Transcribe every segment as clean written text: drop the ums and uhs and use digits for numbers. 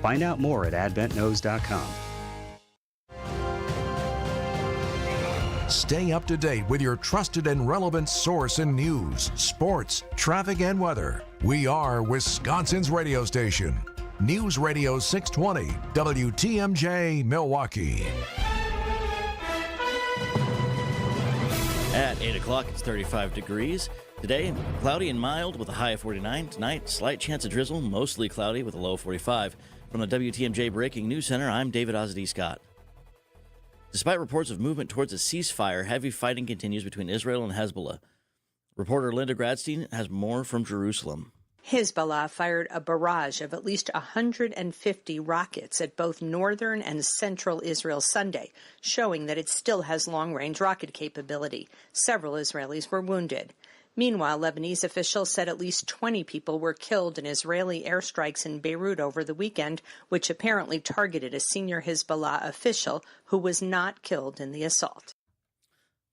Find out more at adventknows.com. Stay up to date with your trusted and relevant source in news, sports, traffic, and weather. We are Wisconsin's radio station. News Radio 620, WTMJ, Milwaukee. At 8 o'clock, it's 35 degrees. Today, cloudy and mild with a high of 49. Tonight, slight chance of drizzle, mostly cloudy with a low of 45. From the WTMJ Breaking News Center, I'm David Ozzy Scott. Despite reports of movement towards a ceasefire, heavy fighting continues between Israel and Hezbollah. Reporter Linda Gradstein has more from Jerusalem. Hezbollah fired a barrage of at least 150 rockets at both northern and central Israel Sunday, showing that it still has long-range rocket capability. Several Israelis were wounded. Meanwhile, Lebanese officials said at least 20 people were killed in Israeli airstrikes in Beirut over the weekend, which apparently targeted a senior Hezbollah official who was not killed in the assault.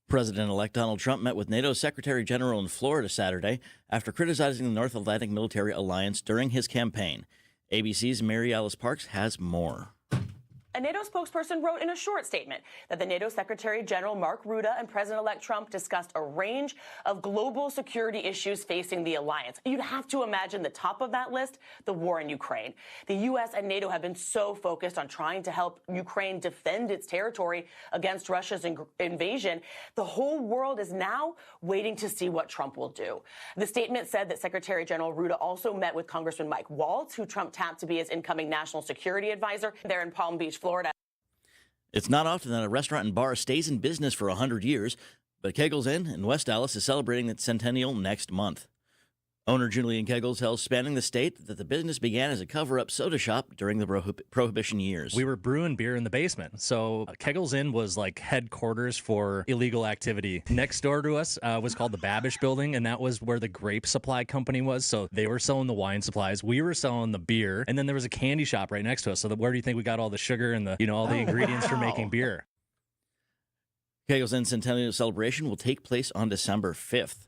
President-elect Donald Trump met with NATO Secretary General in Florida Saturday after criticizing the North Atlantic Military Alliance during his campaign. ABC's Mary Alice Parks has more. A NATO spokesperson wrote in a short statement that the NATO Secretary General Mark Rutte and President-elect Trump discussed a range of global security issues facing the alliance. You'd have to imagine the top of that list, the war in Ukraine. The U.S. and NATO have been so focused on trying to help Ukraine defend its territory against Russia's invasion. The whole world is now waiting to see what Trump will do. The statement said that Secretary General Rutte also met with Congressman Mike Waltz, who Trump tapped to be his incoming national security advisor there in Palm Beach, Florida. It's not often that a restaurant and bar stays in business for 100 years, but Kegel's Inn in West Dallas is celebrating its centennial next month. Owner Julian Kegels tells Spanning the State that the business began as a cover-up soda shop during the Prohibition years. We were brewing beer in the basement, so Kegel's Inn was like headquarters for illegal activity. Next door to us was called the Babish Building, and that was where the grape supply company was, so they were selling the wine supplies. We were selling the beer, and then there was a candy shop right next to us, so where do you think we got all the sugar and all the ingredients for making beer? Kegel's Inn Centennial Celebration will take place on December 5th.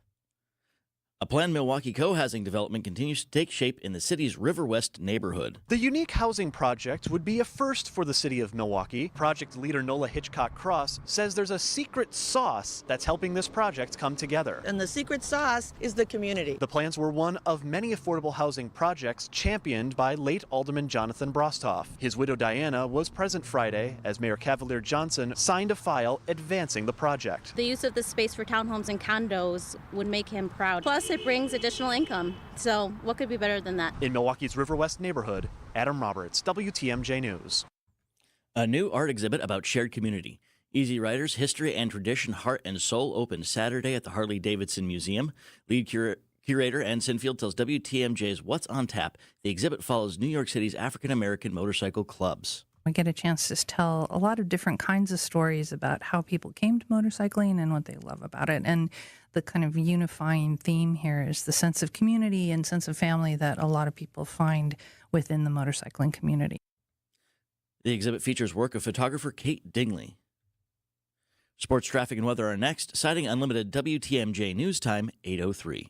A planned Milwaukee co-housing development continues to take shape in the city's River West neighborhood. The unique housing project would be a first for the city of Milwaukee. Project leader Nola Hitchcock-Cross says there's a secret sauce that's helping this project come together. And the secret sauce is the community. The plans were one of many affordable housing projects championed by late Alderman Jonathan Brostoff. His widow Diana was present Friday as Mayor Cavalier Johnson signed a file advancing the project. The use of this space for townhomes and condos would make him proud. Plus, it brings additional income. So what could be better than that? In Milwaukee's River West neighborhood, Adam Roberts, WTMJ News. A new art exhibit about shared community. Easy Riders, History and Tradition, Heart and Soul opened Saturday at the Harley-Davidson Museum. Lead curator Ann Sinfield tells WTMJ's What's on Tap. The exhibit follows New York City's African-American motorcycle clubs. We get a chance to tell a lot of different kinds of stories about how people came to motorcycling and what they love about it. And the kind of unifying theme here is the sense of community and sense of family that a lot of people find within the motorcycling community. The exhibit features work of photographer Kate Dingley. Sports, traffic, and weather are next. Citing Unlimited WTMJ News Time, 8:03.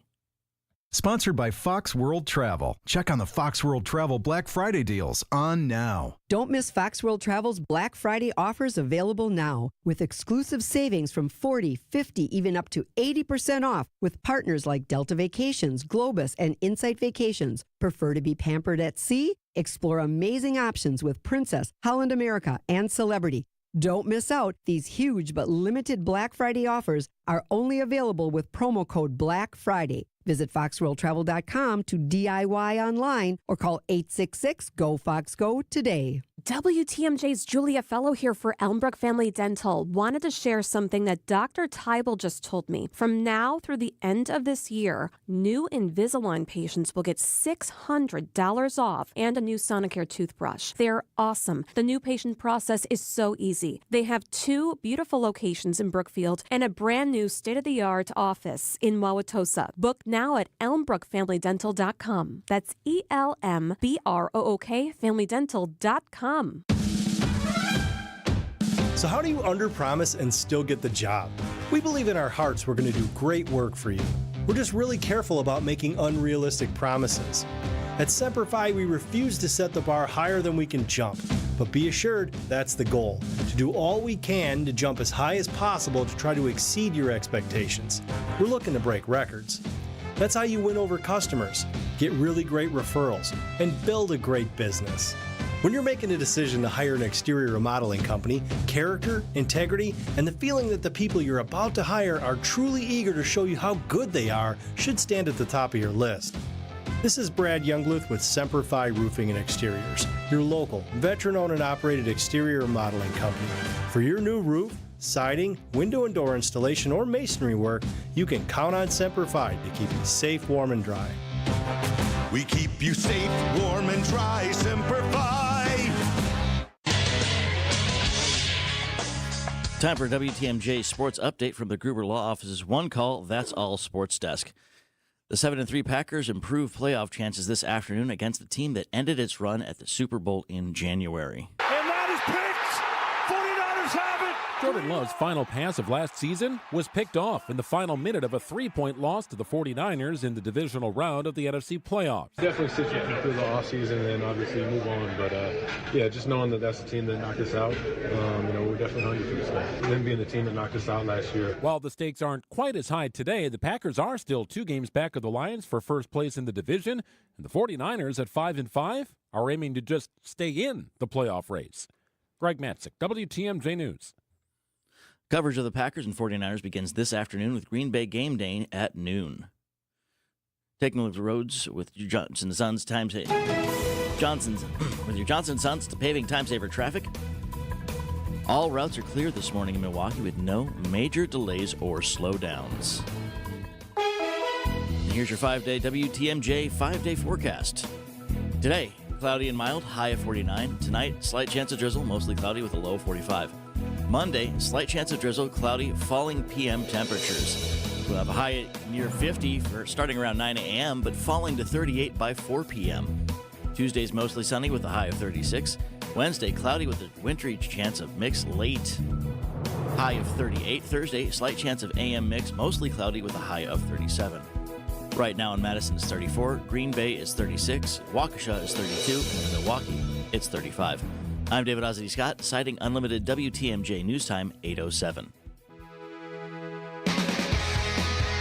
Sponsored by Fox World Travel. Check on the Fox World Travel Black Friday deals on now. Don't miss Fox World Travel's Black Friday offers available now with exclusive savings from 40, 50, even up to 80% off with partners like Delta Vacations, Globus, and Insight Vacations. Prefer to be pampered at sea? Explore amazing options with Princess, Holland America, and Celebrity. Don't miss out. These huge but limited Black Friday offers are only available with promo code Black Friday. Visit foxworldtravel.com to DIY online or call 866-GO-FOX-GO today. WTMJ's Julia Fellow here for Elmbrook Family Dental wanted to share something that Dr. Tybel just told me. From now through the end of this year, new Invisalign patients will get $600 off and a new Sonicare toothbrush. They're awesome. The new patient process is so easy. They have 2 beautiful locations in Brookfield and a brand new state-of-the-art office in Wauwatosa. Book now at elmbrookfamilydental.com. That's ELMBROOK FamilyDental.com. So how do you underpromise and still get the job? We believe in our hearts we're going to do great work for you. We're just really careful about making unrealistic promises. At Semper Fi, we refuse to set the bar higher than we can jump. But be assured, that's the goal. To do all we can to jump as high as possible to try to exceed your expectations. We're looking to break records. That's how you win over customers, get really great referrals, and build a great business. When you're making a decision to hire an exterior remodeling company, character, integrity, and the feeling that the people you're about to hire are truly eager to show you how good they are should stand at the top of your list. This is Brad Youngluth with Semper Fi Roofing and Exteriors, your local, veteran-owned and operated exterior remodeling company. For your new roof, siding, window and door installation, or masonry work, you can count on Semper Fi to keep you safe, warm, and dry. We keep you safe, warm, and dry. Semper Fi. Time for a WTMJ sports update from the Gruber Law Office's One Call, That's All Sports Desk. The 7-3 Packers improved playoff chances this afternoon against the team that ended its run at the Super Bowl in January. And that is picked! 49ers have it! Jordan Love's final pass of last season was picked off in the final minute of a 3-point loss to the 49ers in the divisional round of the NFC playoffs. Definitely sit you through the offseason and obviously move on. But, just knowing that that's the team that knocked us out, we're definitely hungry for this game. Them being the team that knocked us out last year. While the stakes aren't quite as high today, the Packers are still 2 games back of the Lions for first place in the division, and the 49ers at 5-5 are aiming to just stay in the playoff race. Greg Matzik, WTMJ News. Coverage of the Packers and 49ers begins this afternoon with Green Bay game day at noon. Taking a look at the roads with your Johnson Sons with your Johnson Sons to paving time saver traffic. All routes are clear this morning in Milwaukee with no major delays or slowdowns. And here's your 5-day WTMJ 5-day forecast. Today, cloudy and mild, high of 49. Tonight, slight chance of drizzle, mostly cloudy with a low of 45. Monday, slight chance of drizzle, cloudy, falling PM temperatures. We'll have a high near 50 for starting around 9 a.m., but falling to 38 by 4 p.m. Tuesday's mostly sunny with a high of 36. Wednesday, cloudy with a wintry chance of mix late. High of 38. Thursday, slight chance of AM mix, mostly cloudy with a high of 37. Right now in Madison it's 34, Green Bay is 36, Waukesha is 32, and in Milwaukee it's 35. I'm David Ozzie Scott, citing Unlimited WTMJ News Time 8:07.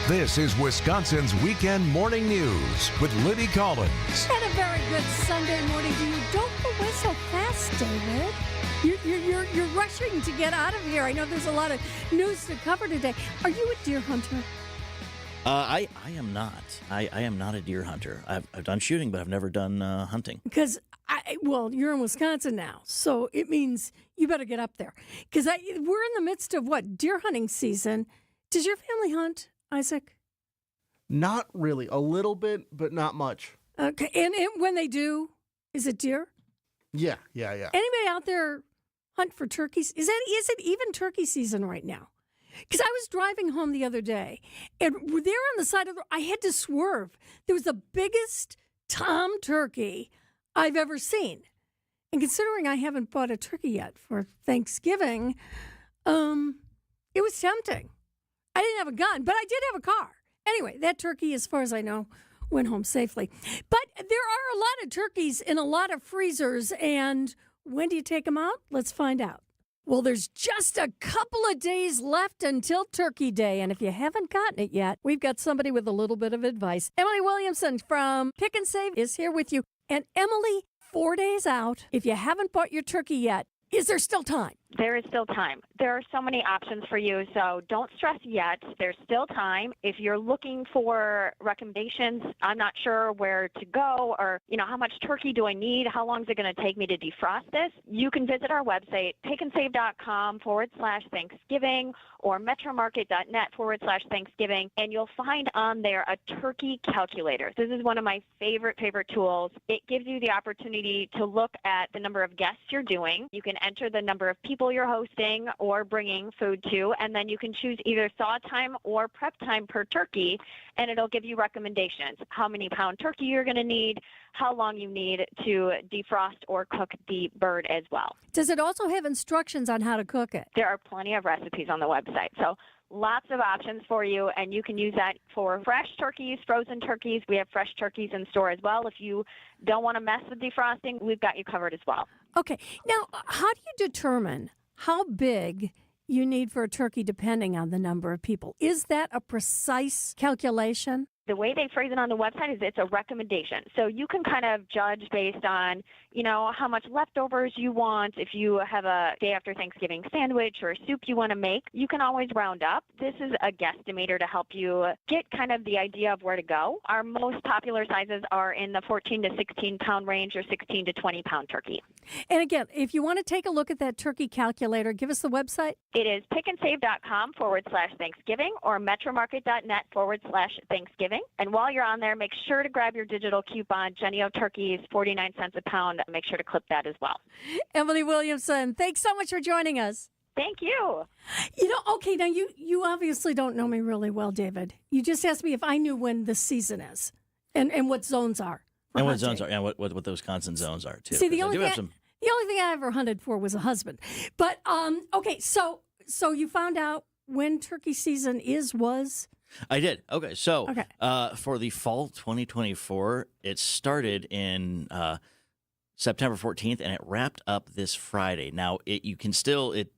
This is Wisconsin's Weekend Morning News with Libby Collins. And a very good Sunday morning to you. Don't go away so fast, David. You're rushing to get out of here. I know there's a lot of news to cover today. Are you a deer hunter? I am not. I am not a deer hunter. I've done shooting, but I've never done hunting. Because, you're in Wisconsin now, so it means you better get up there. Because we're in the midst of, deer hunting season. Does your family hunt, Isaac? Not really. A little bit, but not much. Okay, and when they do, is it deer? Yeah. Anybody out there hunt for turkeys? Is it even turkey season right now? Because I was driving home the other day, and there on the side of the road, I had to swerve. There was the biggest tom turkey I've ever seen. And considering I haven't bought a turkey yet for Thanksgiving, it was tempting. I didn't have a gun, but I did have a car. Anyway, that turkey, as far as I know, went home safely. But there are a lot of turkeys in a lot of freezers, and when do you take them out? Let's find out. Well, there's just a couple of days left until Turkey Day, and if you haven't gotten it yet, we've got somebody with a little bit of advice. Emily Williamson from Pick and Save is here with you. And Emily, 4 days out, if you haven't bought your turkey yet, is there still time? There is still time. There are so many options for you, so don't stress yet. There's still time. If you're looking for recommendations, I'm not sure where to go or, how much turkey do I need? How long is it going to take me to defrost this? You can visit our website, pickandsave.com/Thanksgiving or metromarket.net/Thanksgiving, and you'll find on there a turkey calculator. This is one of my favorite tools. It gives you the opportunity to look at the number of guests you're doing. You can enter the number of people you're hosting or bringing food to, and then you can choose either thaw time or prep time per turkey, and it'll give you recommendations, how many pound turkey you're going to need, how long you need to defrost or cook the bird as well. Does it also have instructions on how to cook it? There are plenty of recipes on the website, so lots of options for you, and you can use that for fresh turkeys, frozen turkeys. We have fresh turkeys in store as well. If you don't want to mess with defrosting, we've got you covered as well. Okay. Now, how do you determine how big you need for a turkey depending on the number of people? Is that a precise calculation? The way they phrase it on the website is it's a recommendation. So you can kind of judge based on, how much leftovers you want. If you have a day after Thanksgiving sandwich or a soup you want to make, you can always round up. This is a guesstimator to help you get kind of the idea of where to go. Our most popular sizes are in the 14 to 16 pound range or 16 to 20 pound turkey. And again, if you want to take a look at that turkey calculator, give us the website. It is pickandsave.com/Thanksgiving or metromarket.net/Thanksgiving. And while you're on there, make sure to grab your digital coupon, Jennie-O Turkeys, 49 cents a pound. Make sure to clip that as well. Emily Williamson, thanks so much for joining us. Thank you. Okay, now you obviously don't know me really well, David. You just asked me if I knew when the season is and what zones are. And what zones are, and what the Wisconsin zones are, too. See, the only thing I ever hunted for was a husband. But, okay, so you found out when turkey season was? I did. Okay, so for the fall 2024, it started in September 14th, and it wrapped up this Friday. Now, it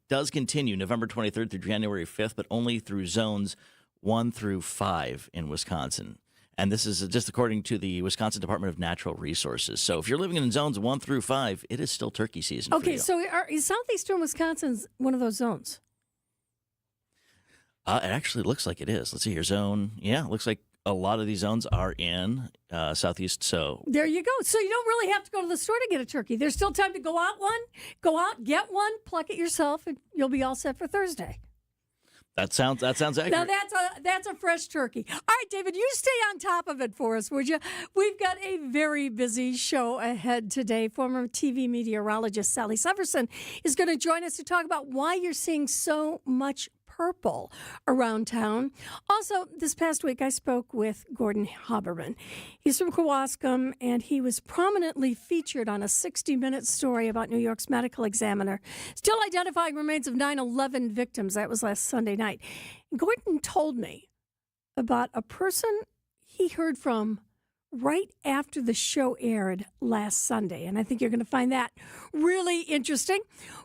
does continue November 23rd through January 5th, but only through zones 1 through 5 in Wisconsin. And this is just according to the Wisconsin Department of Natural Resources. So if you're living in zones 1 through 5, it is still turkey season. Okay, for you. so is southeastern Wisconsin one of those zones? It actually looks like it is. Let's see here. Zone. Yeah, it looks like a lot of these zones are in southeast. So there you go. So you don't really have to go to the store to get a turkey. There's still time to go out, get one, pluck it yourself, and you'll be all set for Thursday. That sounds accurate. Now that's a fresh turkey. All right, David, you stay on top of it for us, would you? We've got a very busy show ahead today. Former TV meteorologist Sally Severson is going to join us to talk about why you're seeing so much purple around town. Also, this past week, I spoke with Gordon Haberman. He's from Kewaskum, and he was prominently featured on a 60-minute story about New York's medical examiner still identifying remains of 9/11 victims. That was last Sunday night. Gordon told me about a person he heard from right after the show aired last Sunday. And I think you're going to find that really interesting.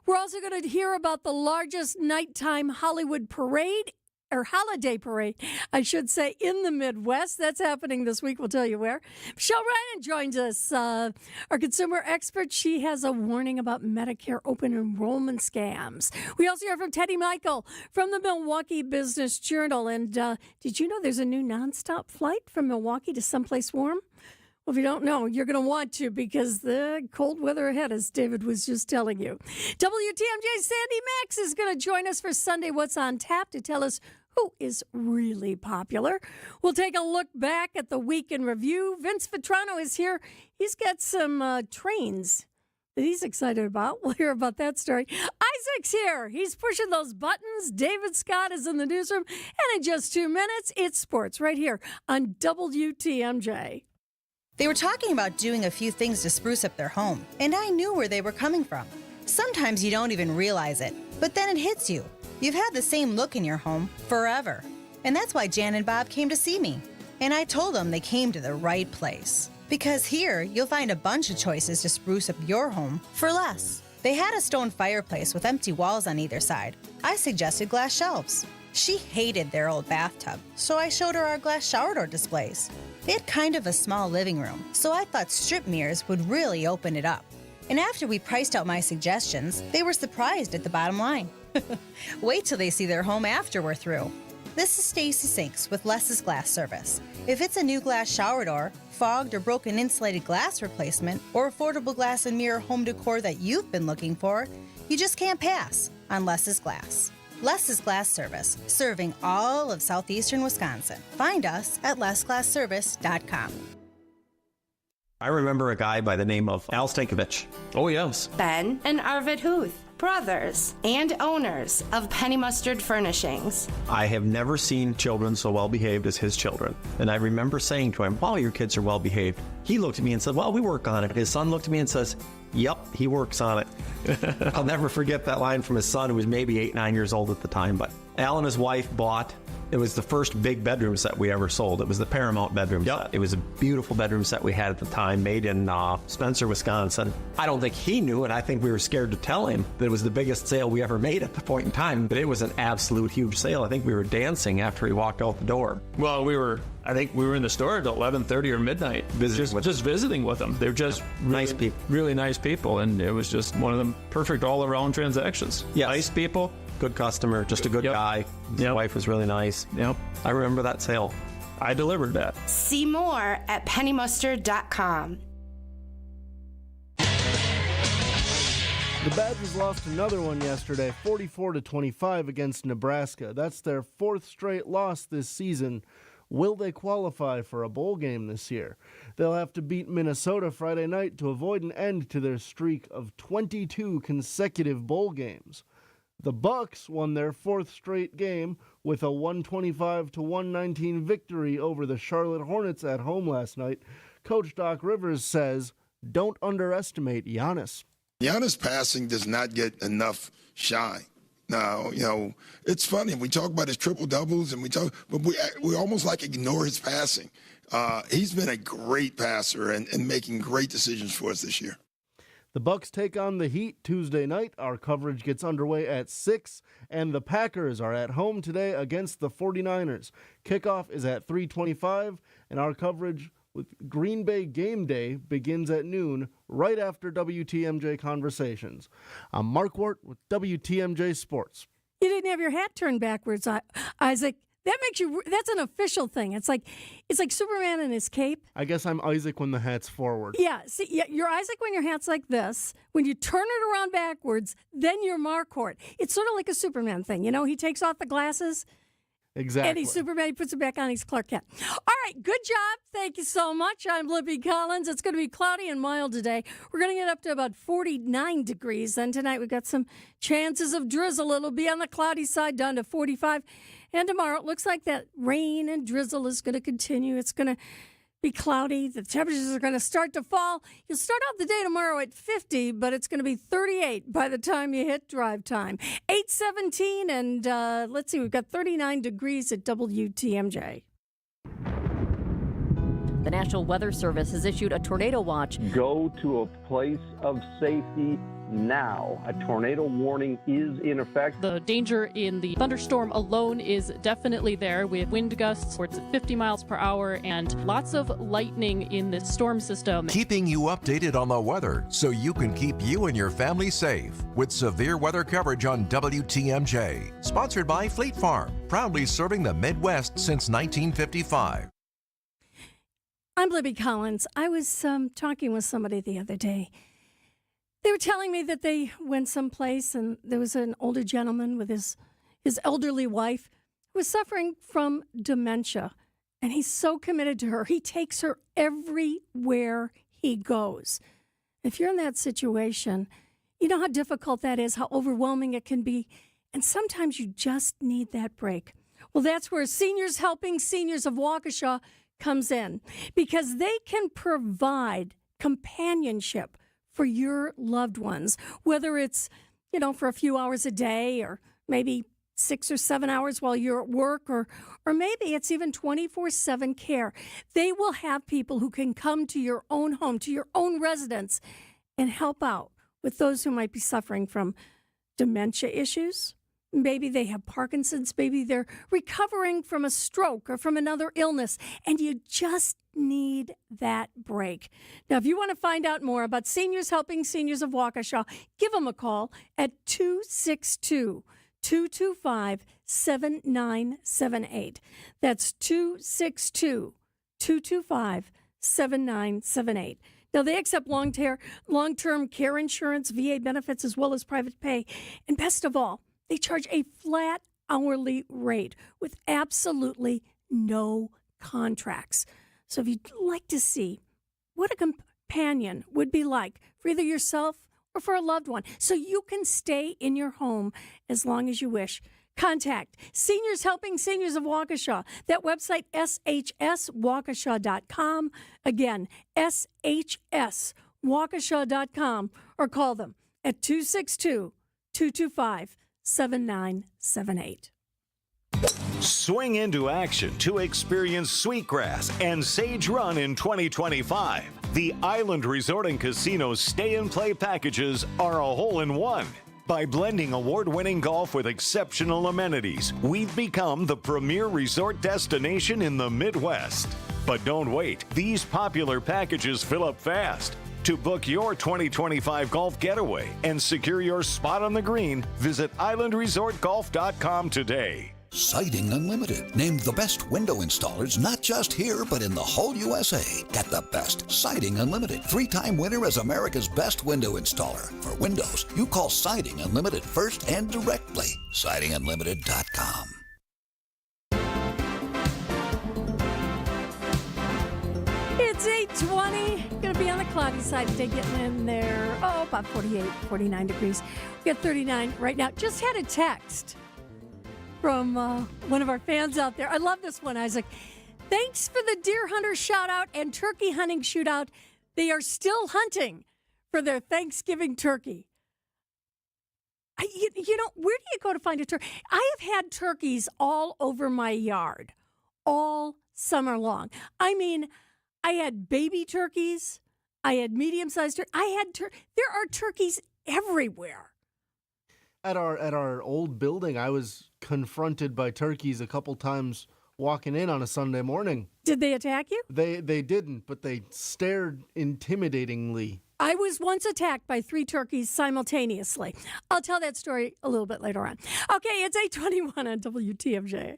We're also going to hear about the largest nighttime Hollywood parade, or holiday parade, I should say, in the Midwest. That's happening this week. We'll tell you where. Michelle Ryan joins us, our consumer expert. She has a warning about Medicare open enrollment scams. We also hear from Teddy Michael from the Milwaukee Business Journal. And did you know there's a new nonstop flight from Milwaukee to someplace warm? Well, if you don't know, you're going to want to, because the cold weather ahead, as David was just telling you. WTMJ Sandy Max is going to join us for Sunday What's on Tap to tell us who is really popular. We'll take a look back at the week in review. Vince Vitrano is here. He's got some trains that he's excited about. We'll hear about that story. Isaac's here. He's pushing those buttons. David Scott is in the newsroom. And in just 2 minutes, it's sports right here on WTMJ. They were talking about doing a few things to spruce up their home, and I knew where they were coming from. Sometimes you don't even realize it, but then it hits you. You've had the same look in your home forever. And that's why Jan and Bob came to see me. And I told them they came to the right place. Because here, you'll find a bunch of choices to spruce up your home for less. They had a stone fireplace with empty walls on either side. I suggested glass shelves. She hated their old bathtub, so I showed her our glass shower door displays. They had kind of a small living room, so I thought strip mirrors would really open it up. And after we priced out my suggestions, they were surprised at the bottom line. Wait till they see their home after we're through. This is Stacy Sinks with Less's Glass Service. If it's a new glass shower door, fogged or broken insulated glass replacement, or affordable glass and mirror home decor that you've been looking for, you just can't pass on Less's Glass. Less's Glass Service, serving all of southeastern Wisconsin. Find us at lessglassservice.com. I remember a guy by the name of Al Stankovich. Oh, yes. Ben and Arvid Huth, brothers and owners of Penny Mustard Furnishings. I have never seen children so well behaved as his children. And I remember saying to him, wow, your kids are well behaved. He looked at me and said, well, we work on it. His son looked at me and says, yep, he works on it. I'll never forget that line from his son, who was maybe 8, 9 years old at the time, but Al and his wife bought. It was the first big bedroom set we ever sold. It was the Paramount bedroom set. It was a beautiful bedroom set we had at the time, made in Spencer, Wisconsin. I don't think he knew it. I think we were scared to tell him that it was the biggest sale we ever made at the point in time. But it was an absolute huge sale. I think we were dancing after he walked out the door. Well, I think we were in the store at 11:30 or midnight, just visiting with them. They're just nice people, really nice people, and it was just one of the perfect all-around transactions. Yes. Nice people. Good customer, just a good guy. His wife was really nice. Yep. I remember that sale. I delivered that. See more at pennymustard.com. The Badgers lost another one yesterday, 44-25 against Nebraska. That's their fourth straight loss this season. Will they qualify for a bowl game this year? They'll have to beat Minnesota Friday night to avoid an end to their streak of 22 consecutive bowl games. The Bucks won their fourth straight game with a 125-119 victory over the Charlotte Hornets at home last night. Coach Doc Rivers says, don't underestimate Giannis. Giannis' passing does not get enough shine. Now, it's funny. We talk about his triple-doubles, but we almost like ignore his passing. He's been a great passer and making great decisions for us this year. The Bucks take on the Heat Tuesday night. Our coverage gets underway at 6, and the Packers are at home today against the 49ers. Kickoff is at 3:25, and our coverage with Green Bay Game Day begins at noon, right after WTMJ Conversations. I'm Mark Wart with WTMJ Sports. You didn't have your hat turned backwards, Isaac. That makes you. That's an official thing. It's like Superman in his cape. I guess I'm Isaac when the hat's forward. Yeah. See, you're Isaac when your hat's like this. When you turn it around backwards, then you're Marquardt. It's sort of like a Superman thing. He takes off the glasses. Exactly. And he's Superman. He puts it back on. He's Clark Kent. All right. Good job. Thank you so much. I'm Libby Collins. It's going to be cloudy and mild today. We're going to get up to about 49 degrees. Then tonight we've got some chances of drizzle. It'll be on the cloudy side down to 45. And tomorrow it looks like that rain and drizzle is going to continue. It's going to be cloudy. The temperatures are going to start to fall. You'll start out the day tomorrow at 50, but it's going to be 38 by the time you hit drive time. 8:17, and let's see, we've got 39 degrees at WTMJ. The National Weather Service has issued a tornado watch. Go to a place of safety now. A tornado warning is in effect. The danger in the thunderstorm alone is definitely there. We have wind gusts where it's at 50 miles per hour and lots of lightning in this storm system. Keeping you updated on the weather so you can keep you and your family safe with severe weather coverage on WTMJ. Sponsored by Fleet Farm, proudly serving the Midwest since 1955. I'm Libby Collins. I was talking with somebody the other day. They were telling me that they went someplace and there was an older gentleman with his elderly wife who was suffering from dementia. And he's so committed to her. He takes her everywhere he goes. If you're in that situation, you know how difficult that is, how overwhelming it can be. And sometimes you just need that break. Well, that's where Seniors Helping Seniors of Waukesha comes in, because they can provide companionship for your loved ones, whether it's, for a few hours a day or maybe 6 or 7 hours while you're at work, or maybe it's even 24/7 care. They will have people who can come to your own home, to your own residence, and help out with those who might be suffering from dementia issues. Maybe they have Parkinson's, maybe they're recovering from a stroke or from another illness, and you just need that break. Now, if you want to find out more about Seniors Helping Seniors of Waukesha, give them a call at 262-225-7978. That's 262-225-7978. Now, they accept long-term care insurance, VA benefits, as well as private pay. And best of all, they charge a flat hourly rate with absolutely no contracts. So if you'd like to see what a companion would be like for either yourself or for a loved one, so you can stay in your home as long as you wish, contact Seniors Helping Seniors of Waukesha. That website, shswaukesha.com. Again, shswaukesha.com, or call them at 262-225-7978. Swing into action to experience Sweetgrass and Sage Run in 2025. The Island Resort and Casino stay and play packages are a hole-in-one. By blending award-winning golf with exceptional amenities, we've become the premier resort destination in the Midwest. But don't wait. These popular packages fill up fast. To book your 2025 golf getaway and secure your spot on the green, visit islandresortgolf.com today. Siding Unlimited, named the best window installers not just here, but in the whole USA. Get the best. Siding Unlimited, 3-time winner as America's best window installer. For windows, you call Siding Unlimited first and directly. SidingUnlimited.com. It's 8:20. Going to be on the cloudy side today, getting in there, about 48, 49 degrees. We got 39 right now. Just had a text from one of our fans out there. I love this one, Isaac. Thanks for the deer hunter shout out and turkey hunting shootout. They are still hunting for their Thanksgiving turkey. Where do you go to find a turkey? I have had turkeys all over my yard all summer long. I mean, I had baby turkeys. I had medium-sized turkeys. There are turkeys everywhere. At our old building, I was confronted by turkeys a couple times walking in on a Sunday morning. Did they attack you? They didn't, but they stared intimidatingly. I was once attacked by 3 turkeys simultaneously. I'll tell that story a little bit later on. Okay, it's 8:21 on WTMJ.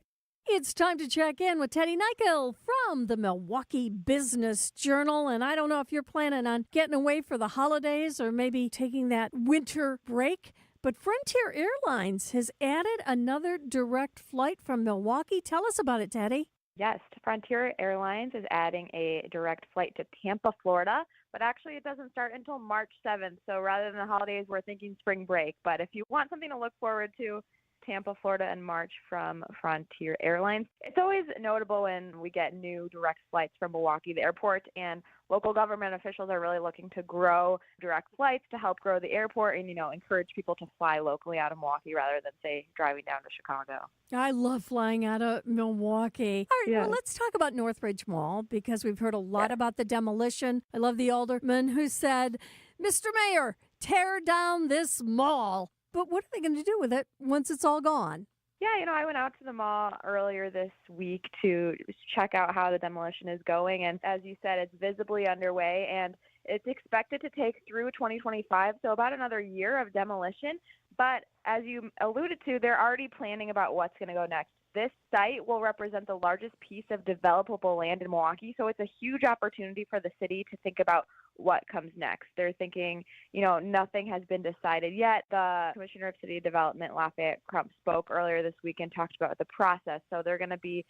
It's time to check in with Teddy Nykiel from the Milwaukee Business Journal. And I don't know if you're planning on getting away for the holidays or maybe taking that winter break, but Frontier Airlines has added another direct flight from Milwaukee. Tell us about it, Teddy. Yes, Frontier Airlines is adding a direct flight to Tampa, Florida, but actually it doesn't start until March 7th. So rather than the holidays, we're thinking spring break. But if you want something to look forward to, Tampa, Florida in March from Frontier Airlines. It's always notable when we get new direct flights from Milwaukee, the airport, and local government officials are really looking to grow direct flights to help grow the airport and, encourage people to fly locally out of Milwaukee rather than, say, driving down to Chicago. I love flying out of Milwaukee. All right, well, let's talk about Northridge Mall because we've heard a lot about the demolition. I love the alderman who said, Mr. Mayor, tear down this mall. But what are they going to do with it once it's all gone? Yeah, I went out to the mall earlier this week to check out how the demolition is going. And as you said, it's visibly underway and it's expected to take through 2025, so about another year of demolition. But as you alluded to, they're already planning about what's going to go next. This site will represent the largest piece of developable land in Milwaukee, so it's a huge opportunity for the city to think about what comes next. They're thinking, nothing has been decided yet. The Commissioner of City Development, Lafayette Crump, spoke earlier this week and talked about the process. So they're going to be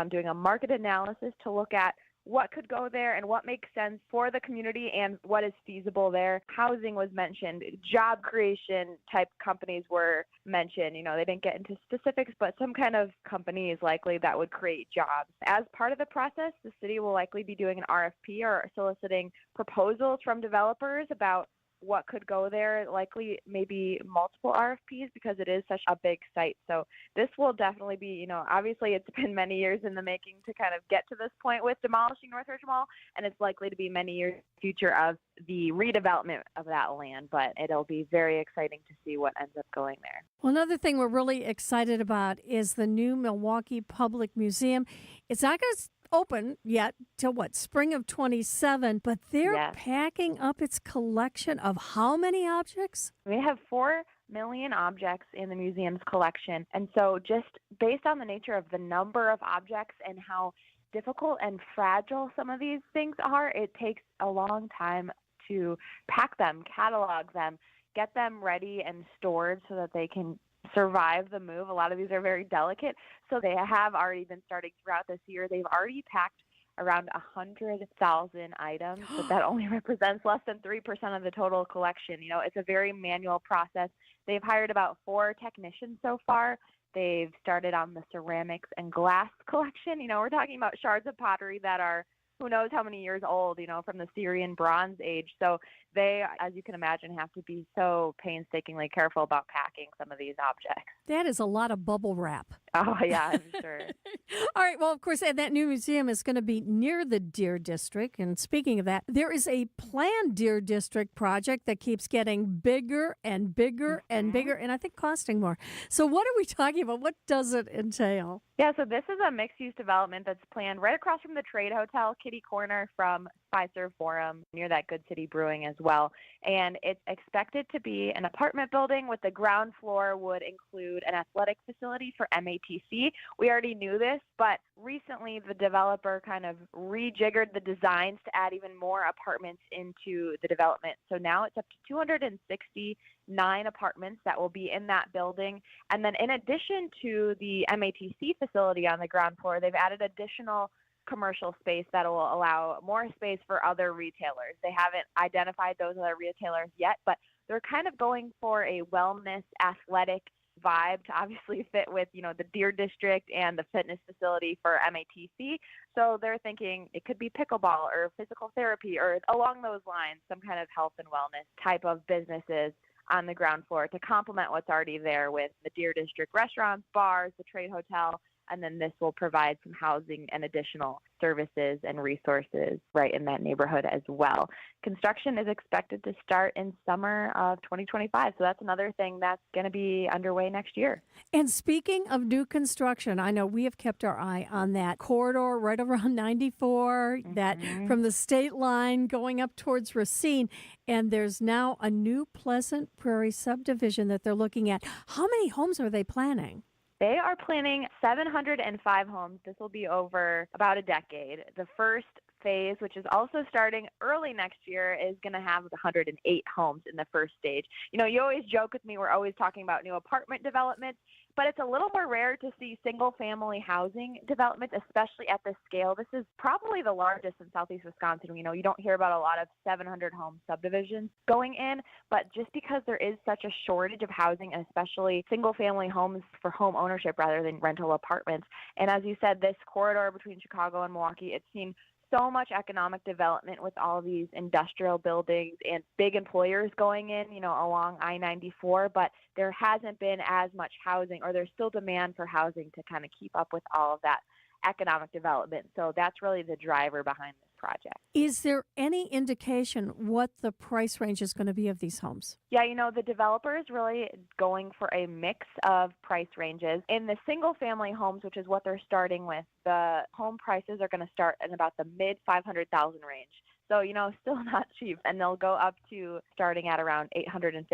doing a market analysis to look at what could go there and what makes sense for the community and what is feasible there. Housing was mentioned. Job creation type companies were mentioned. They didn't get into specifics, but some kind of company is likely that would create jobs. As part of the process, the city will likely be doing an RFP or soliciting proposals from developers about what could go there, likely maybe multiple RFPs because it is such a big site. So this will definitely be, obviously it's been many years in the making to kind of get to this point with demolishing Northridge Mall, and it's likely to be many years in the future of the redevelopment of that land, but it'll be very exciting to see what ends up going there. Well, another thing we're really excited about is the new Milwaukee Public Museum. It's not going to open yet till spring of 27, but they're packing up its collection of how many objects? We have 4 million objects in the museum's collection. And so just based on the nature of the number of objects and how difficult and fragile some of these things are, it takes a long time to pack them, catalog them, get them ready and stored so that they can survive the move. A lot of these are very delicate, so they have already been starting throughout this year. They've already packed around 100,000 items, but that only represents less than 3% of the total collection. It's a very manual process. They've hired about 4 technicians so far. They've started on the ceramics and glass collection. We're talking about shards of pottery that are who knows how many years old, from the Syrian Bronze Age. So they, as you can imagine, have to be so painstakingly careful about packing some of these objects. That is a lot of bubble wrap. Oh, yeah, I'm sure. All right. Well, of course, and that new museum is going to be near the Deer District. And speaking of that, there is a planned Deer District project that keeps getting bigger and bigger and bigger, and I think costing more. So what are we talking about? What does it entail? Yeah, so this is a mixed-use development that's planned right across from the Trade Hotel, kitty corner from Spicer Forum, near that Good City Brewing as well. And it's expected to be an apartment building with the ground floor would include an athletic facility for MATC. We already knew this, but recently the developer kind of rejiggered the designs to add even more apartments into the development. So now it's up to 269 apartments that will be in that building. And then in addition to the MATC facility on the ground floor, they've added additional commercial space that will allow more space for other retailers. They haven't identified those other retailers yet, but they're kind of going for a wellness athletic vibe to obviously fit with, the Deer District and the fitness facility for MATC. So they're thinking it could be pickleball or physical therapy or along those lines, some kind of health and wellness type of businesses on the ground floor to complement what's already there with the Deer District restaurants, bars, the Trade Hotel, and then this will provide some housing and additional services and resources right in that neighborhood as well. Construction is expected to start in summer of 2025, so that's another thing that's going to be underway next year. And speaking of new construction, I know we have kept our eye on that corridor right around 94, that from the state line going up towards Racine, and there's now a new Pleasant Prairie subdivision that they're looking at. How many homes are they planning? They are planning 705 homes. This will be over about a decade. The first phase, which is also starting early next year, is going to have 108 homes in the first stage. You always joke with me, we're always talking about new apartment developments, but it's a little more rare to see single-family housing developments, especially at this scale. This is probably the largest in southeast Wisconsin. You don't hear about a lot of 700-home subdivisions going in, but just because there is such a shortage of housing, and especially single-family homes for home ownership rather than rental apartments. And as you said, this corridor between Chicago and Milwaukee, it's seen so much economic development with all these industrial buildings and big employers going in, along I-94, but there hasn't been as much housing, or there's still demand for housing to kind of keep up with all of that economic development. So that's really the driver behind this project. Is there any indication what the price range is going to be of these homes? Yeah, the developer is really going for a mix of price ranges. In the single-family homes, which is what they're starting with, the home prices are going to start in about the mid-500,000 range. So, still not cheap. And they'll go up to starting at around $850,000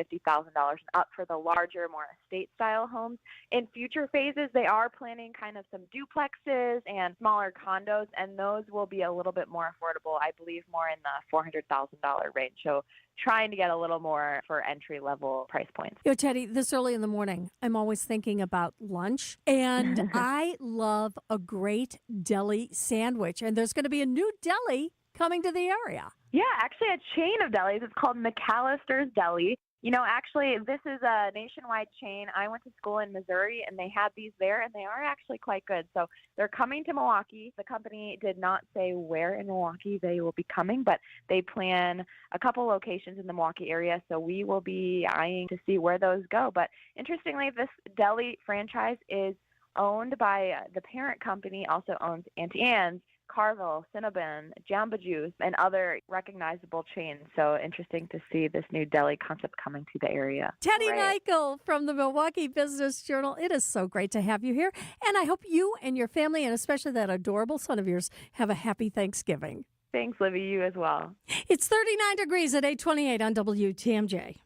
and up for the larger, more estate-style homes. In future phases, they are planning kind of some duplexes and smaller condos, and those will be a little bit more affordable, I believe more in the $400,000 range. So trying to get a little more for entry-level price points. Teddy, this early in the morning, I'm always thinking about lunch, and I love a great deli sandwich. And there's going to be a new deli coming to the area. Yeah, actually a chain of delis. It's called McAllister's Deli. Actually, this is a nationwide chain. I went to school in Missouri, and they had these there, and they are actually quite good. So they're coming to Milwaukee. The company did not say where in Milwaukee they will be coming, but they plan a couple locations in the Milwaukee area, so we will be eyeing to see where those go. But interestingly, this deli franchise is owned by the parent company, also owns Auntie Anne's, Carville, Cinnabon, Jamba Juice, and other recognizable chains. So interesting to see this new deli concept coming to the area. Teddy Michael from the Milwaukee Business Journal. It is so great to have you here. And I hope you and your family, and especially that adorable son of yours, have a happy Thanksgiving. Thanks, Livy. You as well. It's 39 degrees at 8:28 on WTMJ.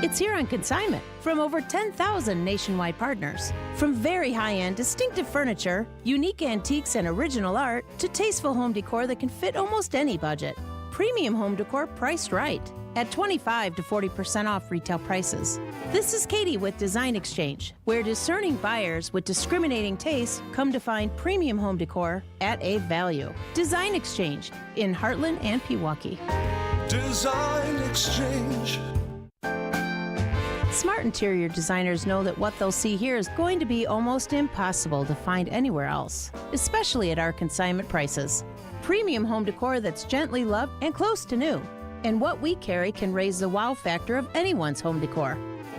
It's here on consignment from over 10,000 nationwide partners. From very high-end, distinctive furniture, unique antiques and original art, to tasteful home decor that can fit almost any budget. Premium home decor priced right at 25 to 40% off retail prices. This is Katie with Design Exchange, where discerning buyers with discriminating taste come to find premium home decor at a value. Design Exchange in Heartland and Pewaukee. Design Exchange. Smart interior designers know that what they'll see here is going to be almost impossible to find anywhere else, especially at our consignment prices. premium home decor that's gently loved and close to new. And what we carry can raise the wow factor of anyone's home decor.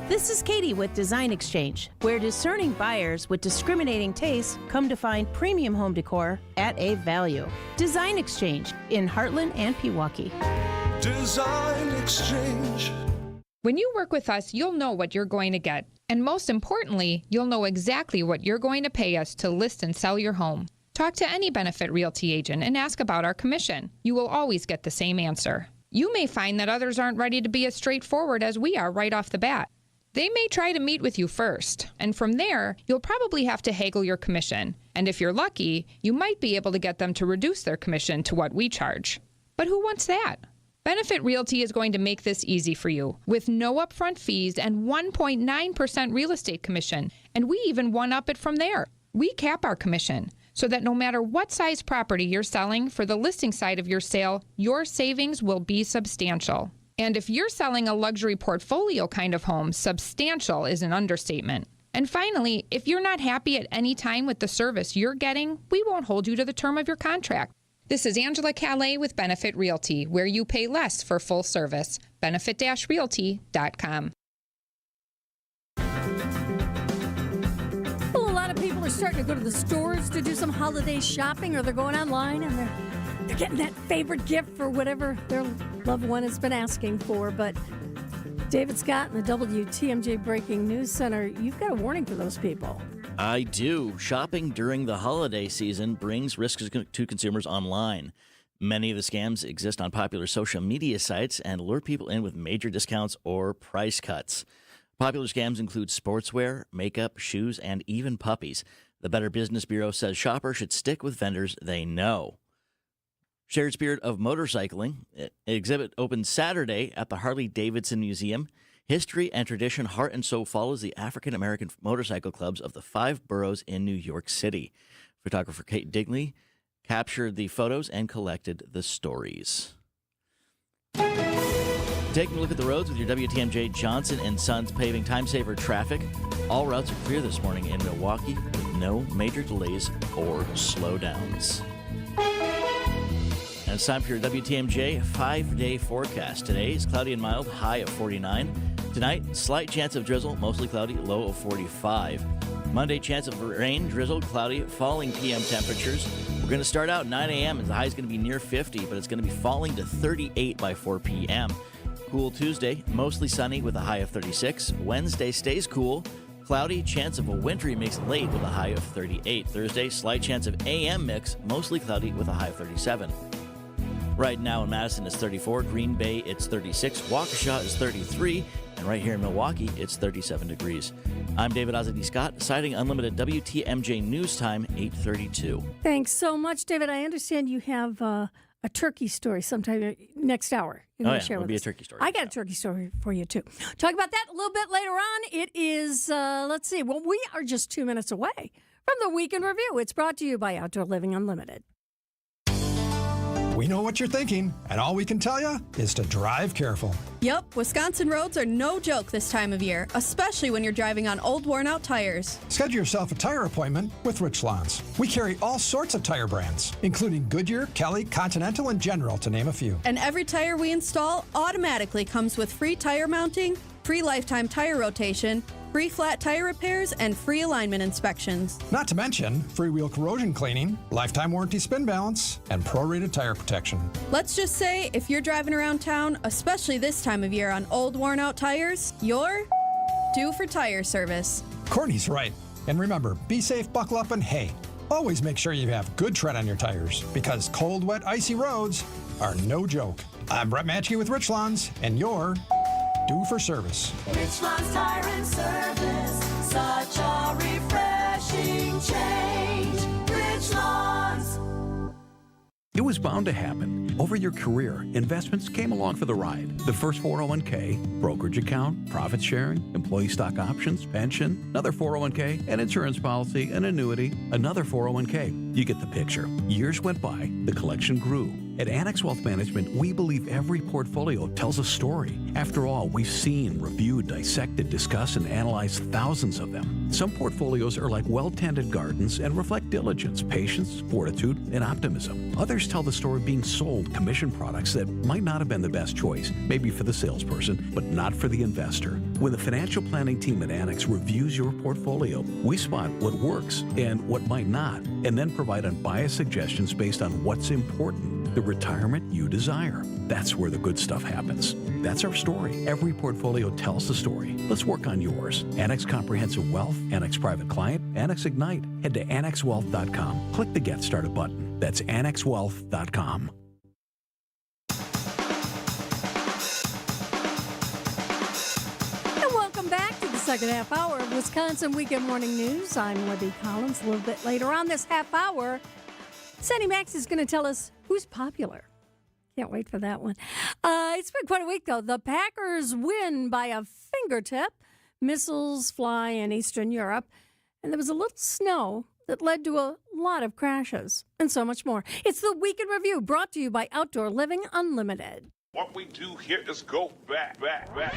This is Katie with Design Exchange, where discerning buyers with discriminating tastes come to find premium home decor at a value. Design Exchange in Heartland and Pewaukee. Design Exchange. When you work with us, you'll know what you're going to get. And most importantly, you'll know exactly what you're going to pay us to list and sell your home. Talk to any Benefit Realty agent and ask about our commission. You will always get the same answer. You may find that others aren't ready to be as straightforward as we are right off the bat. They may try to meet with you first, and from there, you'll probably have to haggle your commission. And if you're lucky, you might be able to get them to reduce their commission to what we charge. But who wants that? Benefit Realty is going to make this easy for you with no upfront fees and 1.9% real estate commission, and we even one-up it from there. We cap our commission so that no matter what size property you're selling for the listing side of your sale, your savings will be substantial. And if you're selling a luxury portfolio kind of home, substantial is an understatement. And finally, if you're not happy at any time with the service you're getting, we won't hold you to the term of your contract. This is Angela Calais with Benefit Realty, where you pay less for full service. Benefit-realty.com. Well, a lot of people are starting to go to the stores to do some holiday shopping, or they're going online and they're getting that favorite gift for whatever their loved one has been asking for. But David Scott in the WTMJ Breaking News Center, you've got a warning for those people. I do. Shopping during the holiday season brings risks to consumers online. Many of the scams exist on popular social media sites and lure people in with major discounts or price cuts. Popular scams include sportswear, makeup, shoes, and even puppies. The Better Business Bureau says shoppers should stick with vendors they know. Shared Spirit of Motorcycling exhibit opens Saturday at the Harley-Davidson Museum. History and Tradition Heart and Soul follows the African-American motorcycle clubs of the 5 boroughs in New York City. Photographer Kate Digley captured the photos and collected the stories. Taking a look at the roads with your WTMJ Johnson & Sons paving time-saver traffic. All routes are clear this morning in Milwaukee with no major delays or slowdowns. And it's time for your WTMJ 5-day forecast. Today is cloudy and mild, high of 49. Tonight, slight chance of drizzle, mostly cloudy, low of 45. Monday, chance of rain, drizzle, cloudy, falling PM temperatures. We're going to start out 9 a.m. and the high is going to be near 50, but it's going to be falling to 38 by 4 p.m. Cool Tuesday, mostly sunny with a high of 36. Wednesday stays cool, cloudy, chance of a wintry mix late with a high of 38. Thursday, slight chance of AM mix, mostly cloudy with a high of 37. Right now in Madison, it's 34. Green Bay, it's 36. Waukesha is 33. And right here in Milwaukee, it's 37 degrees. I'm David Ozzie Scott, citing Unlimited WTMJ News Time, 8:32. Thanks so much, David. I understand you have a turkey story sometime next hour. It'll be a turkey story. I got a turkey story for you, too. Talk about that a little bit later on. It is, we are just 2 minutes away from the Week in Review. It's brought to you by Outdoor Living Unlimited. We know what you're thinking, and all we can tell you is to drive careful. Yep, Wisconsin roads are no joke this time of year, especially when you're driving on old, worn-out tires. Schedule yourself a tire appointment with Richlands. We carry all sorts of tire brands, including Goodyear, Kelly, Continental, and General, to name a few. And every tire we install automatically comes with free tire mounting, free lifetime tire rotation, free flat tire repairs, and free alignment inspections. Not to mention free wheel corrosion cleaning, lifetime warranty spin balance, and prorated tire protection. Let's just say, if you're driving around town, especially this time of year on old, worn-out tires, you're due for tire service. Courtney's right. And remember, be safe, buckle up, and hey, always make sure you have good tread on your tires, because cold, wet, icy roads are no joke. I'm Brett Matchke with Richlands, and you're due for service. Richlands Tire and Service, such a refreshing change. Richlands. It was bound to happen. Over your career, investments came along for the ride. The first 401k, brokerage account, profit sharing, employee stock options, pension, another 401k, an insurance policy, an annuity, another 401k. You get the picture. Years went by, the collection grew, At Annex Wealth Management, we believe every portfolio tells a story. After all, we've seen, reviewed, dissected, discussed, and analyzed thousands of them. Some portfolios are like well-tended gardens and reflect diligence, patience, fortitude, and optimism. Others tell the story of being sold commission products that might not have been the best choice, maybe for the salesperson, but not for the investor. When the financial planning team at Annex reviews your portfolio, we spot what works and what might not, and then provide unbiased suggestions based on what's important, the retirement you desire. That's where the good stuff happens. That's our story. Every portfolio tells the story. Let's work on yours. Annex Comprehensive Wealth, Annex Private Client, Annex Ignite. Head to annexwealth.com. Click the Get Started button. That's annexwealth.com. And welcome back to the second half hour of Wisconsin Weekend Morning News. I'm Libby Collins. A little bit later on this half hour, Sandy Max is going to tell us who's popular. Can't wait for that one. It's been quite a week, though. The Packers win by a fingertip. Missiles fly in Eastern Europe. And there was a little snow that led to a lot of crashes and so much more. It's the Week in Review, brought to you by Outdoor Living Unlimited. What we do here is go back. Welcome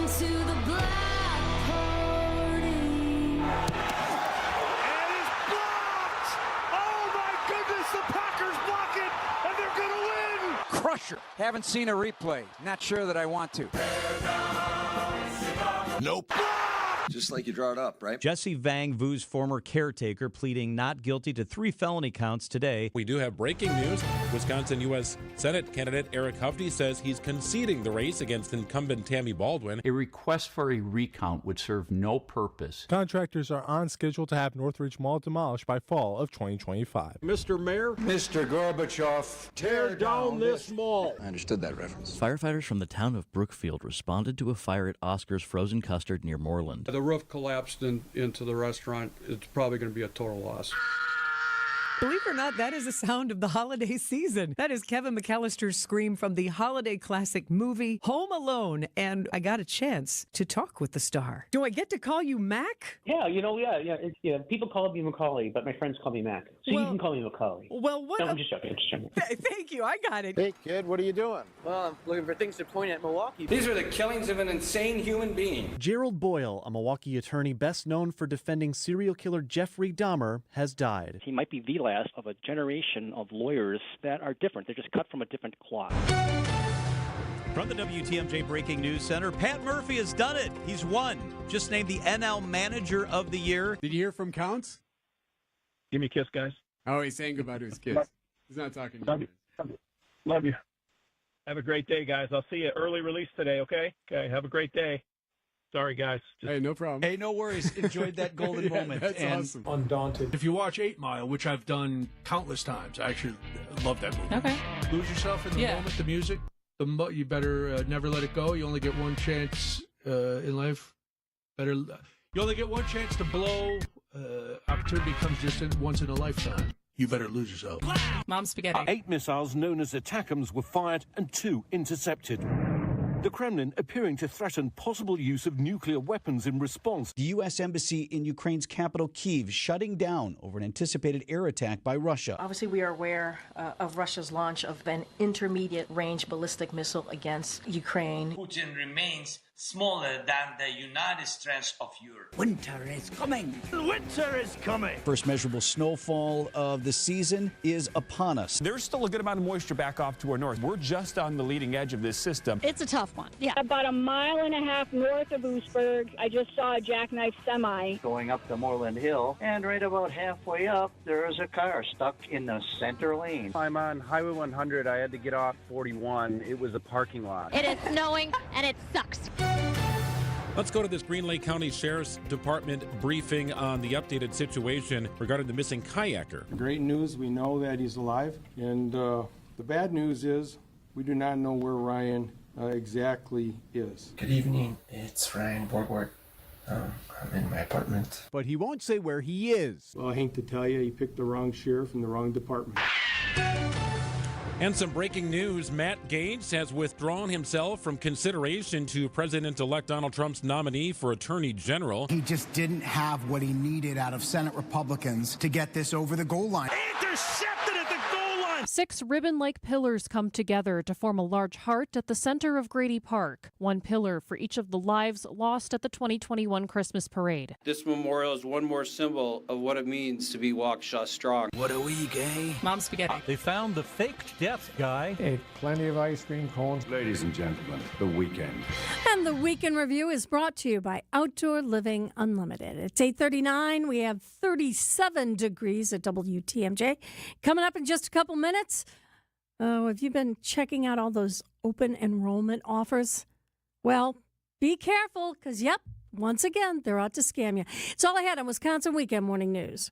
to the Black Party. And it's blocked! Oh my goodness, the Packers block it, and they're gonna win! Crusher. Haven't seen a replay. Not sure that I want to. Nope. Just like you draw it up, right? Jesse Vang Vu's former caretaker pleading not guilty to 3 felony counts today. We do have breaking news. Wisconsin U.S. Senate candidate Eric Hovde says he's conceding the race against incumbent Tammy Baldwin. A request for a recount would serve no purpose. Contractors are on schedule to have Northridge Mall demolished by fall of 2025. Mr. Mayor, Mr. Gorbachev, tear down this mall. I understood that reference. Firefighters from the town of Brookfield responded to a fire at Oscar's Frozen Custard near Moreland. The roof collapsed into the restaurant. It's probably going to be a total loss. Believe it or not, that is the sound of the holiday season. That is Kevin McAllister's scream from the holiday classic movie Home Alone. And I got a chance to talk with the star. Do I get to call you Mac? Yeah, yeah. People call me Macaulay, but my friends call me Mac. So you can call me Macaulay. Well, what? No, I'm just joking. Thank you. I got it. Hey, kid, what are you doing? Well, I'm looking for things to point at Milwaukee. These are the killings of an insane human being. Gerald Boyle, a Milwaukee attorney best known for defending serial killer Jeffrey Dahmer, has died. He might be the last of a generation of lawyers that are different. They're just cut from a different cloth. From the WTMJ Breaking News Center, Pat Murphy has done it. He's won. Just named the NL Manager of the Year. Did you hear from Counts? Give me a kiss, guys. Oh, he's saying goodbye to his kids. He's not talking to you. Love you. Have a great day, guys. I'll see you early release today, okay? Okay, have a great day. Sorry, guys. Hey, no problem. Hey, no worries. Enjoyed that golden moment. That's awesome. Undaunted. If you watch 8 Mile, which I've done countless times, I actually love that movie. Okay. Lose yourself in the moment, the music. You better never let it go. You only get one chance in life. You only get one chance to blow. Opportunity comes just once in a lifetime. You better lose yourself. Mom spaghetti. 8 missiles known as ATACMS were fired and 2 intercepted. The Kremlin appearing to threaten possible use of nuclear weapons in response. The U.S. Embassy in Ukraine's capital, Kyiv, shutting down over an anticipated air attack by Russia. Obviously, we are aware of Russia's launch of an intermediate-range ballistic missile against Ukraine. Putin remains smaller than the United States of Europe. Winter is coming. Winter is coming. First measurable snowfall of the season is upon us. There's still a good amount of moisture back off to our north. We're just on the leading edge of this system. It's a tough one. Yeah. About 1.5 miles north of Oostburg, I just saw a jackknife semi. Going up to Moreland Hill, and right about halfway up, there is a car stuck in the center lane. I'm on Highway 100. I had to get off 41. It was a parking lot. It is snowing, and it sucks. Let's go to this Green Lake County Sheriff's Department briefing on the updated situation regarding the missing kayaker. Great news, we know that he's alive. And the bad news is we do not know where Ryan exactly is. Good evening, it's Ryan Borgward. I'm in my apartment. But he won't say where he is. Well, I hate to tell you, he picked the wrong sheriff in the wrong department. And some breaking news. Matt Gaetz has withdrawn himself from consideration to President-elect Donald Trump's nominee for Attorney General. He just didn't have what he needed out of Senate Republicans to get this over the goal line. Intercepted at the goal line! 6 ribbon-like pillars come together to form a large heart at the center of Grady Park. One pillar for each of the lives lost at the 2021 Christmas parade. This memorial is one more symbol of what it means to be Waukesha strong. What are we, gay? Mom spaghetti. They found the faked death guy. Ate plenty of ice cream cones. Ladies and gentlemen, the weekend. And the Weekend Review is brought to you by Outdoor Living Unlimited. It's 8:39. We have 37 degrees at WTMJ. Coming up in just a couple minutes. Oh, have you been checking out all those open enrollment offers? Well, be careful because, yep, once again, they're out to scam you. It's all I had on Wisconsin Weekend Morning News.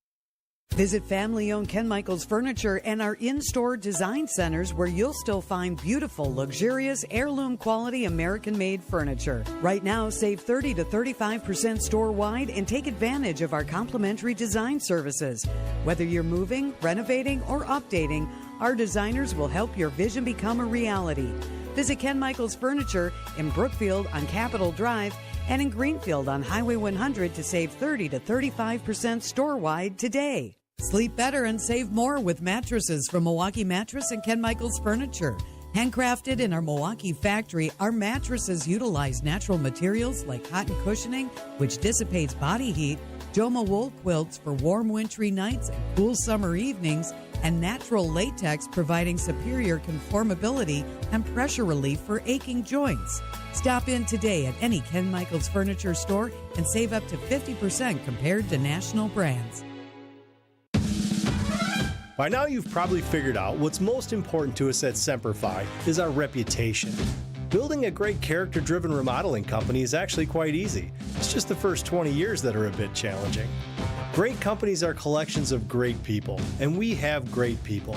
Visit family-owned Ken Michaels Furniture and our in-store design centers where you'll still find beautiful, luxurious, heirloom-quality American-made furniture. Right now, save 30 to 35% store-wide and take advantage of our complimentary design services. Whether you're moving, renovating, or updating, our designers will help your vision become a reality. Visit Ken Michaels Furniture in Brookfield on Capitol Drive and in Greenfield on Highway 100 to save 30 to 35% store-wide today. Sleep better and save more with mattresses from Milwaukee Mattress and Ken Michaels Furniture. Handcrafted in our Milwaukee factory, our mattresses utilize natural materials like cotton cushioning, which dissipates body heat, Joma wool quilts for warm wintry nights and cool summer evenings, and natural latex providing superior conformability and pressure relief for aching joints. Stop in today at any Ken Michaels Furniture store and save up to 50% compared to national brands. By now you've probably figured out what's most important to us at Semper Fi is our reputation. Building a great character-driven remodeling company is actually quite easy. It's just the first 20 years that are a bit challenging. Great companies are collections of great people, and we have great people.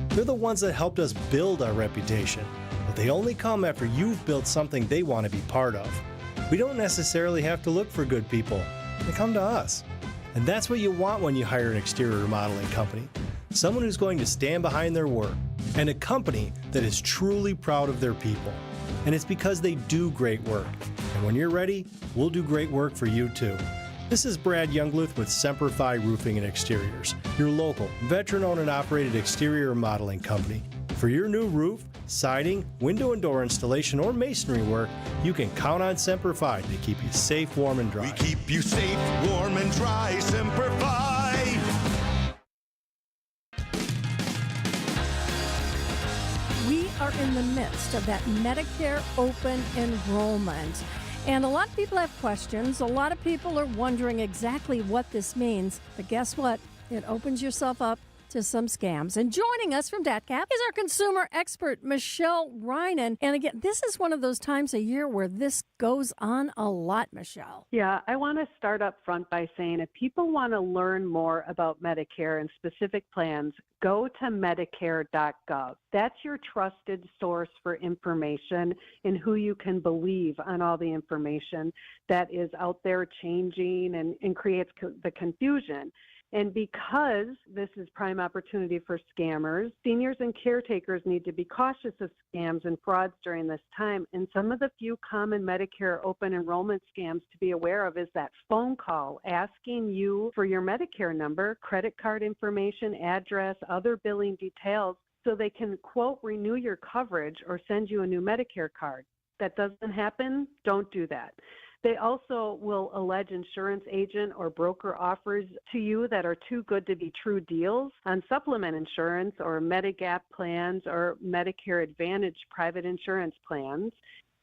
They're the ones that helped us build our reputation, but they only come after you've built something they want to be part of. We don't necessarily have to look for good people. They come to us. And that's what you want when you hire an exterior remodeling company. Someone who's going to stand behind their work, and a company that is truly proud of their people. And it's because they do great work. And when you're ready, we'll do great work for you too. This is Brad Youngluth with Semper Fi Roofing and Exteriors, your local, veteran-owned and operated exterior remodeling company. For your new roof, siding, window and door installation, or masonry work, you can count on Semper Fi to keep you safe, warm, and dry. We keep you safe, warm, and dry, Semper Fi. We are in the midst of that Medicare open enrollment. And a lot of people have questions. A lot of people are wondering exactly what this means. But guess what? It opens yourself up to some scams. And joining us from DATCAP is our consumer expert, Michelle Reinen. And again, this is one of those times a year where this goes on a lot, Michelle. Yeah, I want to start up front by saying if people want to learn more about Medicare and specific plans, go to Medicare.gov. That's your trusted source for information and who you can believe on all the information that is out there changing and creates the confusion. And because this is prime opportunity for scammers, seniors and caretakers need to be cautious of scams and frauds during this time. And some of the few common Medicare open enrollment scams to be aware of is that phone call asking you for your Medicare number, credit card information, address, other billing details, so they can, quote, renew your coverage or send you a new Medicare card. That doesn't happen, don't do that. They also will allege insurance agent or broker offers to you that are too good to be true deals on supplement insurance or Medigap plans or Medicare Advantage private insurance plans.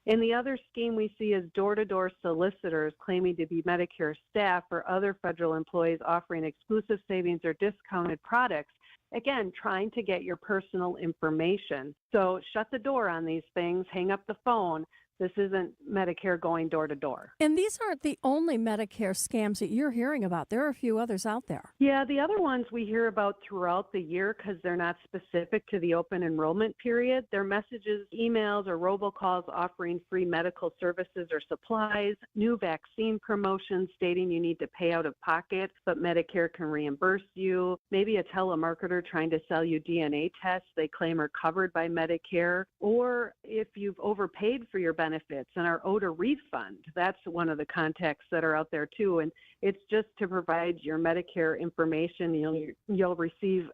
And the other scheme we see is door-to-door solicitors claiming to be Medicare staff or other federal employees offering exclusive savings or discounted products. Again, trying to get your personal information. So shut the door on these things, hang up the phone. This isn't Medicare going door to door. And these aren't the only Medicare scams that you're hearing about. There are a few others out there. Yeah, the other ones we hear about throughout the year because they're not specific to the open enrollment period. They're messages, emails, or robocalls offering free medical services or supplies, new vaccine promotions stating you need to pay out of pocket, but Medicare can reimburse you, maybe a telemarketer trying to sell you DNA tests they claim are covered by Medicare, or if you've overpaid for your benefits and are owed a refund. That's one of the contacts that are out there too, and it's just to provide your Medicare information. You'll receive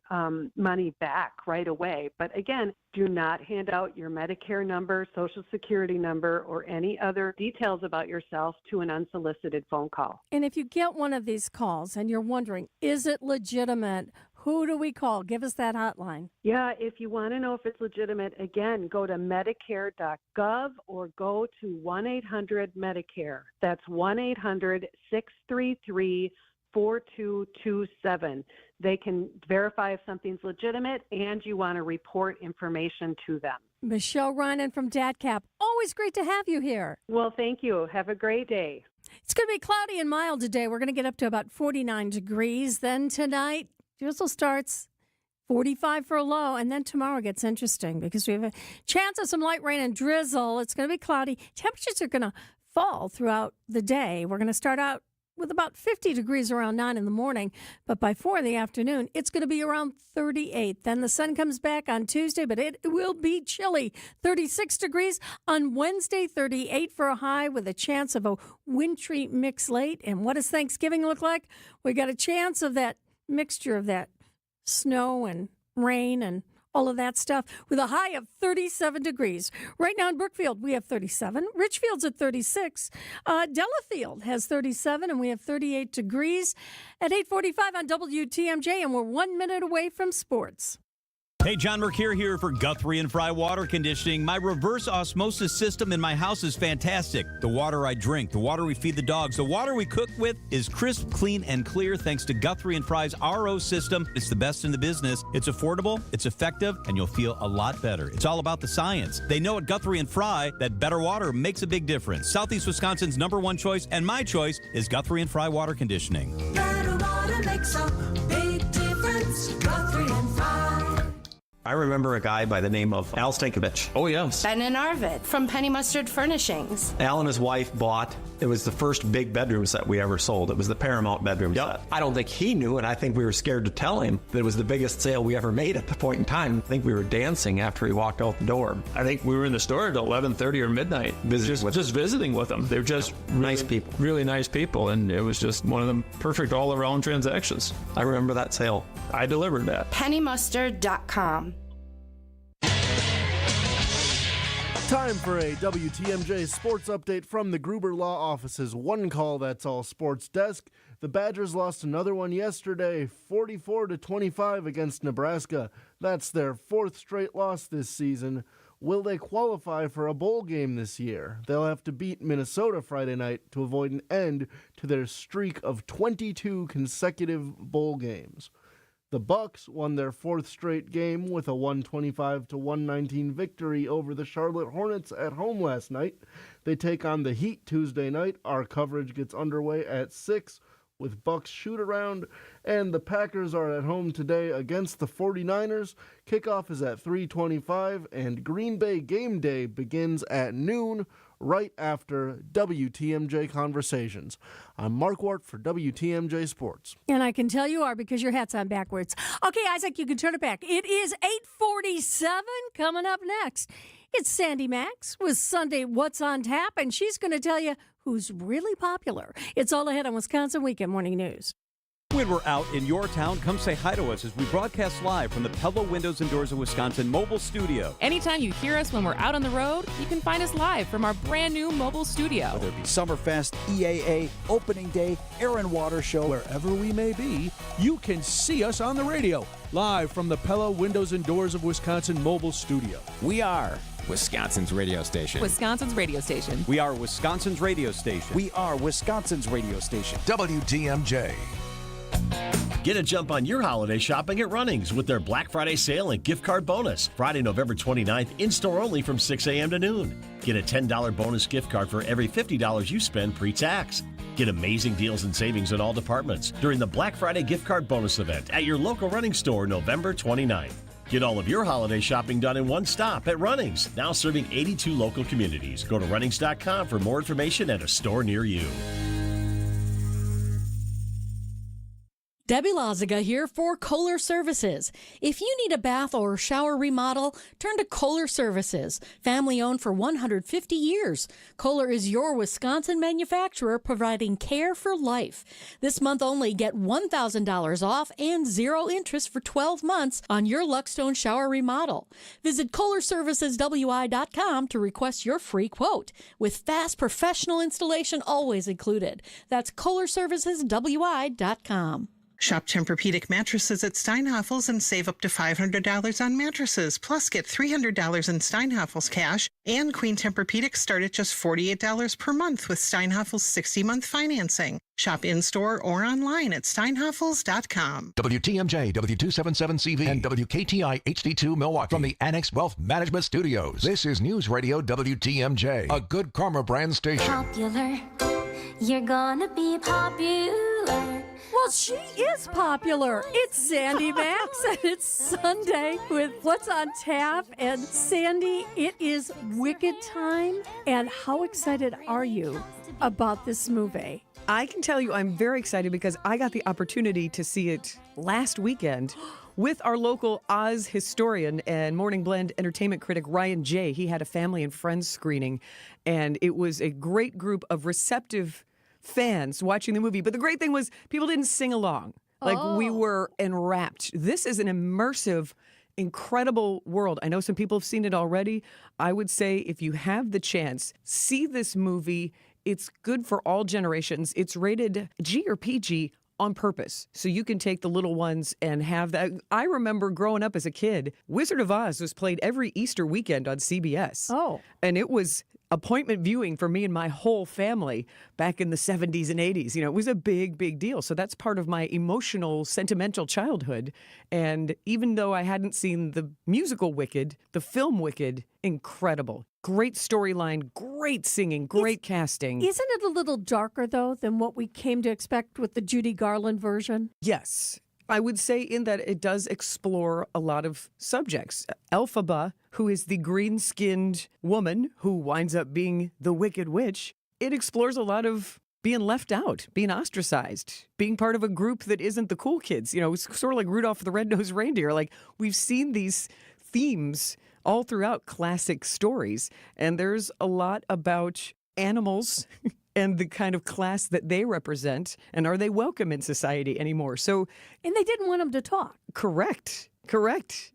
money back right away. But again, do not hand out your Medicare number, Social Security number, or any other details about yourself to an unsolicited phone call. And if you get one of these calls and you're wondering, is it legitimate? Who do we call? Give us that hotline. Yeah, if you want to know if it's legitimate, again, go to Medicare.gov or go to 1-800-MEDICARE. That's 1-800-633-4227. They can verify if something's legitimate and you want to report information to them. Michelle Reinen from DATCAP. Always great to have you here. Well, thank you. Have a great day. It's going to be cloudy and mild today. We're going to get up to about 49 degrees. Then tonight, drizzle starts 45 for a low, and then tomorrow gets interesting because we have a chance of some light rain and drizzle. It's going to be cloudy. Temperatures are going to fall throughout the day. We're going to start out with about 50 degrees around 9 in the morning, but by 4 in the afternoon, it's going to be around 38. Then the sun comes back on Tuesday, but it will be chilly. 36 degrees on Wednesday, 38 for a high with a chance of a wintry mix late. And what does Thanksgiving look like? We got a chance of that mixture of that snow and rain and all of that stuff with a high of 37 degrees. Right now in Brookfield, we have 37. Richfield's at 36. Delafield has 37, and we have 38 degrees at 8:45 on WTMJ, and we're 1 minute away from sports. Hey, John Mercure here for Guthrie and Fry Water Conditioning. My reverse osmosis system in my house is fantastic. The water I drink, the water we feed the dogs, the water we cook with is crisp, clean, and clear thanks to Guthrie and Fry's RO system. It's the best in the business. It's affordable, it's effective, and you'll feel a lot better. It's all about the science. They know at Guthrie and Fry that better water makes a big difference. Southeast Wisconsin's #1 choice and my choice is Guthrie and Fry Water Conditioning. Better water makes a big difference. Guthrie and Fry. I remember a guy by the name of Al Stankovich. Oh, yes. Ben and Arvid from Penny Mustard Furnishings. Al and his wife bought, it was the first big bedroom set we ever sold. It was the Paramount bedroom set. I don't think he knew, and I think we were scared to tell him that it was the biggest sale we ever made at the point in time. I think we were dancing after he walked out the door. I think we were in the store at 11:30 or midnight, just visiting with them. They're just really nice people. Really nice people, and it was just one of them perfect all-around transactions. I remember that sale. I delivered that. PennyMustard.com. Time for a WTMJ sports update from the Gruber Law Office's One Call That's All Sports desk. The Badgers lost another one yesterday, 44-25 against Nebraska. That's their 4th straight loss this season. Will they qualify for a bowl game this year? They'll have to beat Minnesota Friday night to avoid an end to their streak of 22 consecutive bowl games. The Bucks won their 4th straight game with a 125-119 victory over the Charlotte Hornets at home last night. They take on the Heat Tuesday night. Our coverage gets underway at 6 with Bucks shoot-around, and the Packers are at home today against the 49ers. Kickoff is at 3:25, and Green Bay game day begins at noon right after WTMJ Conversations. I'm Mark Wart for WTMJ Sports. And I can tell you are because your hat's on backwards. Okay, Isaac, you can turn it back. It is 8:47 coming up next. It's Sandy Max with Sunday What's on Tap, and she's going to tell you who's really popular. It's all ahead on Wisconsin Weekend Morning News. When we're out in your town, come say hi to us as we broadcast live from the Pella Windows and Doors of Wisconsin mobile studio. Anytime you hear us when we're out on the road, you can find us live from our brand new mobile studio. Whether it be Summerfest, EAA, Opening Day, Air and Water Show, wherever we may be, you can see us on the radio, live from the Pella Windows and Doors of Wisconsin mobile studio. We are Wisconsin's radio station. Wisconsin's radio station. We are Wisconsin's radio station. We are Wisconsin's radio station. WTMJ. Get a jump on your holiday shopping at Runnings with their Black Friday sale and gift card bonus. Friday, November 29th, in-store only from 6 a.m. to noon. Get a $10 bonus gift card for every $50 you spend pre-tax. Get amazing deals and savings in all departments during the Black Friday gift card bonus event at your local Runnings store November 29th. Get all of your holiday shopping done in one stop at Runnings, now serving 82 local communities. Go to Runnings.com for more information at a store near you. Debbie Loziga here for Kohler Services. If you need a bath or shower remodel, turn to Kohler Services, family owned for 150 years. Kohler is your Wisconsin manufacturer providing care for life. This month only, get $1,000 off and 0 interest for 12 months on your Luckstone shower remodel. Visit KohlerServicesWI.com to request your free quote, with fast professional installation always included. That's KohlerServicesWI.com. Shop Tempur-Pedic mattresses at Steinhafels and save up to $500 on mattresses. Plus, get $300 in Steinhafels cash, and Queen Tempur-Pedics start at just $48 per month with Steinhafels 60-month financing. Shop in-store or online at steinhafels.com. WTMJ, W277CV, and WKTI HD2 Milwaukee from the Annex Wealth Management Studios. This is News Radio WTMJ, a Good Karma brand station. Popular, you're gonna be popular. Well, she is popular. It's Sandy Max, and it's Sunday with What's on Tap. And Sandy, it is Wicked time. And how excited are you about this movie? I can tell you I'm very excited because I got the opportunity to see it last weekend with our local Oz historian and Morning Blend entertainment critic Ryan J. He had a family and friends screening, and it was a great group of receptive fans watching the movie. But the great thing was people didn't sing along. We were enwrapped. This is an immersive, incredible world. I know some people have seen it already. I would say if you have the chance, see this movie. It's good for all generations. It's rated G or PG on purpose. So you can take the little ones and have that. I remember growing up as a kid, Wizard of Oz was played every Easter weekend on CBS. Oh. And it was appointment viewing for me and my whole family back in the 70s and 80s. You know, it was a big, big deal. So that's part of my emotional, sentimental childhood. And even though I hadn't seen the musical Wicked, the film Wicked, incredible. Great storyline, great singing, great casting. Isn't it a little darker, though, than what we came to expect with the Judy Garland version? Yes. I would say in that it does explore a lot of subjects. Elphaba, who is the green-skinned woman who winds up being the Wicked Witch, it explores a lot of being left out, being ostracized, being part of a group that isn't the cool kids. You know, it's sort of like Rudolph the Red-Nosed Reindeer. Like, we've seen these themes all throughout classic stories, and there's a lot about animals and the kind of class that they represent, and are they welcome in society anymore? So, and they didn't want them to talk. Correct.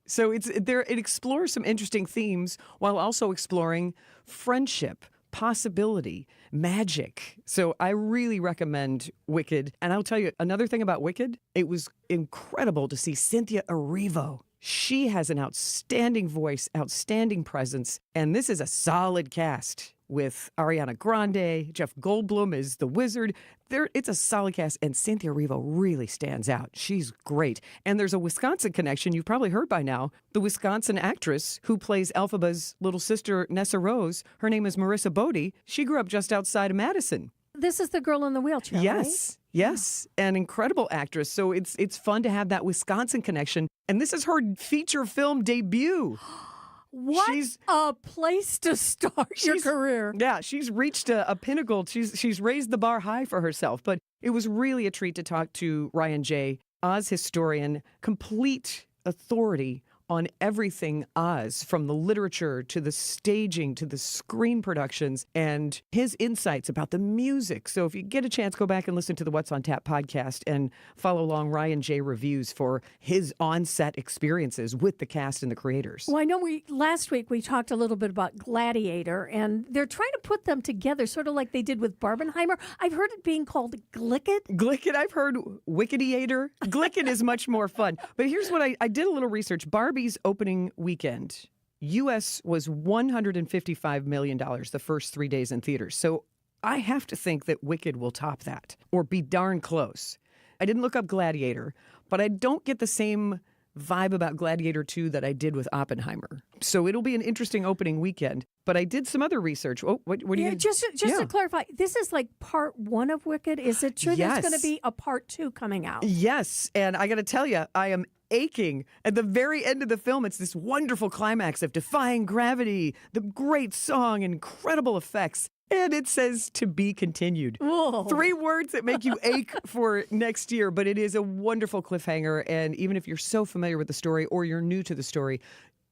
So it explores some interesting themes while also exploring friendship, possibility, magic. So I really recommend Wicked. And I'll tell you another thing about Wicked. It was incredible to see Cynthia Erivo. She has an outstanding voice, outstanding presence, and this is a solid cast with Ariana Grande. Jeff Goldblum is the wizard. It's a solid cast, and Cynthia Erivo really stands out. She's great. And there's a Wisconsin connection you've probably heard by now. The Wisconsin actress who plays Elphaba's little sister, Nessa Rose, her name is Marissa Bodie. She grew up just outside of Madison. This is the girl in the wheelchair, Yes. right? Yes, an incredible actress. So it's fun to have that Wisconsin connection. And this is her feature film debut. What a place to start your career. Yeah, she's reached a pinnacle. She's raised the bar high for herself. But it was really a treat to talk to Ryan J., Oz historian, complete authority on everything Oz, from the literature to the staging to the screen productions, and his insights about the music. So if you get a chance, go back and listen to the What's on Tap podcast and follow along Ryan J. reviews for his on-set experiences with the cast and the creators. Well, I know last week we talked a little bit about Gladiator, and they're trying to put them together, sort of like they did with Barbenheimer. I've heard it being called Glicket. Glicket, I've heard Wickediator. Glicket is much more fun. But here's what I did a little research. Barbie's opening weekend, U.S. was $155 million the first 3 days in theaters. So I have to think that Wicked will top that or be darn close. I didn't look up Gladiator, but I don't get the same vibe about Gladiator 2 that I did with Oppenheimer. So it'll be an interesting opening weekend. But I did some other research. Oh, what do you? Just to clarify, this is like part 1 of Wicked. Is it true Yes. there's going to be a part 2 coming out? Yes, and I got to tell you, I am aching. At the very end of the film, it's this wonderful climax of defying gravity, the great song, incredible effects. And it says to be continued. Whoa. 3 words that make you ache for next year, but it is a wonderful cliffhanger. And even if you're so familiar with the story or you're new to the story,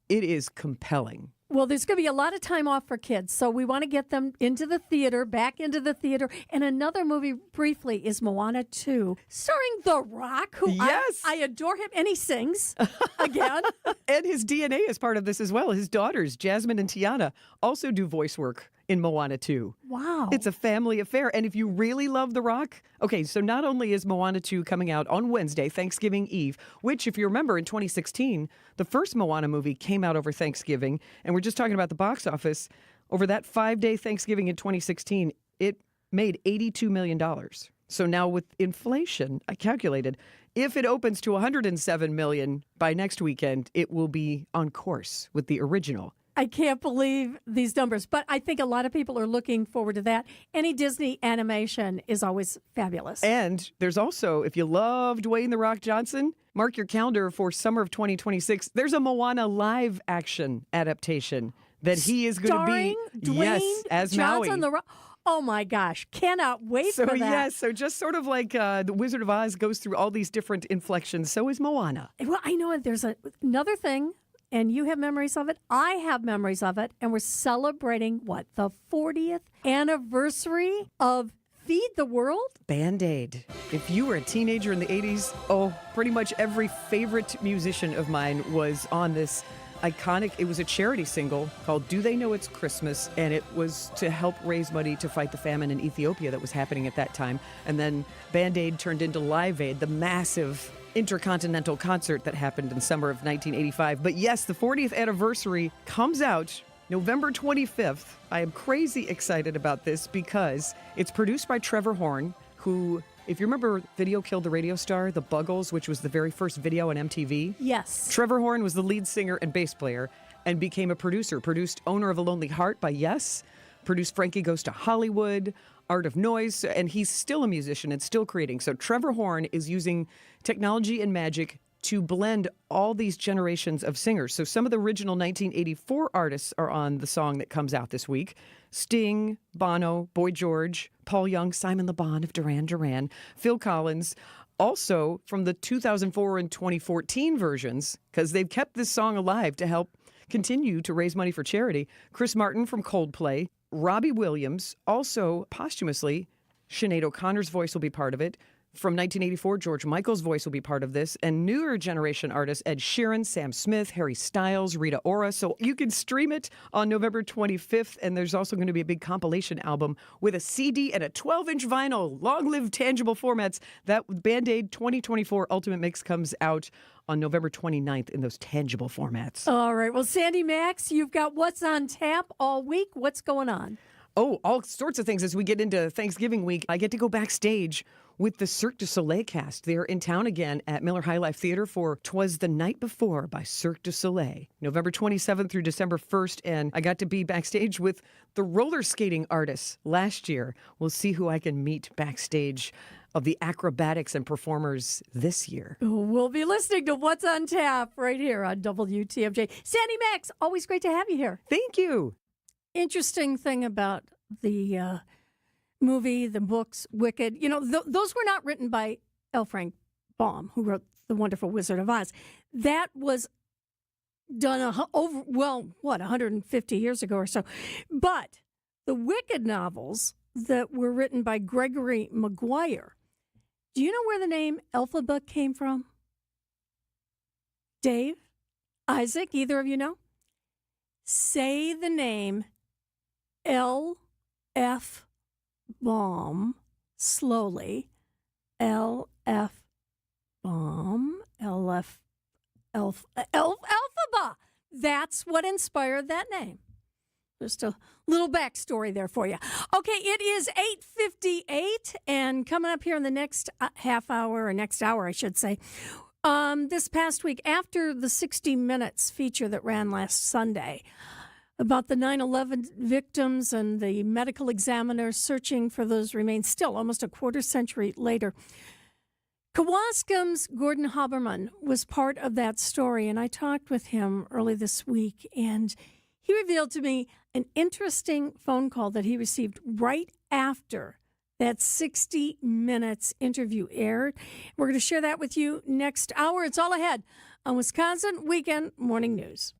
it is compelling. Well, there's going to be a lot of time off for kids, so we want to get them into the theater, back into the theater. And another movie, briefly, is Moana 2, starring The Rock, who Yes. I adore him, and he sings again. And his DNA is part of this as well. His daughters, Jasmine and Tiana, also do voice work in Moana 2. Wow. It's a family affair. And if you really love The Rock, okay, so not only is Moana 2 coming out on Wednesday, Thanksgiving Eve, which, if you remember, in 2016, the first Moana movie came out over Thanksgiving, and we're just talking about the box office. Over that 5-day Thanksgiving in 2016, it made $82 million. So now with inflation, I calculated, if it opens to $107 million by next weekend, it will be on course with the original. I can't believe these numbers, but I think a lot of people are looking forward to that. Any Disney animation is always fabulous. And there's also, if you love Dwayne "The Rock" Johnson, mark your calendar for summer of 2026. There's a Moana live action adaptation that he is going to be Dwayne as Johnson, Maui. Oh my gosh, cannot wait So for that. yes, so just sort of like the Wizard of Oz goes through all these different inflections, so is Moana. Well, I know there's another thing, and you have memories of it. I have memories of it, and we're celebrating, the 40th anniversary of Feed the World? Band-Aid. If you were a teenager in the 80s, pretty much every favorite musician of mine was on this iconic, it was a charity single called Do They Know It's Christmas, and it was to help raise money to fight the famine in Ethiopia that was happening at that time. And then Band-Aid turned into Live Aid, the massive intercontinental concert that happened in summer of 1985. But yes, the 40th anniversary comes out November 25th. I am crazy excited about this because it's produced by Trevor Horn, who, if you remember Video Killed the Radio Star, The Buggles, which was the very first video on MTV. Yes. Trevor Horn was the lead singer and bass player and became a producer. Produced Owner of a Lonely Heart by Yes, produced Frankie Goes to Hollywood, Art of Noise, and he's still a musician and still creating. So Trevor Horn is using technology and magic to blend all these generations of singers. So some of the original 1984 artists are on the song that comes out this week. Sting, Bono, Boy George, Paul Young, Simon Le Bon of Duran Duran, Phil Collins. Also from the 2004 and 2014 versions, because they've kept this song alive to help continue to raise money for charity. Chris Martin from Coldplay, Robbie Williams, also posthumously, Sinead O'Connor's voice will be part of it. From 1984, George Michael's voice will be part of this. And newer generation artists, Ed Sheeran, Sam Smith, Harry Styles, Rita Ora. So you can stream it on November 25th. And there's also going to be a big compilation album with a CD and a 12-inch vinyl. Long-lived tangible formats. That Band-Aid 2024 Ultimate Mix comes out on November 29th in those tangible formats. All right. Well, Sandy Max, you've got what's on tap all week. What's going on? Oh, all sorts of things as we get into Thanksgiving week. I get to go backstage with the Cirque du Soleil cast. They're in town again at Miller High Life Theater for 'Twas the Night Before by Cirque du Soleil, November 27th through December 1st. And I got to be backstage with the roller skating artists last year. We'll see who I can meet backstage of the acrobatics and performers this year. We'll be listening to What's on Tap right here on WTMJ. Sandy Max, always great to have you here. Thank you. Interesting thing about the movie, the books, Wicked, those were not written by L. Frank Baum, who wrote The Wonderful Wizard of Oz. That was done 150 years ago or so. But the Wicked novels that were written by Gregory Maguire, do you know where the name Elphaba came from? Dave? Isaac? Either of you know? Say the name L.F. Baum slowly. L.F. Baum. Elphaba. That's what inspired that name. Just a little backstory there for you. Okay, it is 8:58, and coming up here in the next half hour, or next hour, I should say, This past week, after the 60 Minutes feature that ran last Sunday about the 9/11 victims and the medical examiner searching for those remains, still almost a quarter century later, Kewaskum's Gordon Haberman was part of that story, and I talked with him early this week, and he revealed to me an interesting phone call that he received right after that 60 Minutes interview aired. We're going to share that with you next hour. It's all ahead on Wisconsin Weekend Morning News.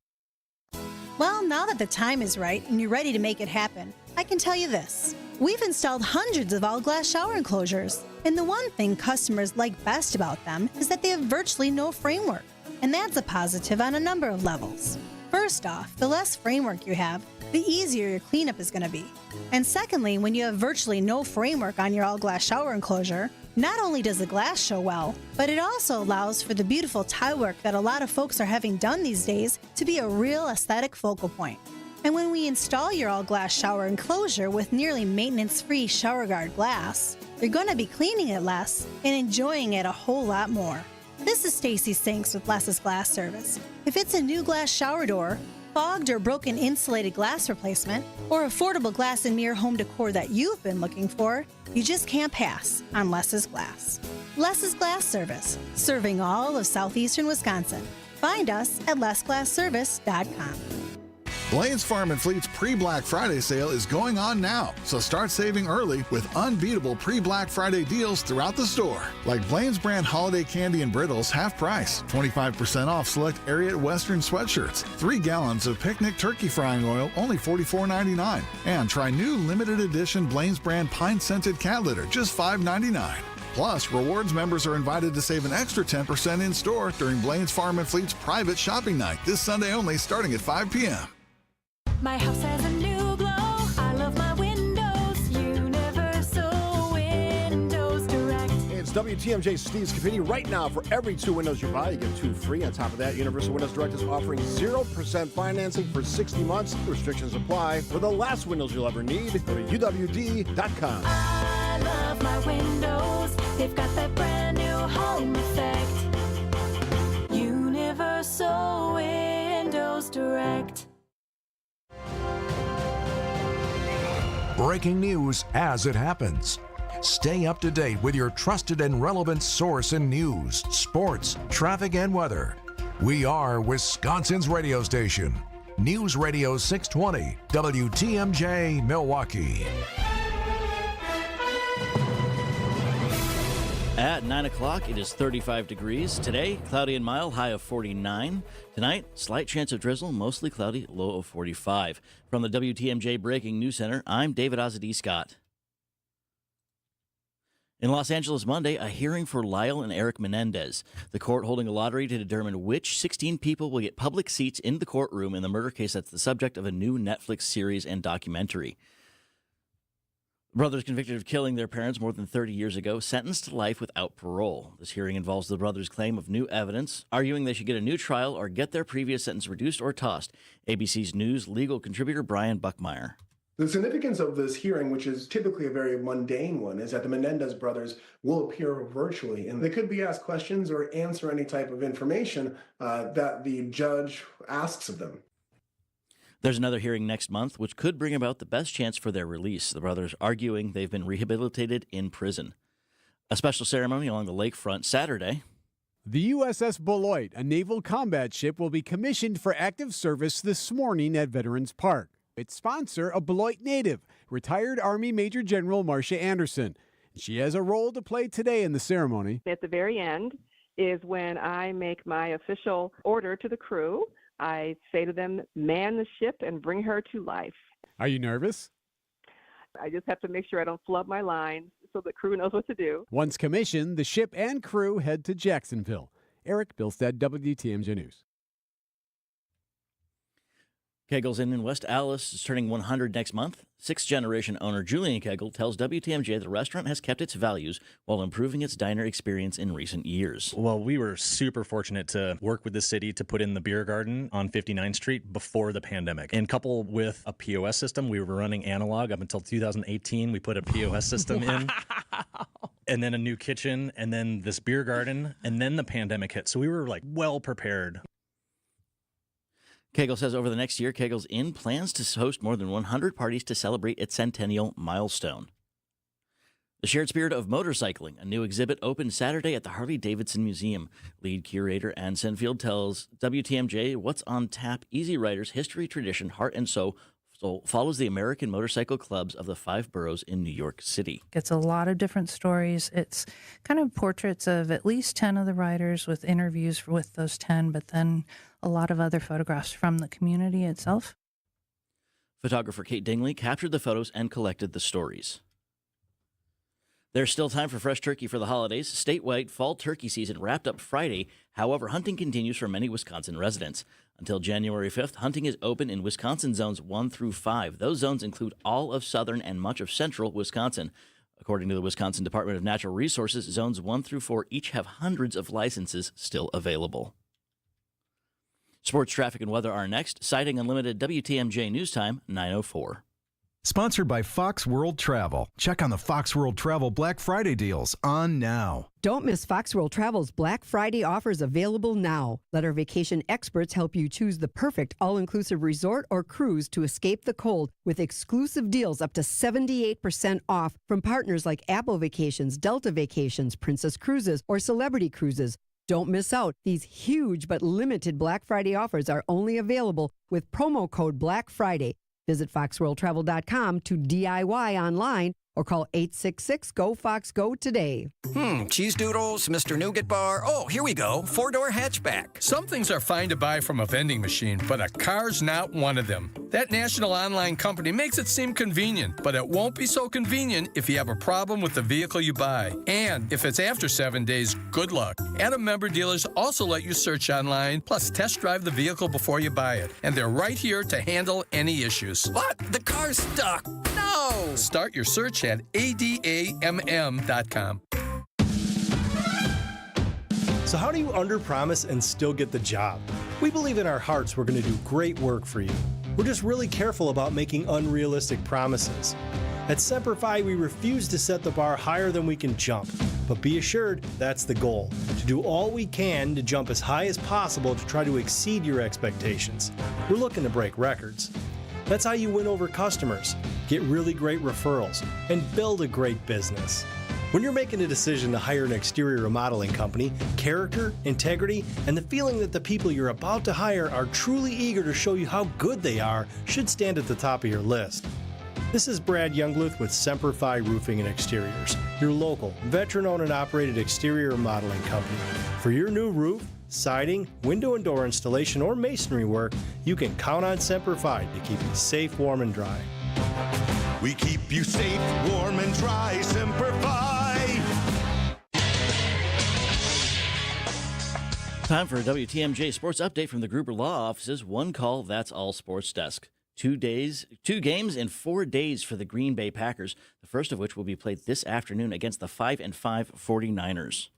Well, now that the time is right and you're ready to make it happen, I can tell you this. We've installed hundreds of all-glass shower enclosures, and the one thing customers like best about them is that they have virtually no framework, and that's a positive on a number of levels. First off, the less framework you have, the easier your cleanup is going to be. And secondly, when you have virtually no framework on your all-glass shower enclosure, not only does the glass show well, but it also allows for the beautiful tile work that a lot of folks are having done these days to be a real aesthetic focal point. And when we install your all-glass shower enclosure with nearly maintenance-free shower guard glass, you're going to be cleaning it less and enjoying it a whole lot more. This is Stacy Sinks with Less's Glass Service. If it's a new glass shower door, fogged or broken insulated glass replacement, or affordable glass and mirror home decor that you've been looking for, you just can't pass on Less's Glass. Less's Glass Service, serving all of southeastern Wisconsin. Find us at lessglassservice.com. Blaine's Farm and Fleet's pre-Black Friday sale is going on now, so start saving early with unbeatable pre-Black Friday deals throughout the store. Like Blaine's brand holiday candy and brittles half price, 25% off select Ariat Western sweatshirts, 3 gallons of picnic turkey frying oil, only $44.99. And try new limited edition Blaine's brand pine-scented cat litter, just $5.99. Plus, Rewards members are invited to save an extra 10% in store during Blaine's Farm and Fleet's private shopping night this Sunday only, starting at 5 p.m. My house has a new glow. I love my windows. Universal Windows Direct. It's WTMJ Steve Scafidi. Right now, for every 2 windows you buy, you get 2 free. On top of that, Universal Windows Direct is offering 0% financing for 60 months. Restrictions apply. For the last windows you'll ever need, go to UWD.com. I love my windows. They've got that brand new home effect. Universal Windows Direct. Breaking news as it happens. Stay up to date with your trusted and relevant source in news, sports, traffic, and weather. We are Wisconsin's radio station. News Radio 620, WTMJ, Milwaukee. At 9 o'clock, it is 35 degrees. Today, cloudy and mild, high of 49. Tonight, slight chance of drizzle, mostly cloudy, low of 45. From the WTMJ Breaking News Center, I'm David Ozadee Scott. In Los Angeles Monday, a hearing for Lyle and Eric Menendez. The court holding a lottery to determine which 16 people will get public seats in the courtroom in the murder case that's the subject of a new Netflix series and documentary. Brothers convicted of killing their parents more than 30 years ago, sentenced to life without parole. This hearing involves the brothers' claim of new evidence, arguing they should get a new trial or get their previous sentence reduced or tossed. ABC's News legal contributor Brian Buckmeyer. The significance of this hearing, which is typically a very mundane one, is that the Menendez brothers will appear virtually, and they could be asked questions or answer any type of information that the judge asks of them. There's another hearing next month, which could bring about the best chance for their release. The brothers arguing they've been rehabilitated in prison. A special ceremony along the lakefront Saturday. The USS Beloit, a naval combat ship, will be commissioned for active service this morning at Veterans Park. Its sponsor, a Beloit native, retired Army Major General Marcia Anderson. She has a role to play today in the ceremony. At the very end is when I make my official order to the crew. I say to them, man the ship and bring her to life. Are you nervous? I just have to make sure I don't flub my lines so the crew knows what to do. Once commissioned, the ship and crew head to Jacksonville. Eric Bilstead, WTMJ News. Kegel's Inn in West Allis is turning 100 next month. Sixth-generation owner Julian Kegel tells WTMJ the restaurant has kept its values while improving its diner experience in recent years. Well, we were super fortunate to work with the city to put in the beer garden on 59th Street before the pandemic. And coupled with a POS system, we were running analog up until 2018. We put a POS system in. and then a new kitchen, and then this beer garden, and then the pandemic hit. So we were like well prepared. Kegel says over the next year, Kegel's Inn plans to host more than 100 parties to celebrate its centennial milestone. The Shared Spirit of Motorcycling, a new exhibit, opened Saturday at the Harley-Davidson Museum. Lead curator Ann Senfield tells WTMJ what's on tap. Easy Riders, history, tradition, heart, and soul follows the American motorcycle clubs of the 5 boroughs in New York City. It's a lot of different stories. It's kind of portraits of at least 10 of the riders with interviews with those 10, but then a lot of other photographs from the community itself. Photographer Kate Dingley captured the photos and collected the stories. There's still time for fresh turkey for the holidays. Statewide fall turkey season wrapped up Friday. However, hunting continues for many Wisconsin residents. Until January 5th, hunting is open in Wisconsin zones 1 through 5. Those zones include all of southern and much of central Wisconsin. According to the Wisconsin Department of Natural Resources, zones 1 through 4 each have hundreds of licenses still available. Sports, traffic, and weather are next. Citing Unlimited WTMJ News Time, 9:04. Sponsored by Fox World Travel. Check on the Fox World Travel Black Friday deals on now. Don't miss Fox World Travel's Black Friday offers available now. Let our vacation experts help you choose the perfect all-inclusive resort or cruise to escape the cold with exclusive deals up to 78% off from partners like Apple Vacations, Delta Vacations, Princess Cruises, or Celebrity Cruises. Don't miss out. These huge but limited Black Friday offers are only available with promo code Black Friday. Visit foxworldtravel.com to DIY online or call 866-GO-FOX-GO today. Cheese doodles, Mr. Nougat Bar. Oh, here we go. 4-door hatchback. Some things are fine to buy from a vending machine, but a car's not one of them. That national online company makes it seem convenient, but it won't be so convenient if you have a problem with the vehicle you buy. And if it's after 7 days, good luck. Adam member dealers also let you search online, plus test drive the vehicle before you buy it. And they're right here to handle any issues. What? The car's stuck. No! Start your search at adamm.com. So how do you underpromise and still get the job? We believe in our hearts we're going to do great work for you. We're just really careful about making unrealistic promises. At Semper Fi, we refuse to set the bar higher than we can jump. But be assured, that's the goal. To do all we can to jump as high as possible to try to exceed your expectations. We're looking to break records. That's how you win over customers, get really great referrals, and build a great business. When you're making a decision to hire an exterior remodeling company, character, integrity, and the feeling that the people you're about to hire are truly eager to show you how good they are should stand at the top of your list. This is Brad Youngluth with Semper Fi Roofing and Exteriors, your local, veteran-owned and operated exterior remodeling company. For your new roof, siding, window and door installation, or masonry work, you can count on Semper Fi to keep you safe, warm, and dry. We keep you safe, warm, and dry, Semper Fi. Time for a WTMJ Sports Update from the Gruber Law Office's One Call, That's All Sports Desk. 2 games in 4 days for the Green Bay Packers, the first of which will be played this afternoon against the 5-5 49ers.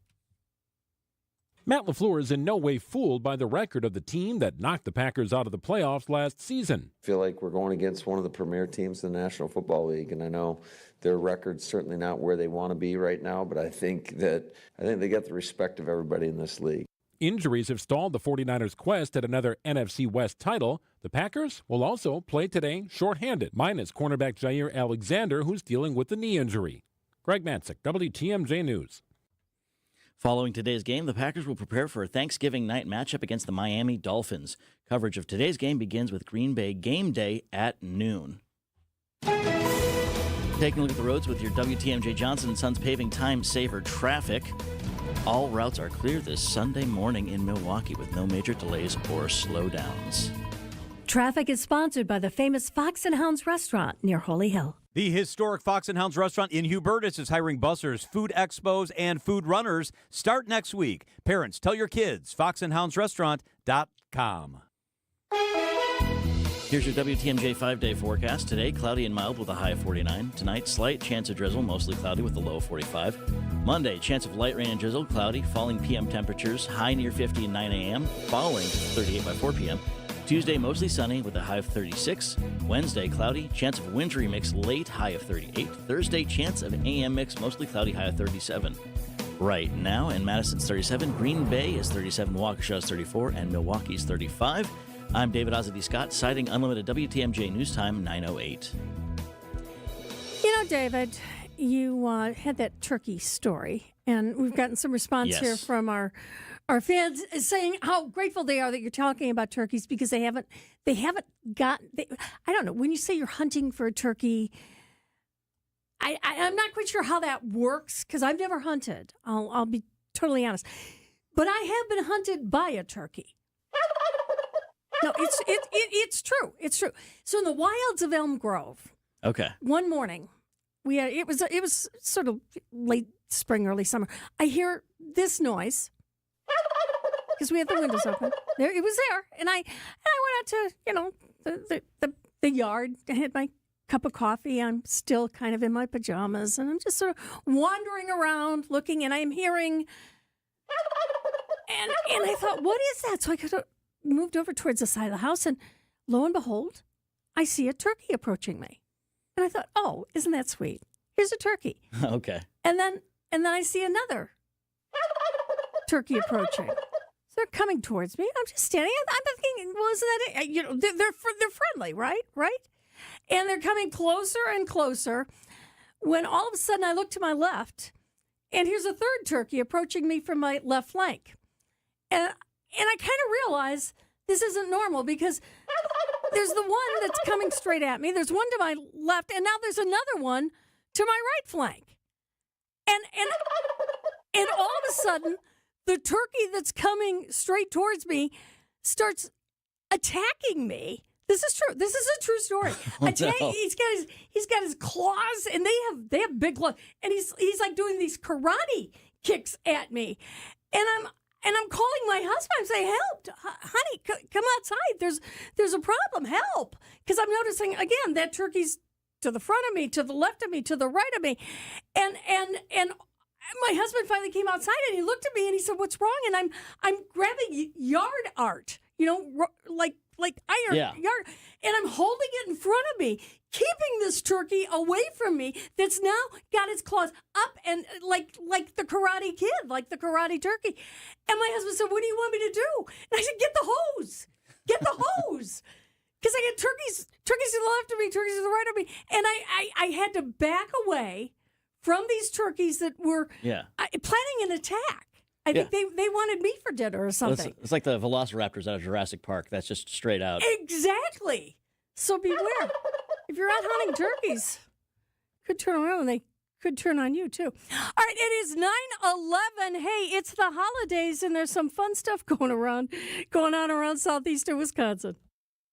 Matt LaFleur is in no way fooled by the record of the team that knocked the Packers out of the playoffs last season. I feel like we're going against one of the premier teams in the National Football League, and I know their record's certainly not where they want to be right now, but I think they get the respect of everybody in this league. Injuries have stalled the 49ers' quest at another NFC West title. The Packers will also play today shorthanded, minus cornerback Jair Alexander, who's dealing with the knee injury. Greg Matzik, WTMJ News. Following today's game, the Packers will prepare for a Thanksgiving night matchup against the Miami Dolphins. Coverage of today's game begins with Green Bay game day at noon. Taking a look at the roads with your WTMJ Johnson & Sons Paving Time Saver traffic. All routes are clear this Sunday morning in Milwaukee with no major delays or slowdowns. Traffic is sponsored by the famous Fox and Hounds restaurant near Holy Hill. The historic Fox and Hounds restaurant in Hubertus is hiring bussers, food expos, and food runners. Start next week. Parents, tell your kids, foxandhoundsrestaurant.com. Here's your WTMJ 5-day forecast. Today, cloudy and mild with a high of 49. Tonight, slight chance of drizzle, mostly cloudy with a low of 45. Monday, chance of light rain and drizzle, cloudy, falling PM temperatures, high near 50 and 9 a.m., falling 38 by 4 p.m. Tuesday, mostly sunny with a high of 36. Wednesday, cloudy, chance of wintry mix late, high of 38. Thursday, chance of AM mix, mostly cloudy, high of 37. Right now in Madison's 37, Green Bay is 37, Waukesha's 34, and Milwaukee's 35. I'm David Ozzy Scott, citing Unlimited WTMJ News Time 9:08. You know, David, you had that turkey story, and we've gotten some response here from our fans saying how grateful they are that you're talking about turkeys because they haven't gotten. I don't know, when you say you're hunting for a turkey, I'm not quite sure how that works because I've never hunted. I'll be totally honest, but I have been hunted by a turkey. No, it's true. It's true. So in the wilds of Elm Grove, one morning, it was sort of late spring, early summer. I hear this noise because we had the windows open. It was there, and I went out to the yard. I had my cup of coffee. I'm still kind of in my pajamas, and I'm just sort of wandering around looking, and I'm hearing, and I thought, what is that? So I moved over towards the side of the house, and lo and behold, I see a turkey approaching me. And I thought, oh, isn't that sweet? Here's a turkey. Okay. And then I see another turkey approaching. So they're coming towards me. I'm just standing. I'm thinking, well, isn't that it? They're friendly, right? Right? And they're coming closer and closer. When all of a sudden I look to my left, and here's a third turkey approaching me from my left flank. And I kind of realize this isn't normal because there's the one that's coming straight at me. There's one to my left, and now there's another one to my right flank. And all of a sudden, the turkey that's coming straight towards me starts attacking me. This is true. This is a true story. No. He's got his claws, and they have big claws, and he's like doing these karate kicks at me, and I'm calling my husband. I'm saying, help, honey, come outside. There's a problem. Help. Because I'm noticing, again, that turkey's to the front of me, to the left of me, to the right of me. And my husband finally came outside, and he looked at me, and he said, what's wrong? And I'm grabbing yard art, like iron yard. And I'm holding it in front of me, keeping this turkey away from me that's now got its claws up and like the Karate Kid, like the Karate Turkey. And my husband said, what do you want me to do? And I said, get the hose. Get the hose. Because I got turkeys to the left of me, turkeys to the right of me. And I had to back away from these turkeys that were planning an attack. I think they wanted me for dinner or something. It's like the velociraptors out of Jurassic Park. That's just straight out. Exactly. So beware. If you're out hunting turkeys, could turn around and they could turn on you too. All right, it is 9/11. Hey, it's the holidays and there's some fun stuff going on around southeastern Wisconsin.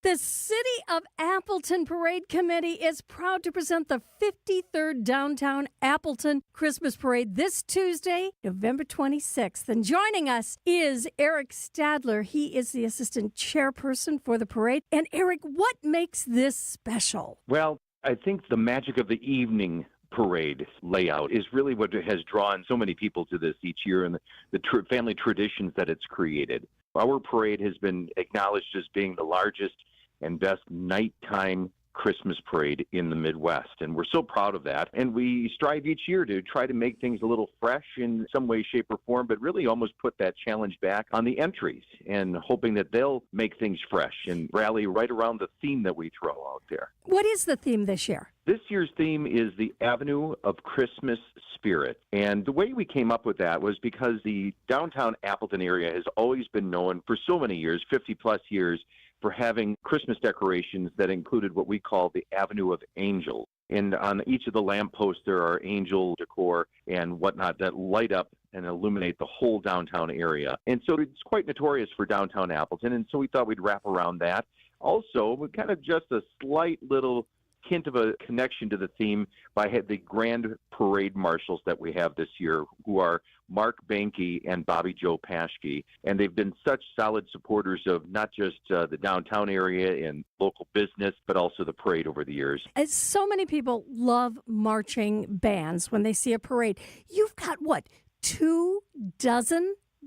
The City of Appleton Parade Committee is proud to present the 53rd Downtown Appleton Christmas Parade this Tuesday, November 26th. And joining us is Eric Stadler. He is the assistant chairperson for the parade. And Eric, what makes this special? Well, I think the magic of the evening parade layout is really what has drawn so many people to this each year, and the family traditions that it's created. Our parade has been acknowledged as being the largest and best nighttime Christmas parade in the Midwest. And we're so proud of that. And we strive each year to try to make things a little fresh in some way, shape, or form, but really almost put that challenge back on the entries and hoping that they'll make things fresh and rally right around the theme that we throw out there. What is the theme this year? This year's theme is the Avenue of Christmas Spirit. And the way we came up with that was because the downtown Appleton area has always been known for so many years, 50-plus years, for having Christmas decorations that included what we call the Avenue of Angels. And on each of the lampposts, there are angel decor and whatnot that light up and illuminate the whole downtown area. And so it's quite notorious for downtown Appleton, and so we thought we'd wrap around that. Also, we kind of just a slight little hint of a connection to the theme by the grand parade marshals that we have this year, who are Mark Banke and Bobby Joe Paschke. And they've been such solid supporters of not just the downtown area and local business, but also the parade over the years. As so many people love marching bands when they see a parade. You've got, 24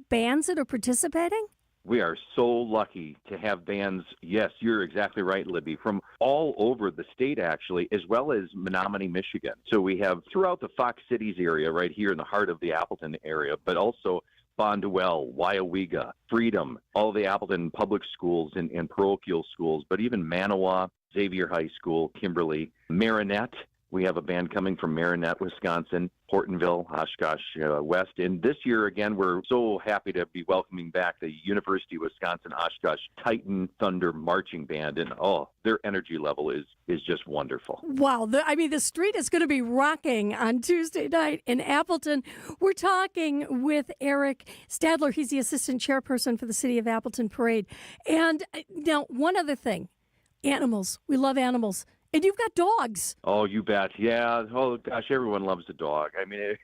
bands that are participating? We are so lucky to have bands, yes, you're exactly right, Libby, from all over the state, actually, as well as Menominee, Michigan. So we have throughout the Fox Cities area, right here in the heart of the Appleton area, but also Bonduel, Wyowega, Freedom, all the Appleton public schools and parochial schools, but even Manawa, Xavier High School, Kimberly, Marinette. We have a band coming from Marinette, Wisconsin, Hortonville, Oshkosh West. And this year, again, we're so happy to be welcoming back the University of Wisconsin Oshkosh Titan Thunder Marching Band. And, their energy level is just wonderful. Wow. The street is going to be rocking on Tuesday night in Appleton. We're talking with Eric Stadler. He's the assistant chairperson for the City of Appleton Parade. And now, one other thing, animals. We love animals. And you've got dogs. Oh, you bet. Yeah. Oh, gosh, everyone loves a dog. I mean,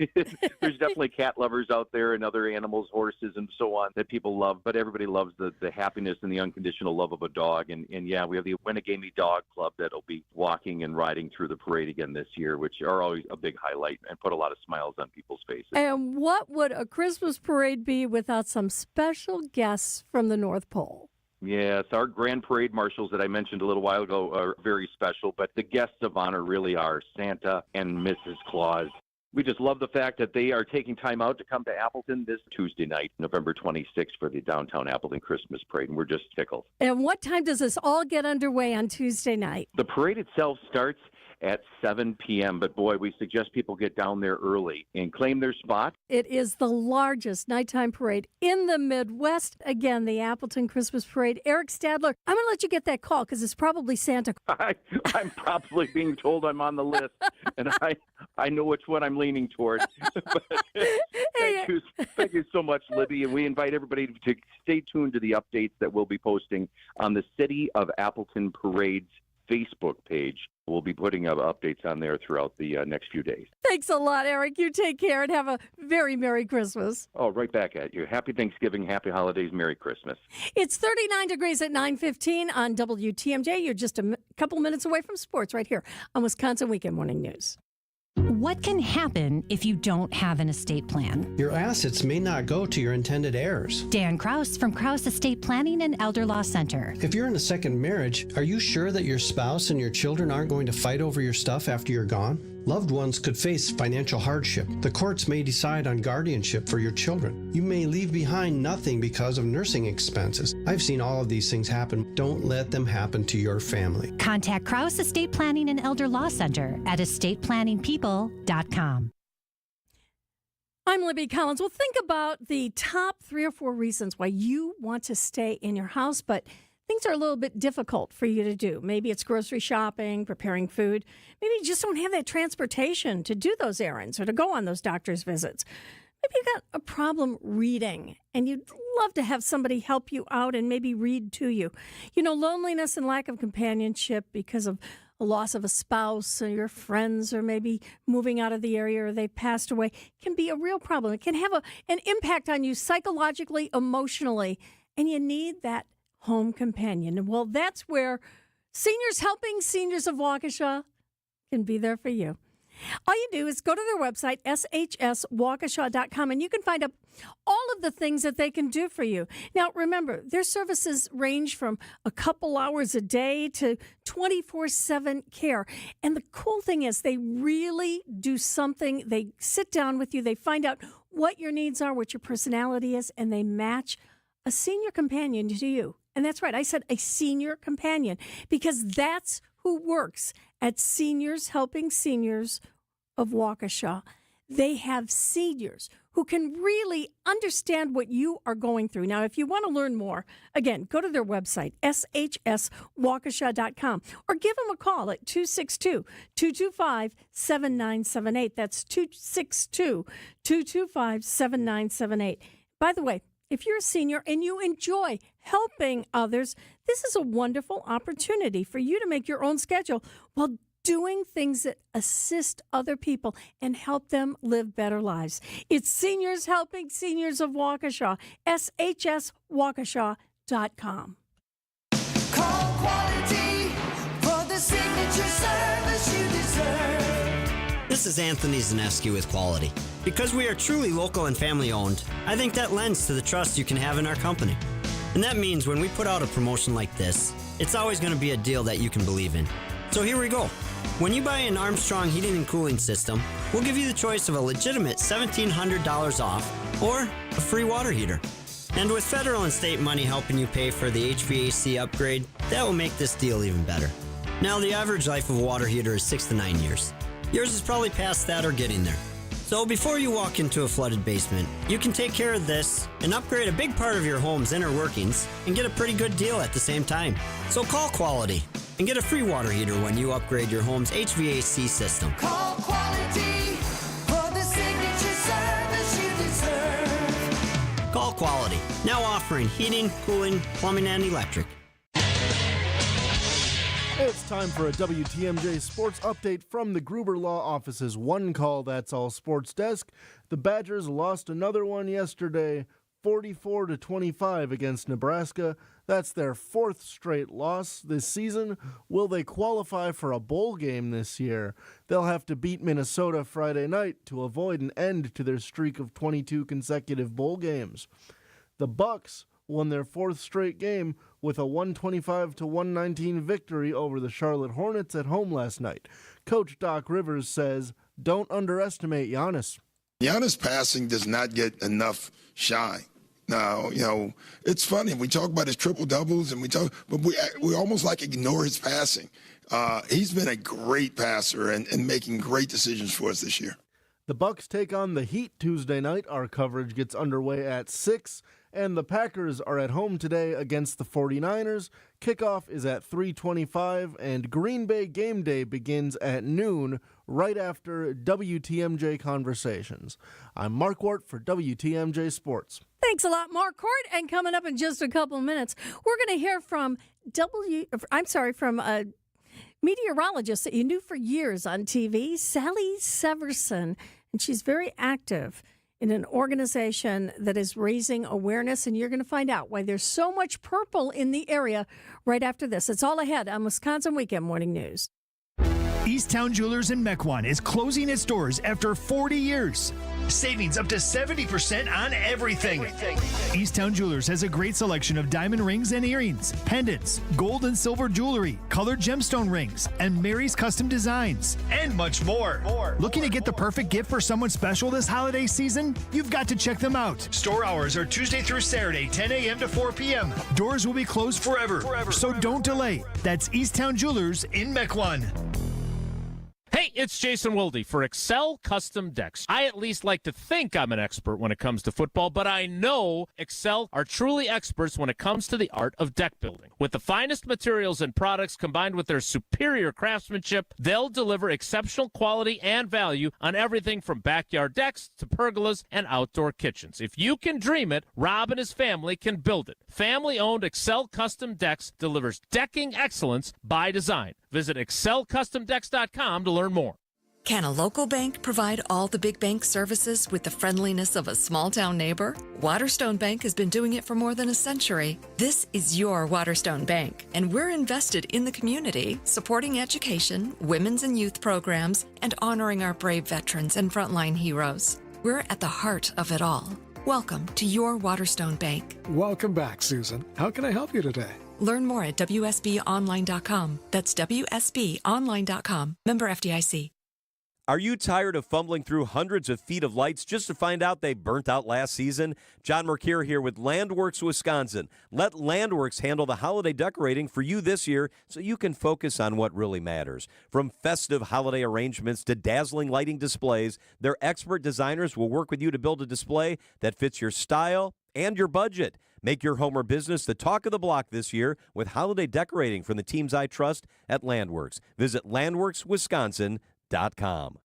there's definitely cat lovers out there and other animals, horses and so on that people love. But everybody loves the happiness and the unconditional love of a dog. And yeah, we have the Winnegamie Dog Club that'll be walking and riding through the parade again this year, which are always a big highlight and put a lot of smiles on people's faces. And what would a Christmas parade be without some special guests from the North Pole? Yes, our Grand Parade marshals that I mentioned a little while ago are very special, but the guests of honor really are Santa and Mrs. Claus. We just love the fact that they are taking time out to come to Appleton this Tuesday night, November 26th, for the Downtown Appleton Christmas Parade, and we're just tickled. And what time does this all get underway on Tuesday night? The parade itself starts at 7 p.m., but boy, we suggest people get down there early and claim their spot. It is the largest nighttime parade in the Midwest. Again, the Appleton Christmas Parade. Eric Stadler, I'm going to let you get that call because it's probably Santa. I'm probably being told I'm on the list, and I know which one I'm leaning toward. Thank you so much, Libby, and we invite everybody to stay tuned to the updates that we'll be posting on the City of Appleton Parade's Facebook page. We'll be putting up updates on there throughout the next few days. Thanks a lot, Eric. You take care and have a very Merry Christmas. Oh, right back at you. Happy Thanksgiving, happy holidays, Merry Christmas. It's 39 degrees at 9:15 on WTMJ. You're just a couple minutes away from sports right here on Wisconsin Weekend Morning News. What can happen if you don't have an estate plan? Your assets may not go to your intended heirs. Dan Kraus from Kraus Estate Planning and Elder Law Center. If you're in a second marriage, are you sure that your spouse and your children aren't going to fight over your stuff after you're gone? Loved ones could face financial hardship. The courts may decide on guardianship for your children. You may leave behind nothing because of nursing expenses. I've seen all of these things happen. Don't let them happen to your family. Contact Kraus Estate Planning and Elder Law Center at estateplanningpeople.com. I'm Libby Collins. Well, think about the top 3 or 4 reasons why you want to stay in your house, but things are a little bit difficult for you to do. Maybe it's grocery shopping, preparing food. Maybe you just don't have that transportation to do those errands or to go on those doctor's visits. Maybe you've got a problem reading and you'd love to have somebody help you out and maybe read to you. You know, loneliness and lack of companionship because of a loss of a spouse or your friends or maybe moving out of the area or they passed away can be a real problem. It can have an impact on you psychologically, emotionally, and you need that home companion. Well, that's where Seniors Helping Seniors of Waukesha can be there for you. All you do is go to their website, shswaukesha.com, and you can find out all of the things that they can do for you. Now, remember, their services range from a couple hours a day to 24/7 care. And the cool thing is they really do something. They sit down with you. They find out what your needs are, what your personality is, and they match a senior companion to you. And that's right. I said a senior companion because that's who works at Seniors Helping Seniors of Waukesha. They have seniors who can really understand what you are going through. Now, if you want to learn more, again, go to their website, shswaukesha.com, or give them a call at 262-225-7978. That's 262-225-7978. By the way, if you're a senior and you enjoy helping others, this is a wonderful opportunity for you to make your own schedule while doing things that assist other people and help them live better lives. It's Seniors Helping Seniors of Waukesha, shswaukesha.com. Call quality for the signature service you deserve. This is Anthony Zaneski with Quality. Because we are truly local and family owned, I think that lends to the trust you can have in our company. And that means when we put out a promotion like this, it's always going to be a deal that you can believe in. So here we go. When you buy an Armstrong heating and cooling system, we'll give you the choice of a legitimate $1,700 off or a free water heater. And with federal and state money helping you pay for the HVAC upgrade, that will make this deal even better. Now, the average life of a water heater is 6 to 9 years. Yours is probably past that or getting there. So before you walk into a flooded basement, you can take care of this and upgrade a big part of your home's inner workings and get a pretty good deal at the same time. So call Quality and get a free water heater when you upgrade your home's HVAC system. Call Quality for the signature service you deserve. Call Quality, now offering heating, cooling, plumbing, and electric. It's time for a WTMJ sports update from the Gruber Law Office's One Call That's All Sports Desk. The Badgers lost another one yesterday, 44-25 against Nebraska. That's their 4th straight loss this season. Will they qualify for a bowl game this year? They'll have to beat Minnesota Friday night to avoid an end to their streak of 22 consecutive bowl games. The Bucks won their 4th straight game with a 125-119 victory over the Charlotte Hornets at home last night. Coach Doc Rivers says, don't underestimate Giannis. Giannis passing does not get enough shine. Now, it's funny. We talk about his triple-doubles, but we almost like ignore his passing. He's been a great passer and making great decisions for us this year. The Bucks take on the Heat Tuesday night. Our coverage gets underway at 6. And the Packers are at home today against the 49ers. Kickoff is at 3:25, and Green Bay game day begins at noon, right after WTMJ Conversations. I'm Mark Wart for WTMJ Sports. Thanks a lot, Mark Court. And coming up in just a couple of minutes, we're going to hear from a meteorologist that you knew for years on TV, Sally Severson, and she's very active in an organization that is raising awareness, and you're going to find out why there's so much purple in the area right after this. It's all ahead on Wisconsin Weekend Morning News. Easttown Jewelers in Mequon is closing its doors after 40 years. Savings up to 70% on everything. Easttown Jewelers has a great selection of diamond rings and earrings, pendants, gold and silver jewelry, colored gemstone rings, and Mary's custom designs, and much more. Looking to get the perfect gift for someone special this holiday season? You've got to check them out. Store hours are Tuesday through Saturday, 10 a.m. to 4 p.m. Doors will be closed forever. So don't delay. That's Easttown Jewelers in Mequon. Hey, it's Jason Wilde for Excel Custom Decks. I at least like to think I'm an expert when it comes to football, but I know Excel are truly experts when it comes to the art of deck building. With the finest materials and products combined with their superior craftsmanship, they'll deliver exceptional quality and value on everything from backyard decks to pergolas and outdoor kitchens. If you can dream it, Rob and his family can build it. Family-owned Excel Custom Decks delivers decking excellence by design. Visit excelcustomdecks.com to learn more. Can a local bank provide all the big bank services with the friendliness of a small-town neighbor? Waterstone Bank has been doing it for more than a century. This is your Waterstone Bank, and we're invested in the community, supporting education, women's and youth programs, and honoring our brave veterans and frontline heroes. We're at the heart of it all. Welcome to your Waterstone Bank. Welcome back, Susan. How can I help you today? Learn more at WSBOnline.com. That's WSBOnline.com. Member FDIC. Are you tired of fumbling through hundreds of feet of lights just to find out they burnt out last season? John Mercure here with Landworks Wisconsin. Let Landworks handle the holiday decorating for you this year so you can focus on what really matters. From festive holiday arrangements to dazzling lighting displays, their expert designers will work with you to build a display that fits your style and your budget. Make your home or business the talk of the block this year with holiday decorating from the teams I trust at Landworks. Visit landworkswisconsin.com.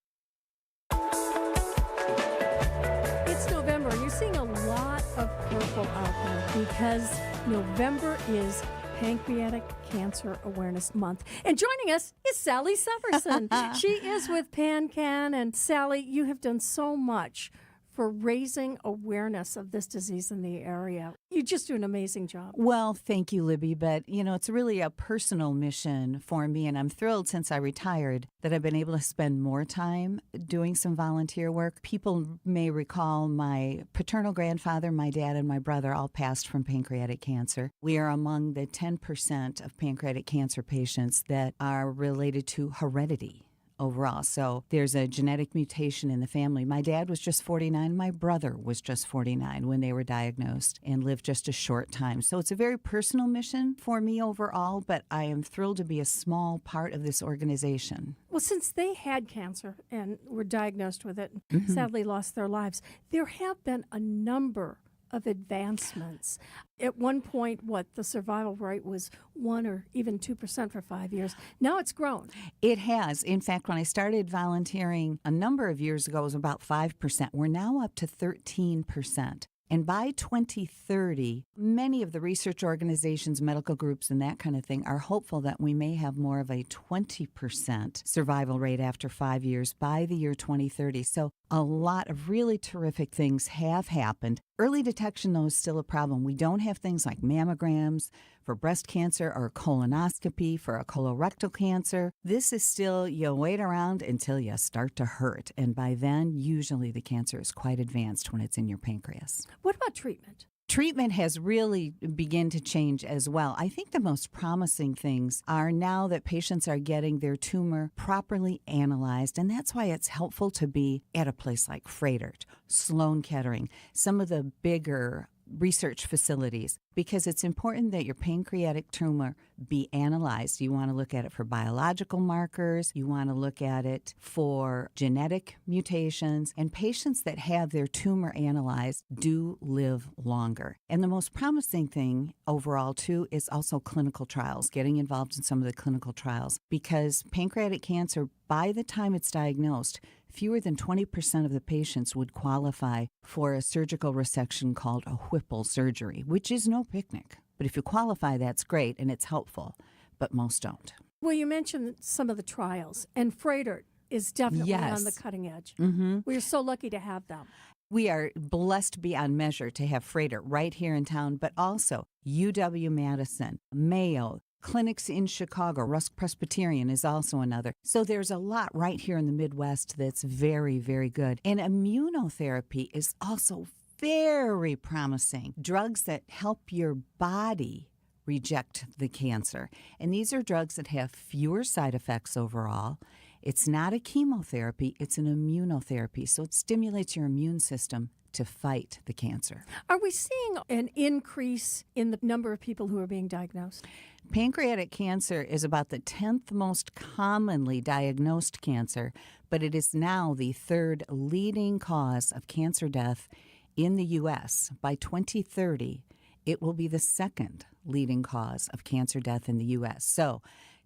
It's November, and you're seeing a lot of purple out there because November is Pancreatic Cancer Awareness Month. And joining us is Sally Severson. She is with PanCan. And Sally, you have done so much for raising awareness of this disease in the area. You just do an amazing job. Well, thank you, Libby. But, it's really a personal mission for me. And I'm thrilled since I retired that I've been able to spend more time doing some volunteer work. People may recall my paternal grandfather, my dad, and my brother all passed from pancreatic cancer. We are among the 10% of pancreatic cancer patients that are related to heredity overall. So there's a genetic mutation in the family. My dad was just 49. My brother was just 49 when they were diagnosed and lived just a short time. So it's a very personal mission for me overall, but I am thrilled to be a small part of this organization. Well, since they had cancer and were diagnosed with it and sadly lost their lives, there have been a number of advancements. At one point, the survival rate was 1 or even 2% for 5 years. Now it's grown. It has. In fact, when I started volunteering a number of years ago, it was about 5%. We're now up to 13%. And by 2030, many of the research organizations, medical groups, and that kind of thing are hopeful that we may have more of a 20% survival rate after 5 years by the year 2030. So a lot of really terrific things have happened. Early detection, though, is still a problem. We don't have things like mammograms for breast cancer or colonoscopy for a colorectal cancer. This is still, you wait around until you start to hurt. And by then, usually the cancer is quite advanced when it's in your pancreas. What about treatment? Treatment has really begun to change as well. I think the most promising things are now that patients are getting their tumor properly analyzed, and that's why it's helpful to be at a place like Froedtert, Sloan Kettering, some of the bigger research facilities, because it's important that your pancreatic tumor be analyzed. You want to look at it for biological markers. You want to look at it for genetic mutations. And patients that have their tumor analyzed do live longer. And the most promising thing overall, too, is also clinical trials, getting involved in some of the clinical trials, because pancreatic cancer, by the time it's diagnosed, fewer than 20% of the patients would qualify for a surgical resection called a Whipple surgery, which is no picnic. But if you qualify, that's great and it's helpful, but most don't. Well, you mentioned some of the trials, and Froedtert is definitely on the cutting edge. We're so lucky to have them. We are blessed beyond measure to have Froedtert right here in town, but also UW-Madison, Mayo, clinics in Chicago. Rusk Presbyterian is also another. So there's a lot right here in the Midwest that's very, very good. And immunotherapy is also very promising. Drugs that help your body reject the cancer. And these are drugs that have fewer side effects overall. It's not a chemotherapy, it's an immunotherapy. So it stimulates your immune system to fight the cancer. Are we seeing an increase in the number of people who are being diagnosed? Pancreatic cancer is about the 10th most commonly diagnosed cancer, but it is now the third leading cause of cancer death in the U.S. By 2030, it will be the second leading cause of cancer death in the U.S. So,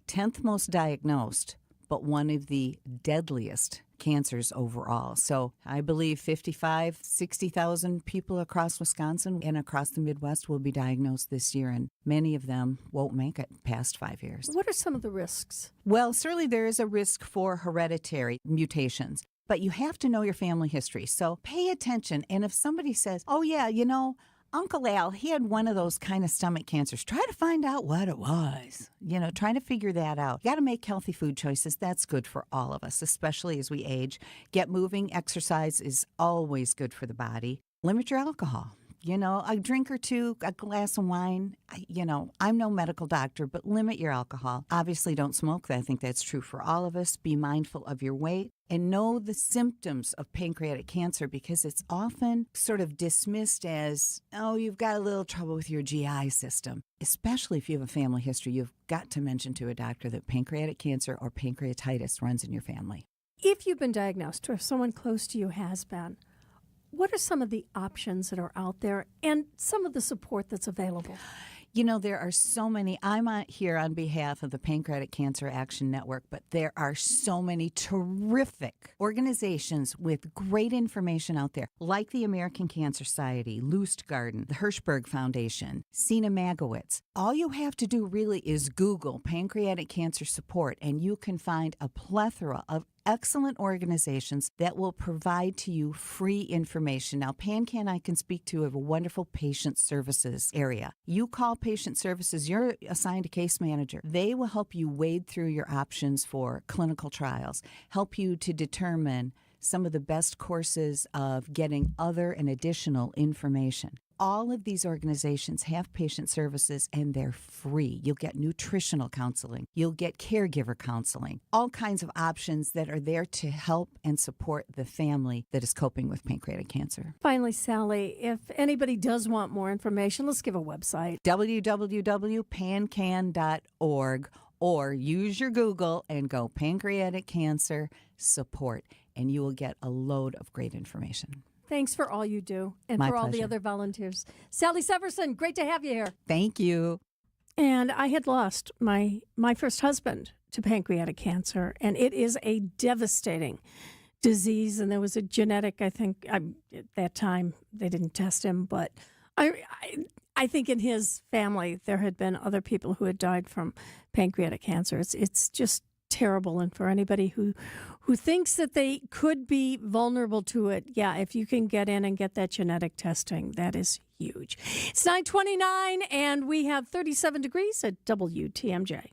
10th most diagnosed, but one of the deadliest cancers overall. So I believe 60,000 people across Wisconsin and across the Midwest will be diagnosed this year, and many of them won't make it past 5 years. What are some of the risks? Well, certainly there is a risk for hereditary mutations, but you have to know your family history. So pay attention. And if somebody says, oh, yeah, Uncle Al, he had one of those kind of stomach cancers. Try to find out what it was. Try to figure that out. You got to make healthy food choices. That's good for all of us, especially as we age. Get moving. Exercise is always good for the body. Limit your alcohol. A drink or two, a glass of wine. I'm no medical doctor, but limit your alcohol. Obviously, don't smoke. I think that's true for all of us. Be mindful of your weight and know the symptoms of pancreatic cancer, because it's often sort of dismissed as, oh, you've got a little trouble with your GI system. Especially if you have a family history, you've got to mention to a doctor that pancreatic cancer or pancreatitis runs in your family. If you've been diagnosed or if someone close to you has been, what are some of the options that are out there and some of the support that's available? There are so many. I'm here on behalf of the Pancreatic Cancer Action Network, but there are so many terrific organizations with great information out there, like the American Cancer Society, Lustgarten, the Hirschberg Foundation, Sina Magowitz. All you have to do really is Google pancreatic cancer support, and you can find a plethora of excellent organizations that will provide to you free information. Now, PanCan, I can speak to a wonderful patient services area. You call patient services, you're assigned a case manager. They will help you wade through your options for clinical trials, help you to determine some of the best courses of getting other and additional information. All of these organizations have patient services and they're free. You'll get nutritional counseling. You'll get caregiver counseling. All kinds of options that are there to help and support the family that is coping with pancreatic cancer. Finally, Sally, if anybody does want more information, let's give a website. www.pancan.org, or use your Google and go pancreatic cancer support, and you will get a load of great information. Thanks for all you do and My for all the pleasure. other volunteers. Sally Severson, great to have you here. Thank you. And I had lost my first husband to pancreatic cancer, and it is a devastating disease. And there was a genetic, I think, at that time, they didn't test him, but I think in his family there had been other people who had died from pancreatic cancer. It's just terrible. And for anybody who thinks that they could be vulnerable to it, yeah, if you can get in and get that genetic testing, that is huge. It's 9:29, and we have 37 degrees at WTMJ.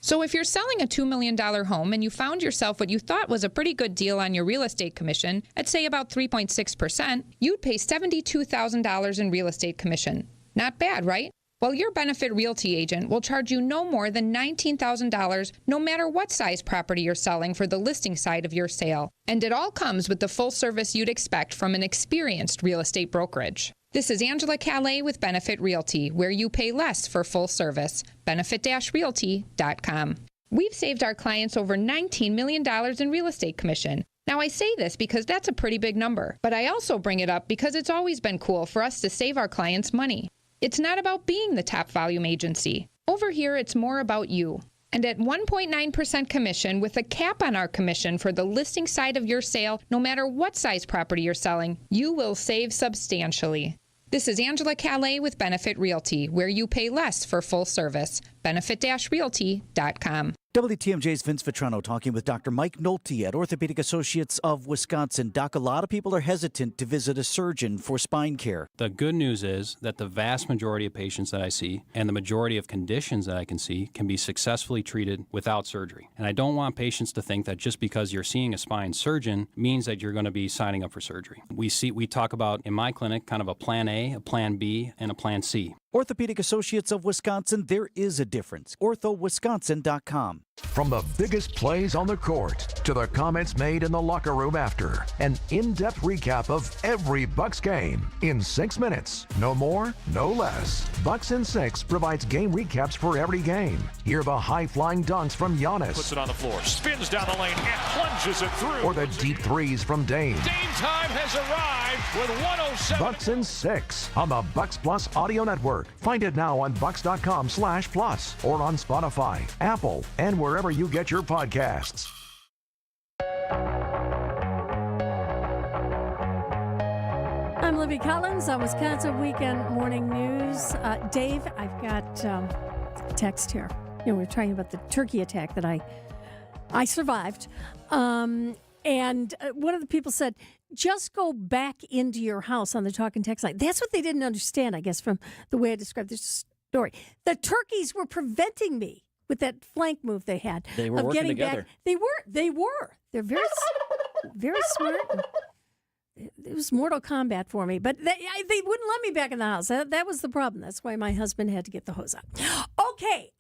So if you're selling a $2 million home and you found yourself what you thought was a pretty good deal on your real estate commission at, say, about 3.6%, you'd pay $72,000 in real estate commission. Not bad, right? Well, your Benefit Realty agent will charge you no more than $19,000 no matter what size property you're selling for the listing side of your sale. And it all comes with the full service you'd expect from an experienced real estate brokerage. This is Angela Calais with Benefit Realty, where you pay less for full service. Benefit-realty.com. We've saved our clients over $19 million in real estate commission. Now, I say this because that's a pretty big number, but I also bring it up because it's always been cool for us to save our clients money. It's not about being the top volume agency. Over here, it's more about you. And at 1.9% commission with a cap on our commission for the listing side of your sale, no matter what size property you're selling, you will save substantially. This is Angela Calais with Benefit Realty, where you pay less for full service. Benefit-realty.com. WTMJ's Vince Vitrano talking with Dr. Mike Nolte at Orthopedic Associates of Wisconsin. Doc, a lot of people are hesitant to visit a surgeon for spine care. The good news is that the vast majority of patients that I see and the majority of conditions that I can see can be successfully treated without surgery. And I don't want patients to think that just because you're seeing a spine surgeon means that you're going to be signing up for surgery. We talk about in my clinic kind of a plan A, a plan B, and a plan C. Orthopedic Associates of Wisconsin, there is a difference. OrthoWisconsin.com. From the biggest plays on the court to the comments made in the locker room after, an in-depth recap of every Bucks game in 6 minutes. No more, no less. Bucks in 6 provides game recaps for every game. Hear the high-flying dunks from Giannis. Puts it on the floor, spins down the lane, and plunges it through. Or the deep threes from Dame. Dame time has arrived with 107. Bucks in 6 on the Bucks Plus Audio Network. Find it now on bucks.com/plus or on Spotify, Apple, and wherever you get your podcasts. I'm Libby Collins on Wisconsin Weekend Morning News. Dave, I've got a text here. You know, we're talking about the turkey attack that I survived. And one of the people said, just go back into your house on the talk and text line. That's what they didn't understand, I guess, from the way I described this story. The turkeys were preventing me with that flank move they had. They were working together. Back. They were. They're very, very smart. It was Mortal Kombat for me, but they wouldn't let me back in the house. That was the problem. That's why my husband had to get the hose out. Okay,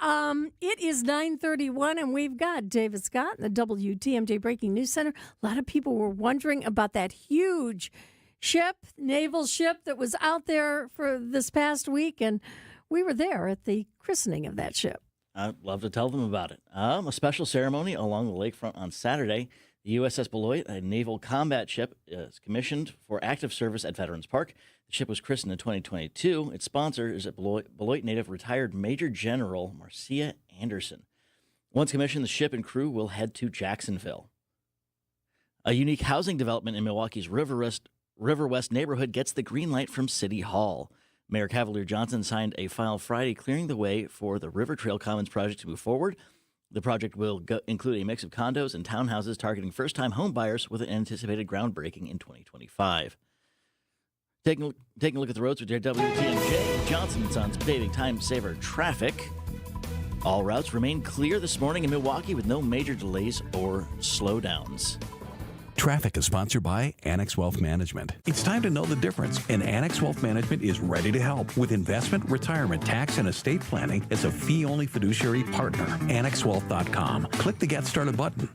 it is 9:31, and we've got David Scott in the WTMJ Breaking News Center. A lot of people were wondering about that huge naval ship that was out there for this past week, and we were there at the christening of that ship. I'd love to tell them about it. A special ceremony along the lakefront on Saturday. The USS Beloit, a naval combat ship, is commissioned for active service at Veterans Park. The ship was christened in 2022. Its sponsor is a Beloit native retired Major General Marcia Anderson. Once commissioned, the ship and crew will head to Jacksonville. A unique housing development in Milwaukee's River West neighborhood gets the green light from City Hall. Mayor Cavalier Johnson signed a file Friday clearing the way for the River Trail Commons project to move forward. The project will include a mix of condos and townhouses targeting first-time home buyers with an anticipated groundbreaking in 2025. Taking a look at the roads with your WTMJ, Johnson & Sons paving time saver traffic. All routes remain clear this morning in Milwaukee with no major delays or slowdowns. Traffic is sponsored by Annex Wealth Management. It's time to know the difference, and Annex Wealth Management is ready to help with investment, retirement, tax, and estate planning as a fee-only fiduciary partner. AnnexWealth.com. Click the Get Started button.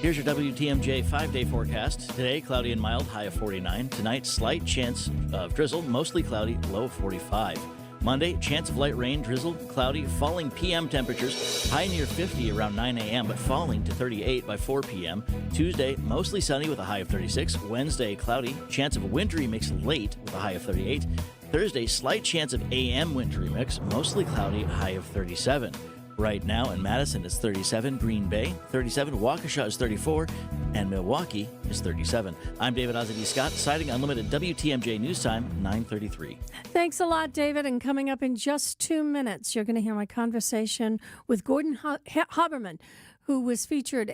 Here's your WTMJ 5-day forecast. Today, cloudy and mild, high of 49. Tonight, slight chance of drizzle, mostly cloudy, low of 45. Monday, chance of light rain, drizzle, cloudy, falling p.m. temperatures, high near 50 around 9 a.m., but falling to 38 by 4 p.m. Tuesday, mostly sunny with a high of 36. Wednesday, cloudy, chance of a wintry mix late with a high of 38. Thursday, slight chance of a.m. wintry mix, mostly cloudy, high of 37. Right now in Madison, it's 37, Green Bay, 37, Waukesha is 34, and Milwaukee is 37. I'm David Ozzie Scott, citing Unlimited WTMJ News Time, 9:33. Thanks a lot, David. And coming up in just 2 minutes, you're going to hear my conversation with Gordon Haberman, who was featured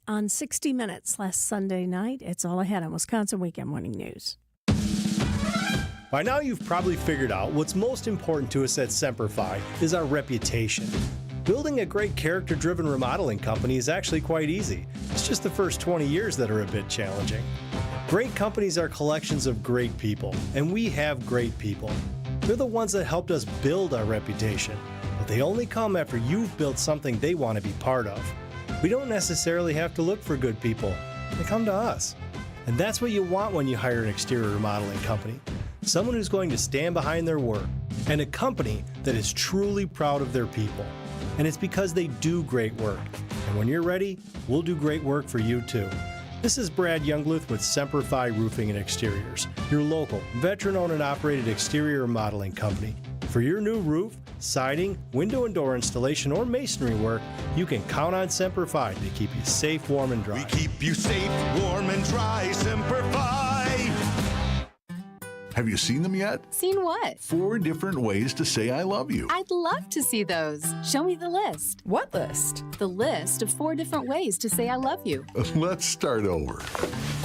on 60 Minutes last Sunday night. It's all ahead on Wisconsin Weekend Morning News. By now, you've probably figured out what's most important to us at Semper Fi is our reputation. Building a great character-driven remodeling company is actually quite easy. It's just the first 20 years that are a bit challenging. Great companies are collections of great people, and we have great people. They're the ones that helped us build our reputation, but they only come after you've built something they want to be part of. We don't necessarily have to look for good people. They come to us. And that's what you want when you hire an exterior remodeling company. Someone who's going to stand behind their work, and a company that is truly proud of their people. And it's because they do great work. And when you're ready, we'll do great work for you too. This is Brad Youngluth with Semper Fi Roofing and Exteriors, your local, veteran-owned and operated exterior remodeling company. For your new roof, siding, window and door installation, or masonry work, you can count on Semper Fi to keep you safe, warm, and dry. We keep you safe, warm, and dry, Semper Fi. Have you seen them yet? Seen what? 4 different ways to say I love you. I'd love to see those. Show me the list. What list? The list of 4 different ways to say I love you. Let's start over.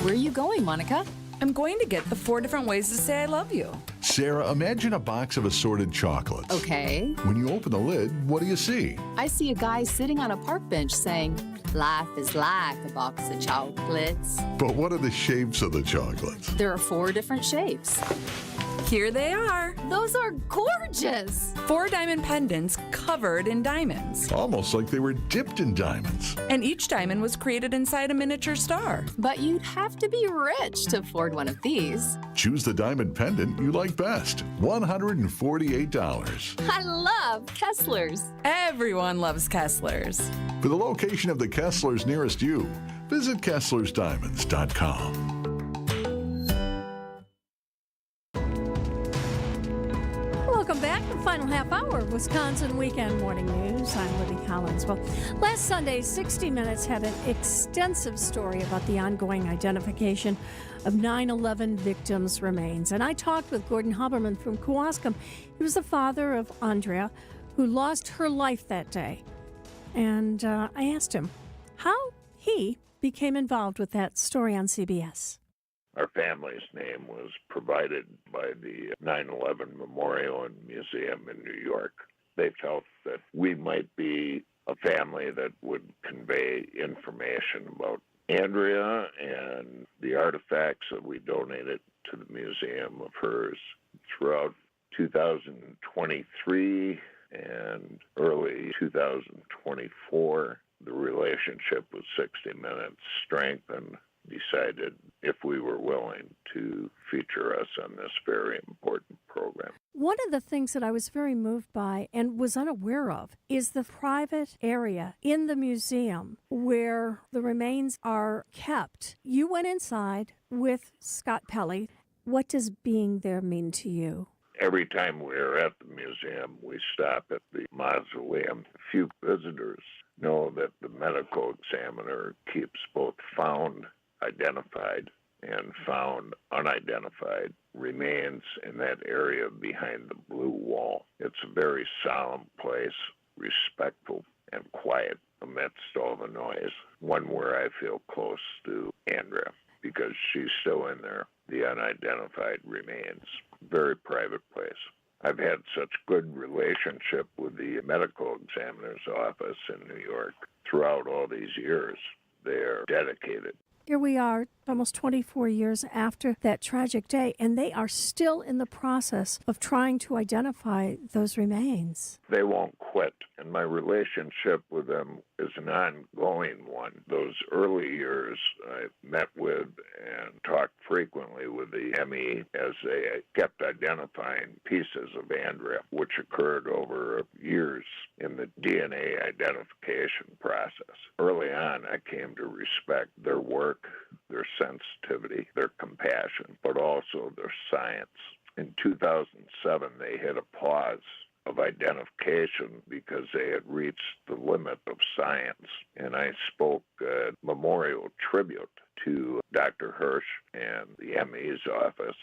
Where are you going, Monica? I'm going to get the 4 different ways to say I love you. Sarah, imagine a box of assorted chocolates. Okay. When you open the lid, what do you see? I see a guy sitting on a park bench saying, "Life is like a box of chocolates." But what are the shapes of the chocolates? There are 4 different shapes. Here they are. Those are gorgeous. 4 diamond pendants covered in diamonds. Almost like they were dipped in diamonds. And each diamond was created inside a miniature star. But you'd have to be rich to afford one of these. Choose the diamond pendant you like best. $148. I love Kessler's. Everyone loves Kessler's. For the location of the Kesslers nearest you, visit KesslersDiamonds.com. Welcome back to the final half hour of Wisconsin Weekend Morning News. I'm Libby Collins. Well, last Sunday, 60 Minutes had an extensive story about the ongoing identification of 9/11 victims' remains. And I talked with Gordon Haberman from Kewaskum. He was the father of Andrea, who lost her life that day. And I asked him how he became involved with that story on CBS. Our family's name was provided by the 9/11 Memorial and Museum in New York. They felt that we might be a family that would convey information about Andrea and the artifacts that we donated to the museum of hers. Throughout 2023 and early 2024, the relationship with 60 Minutes strengthened. Decided if we were willing to feature us on this very important program. One of the things that I was very moved by and was unaware of is the private area in the museum where the remains are kept. You went inside with Scott Pelley. What does being there mean to you? Every time we're at the museum, we stop at the mausoleum. Few visitors know that the medical examiner keeps both found identified and found unidentified remains in that area behind the blue wall. It's a very solemn place. respectful and quiet amidst all the noise. One where I feel close to Andrea because she's still in there. The unidentified remains. Very private place. I've had such good relationship with the medical examiner's office in New York throughout all these years. They're dedicated. Here we are, almost 24 years after that tragic day, and they are still in the process of trying to identify those remains. They won't quit, and my relationship with them is an ongoing one. Those early years, I met with and talked frequently with the ME as they kept identifying pieces of Andrea, which occurred over years in the DNA identification process. Early on, I came to respect their work, their sensitivity, their compassion, but also their science. In 2007, they hit a pause of identification because they had reached the limit of science. And I spoke a memorial tribute to Dr. Hirsch and the ME's office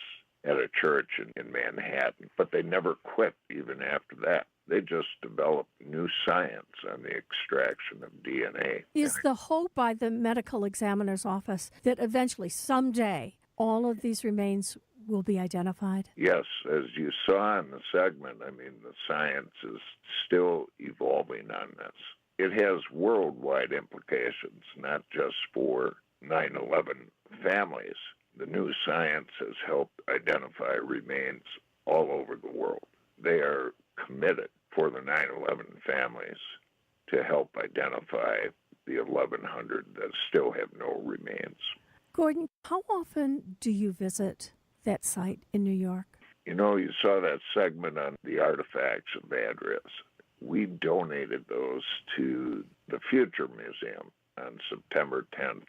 at a church in Manhattan. But they never quit even after that. They just developed new science on the extraction of DNA. Is the hope by the medical examiner's office that eventually, someday, all of these remains will be identified? Yes, as you saw in the segment, I mean, the science is still evolving on this. It has worldwide implications, not just for 9/11 families. The new science has helped identify remains all over the world. They are committed for the 9/11 families to help identify the 1,100 that still have no remains. Gordon, how often do you visit that site in New York? You know, you saw that segment on the artifacts of Andrea's. We donated those to the Future Museum on September 10th,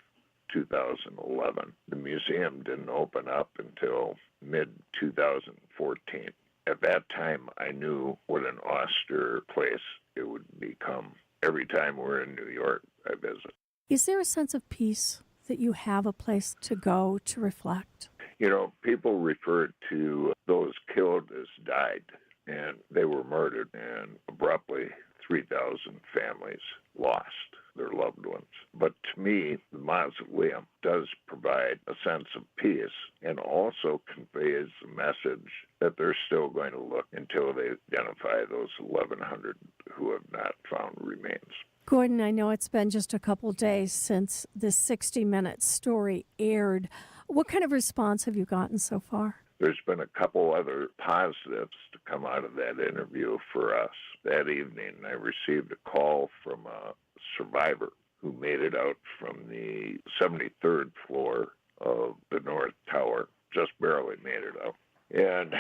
2011. The museum didn't open up until mid-2014. At that time, I knew what an austere place it would become. Every time we're in New York, I visit. Is there a sense of peace that you have a place to go to reflect? You know, people refer to those killed as died, and they were murdered, and abruptly 3,000 families lost their loved ones. But to me, the mausoleum does provide a sense of peace and also conveys the message that they're still going to look until they identify those 1,100 who have not found remains. Gordon, I know it's been just a couple days since this 60 Minutes story aired. What kind of response have you gotten so far? There's been a couple other positives to come out of that interview for us. That evening, I received a call from a survivor who made it out from the 73rd floor of the North Tower, just barely made it out. And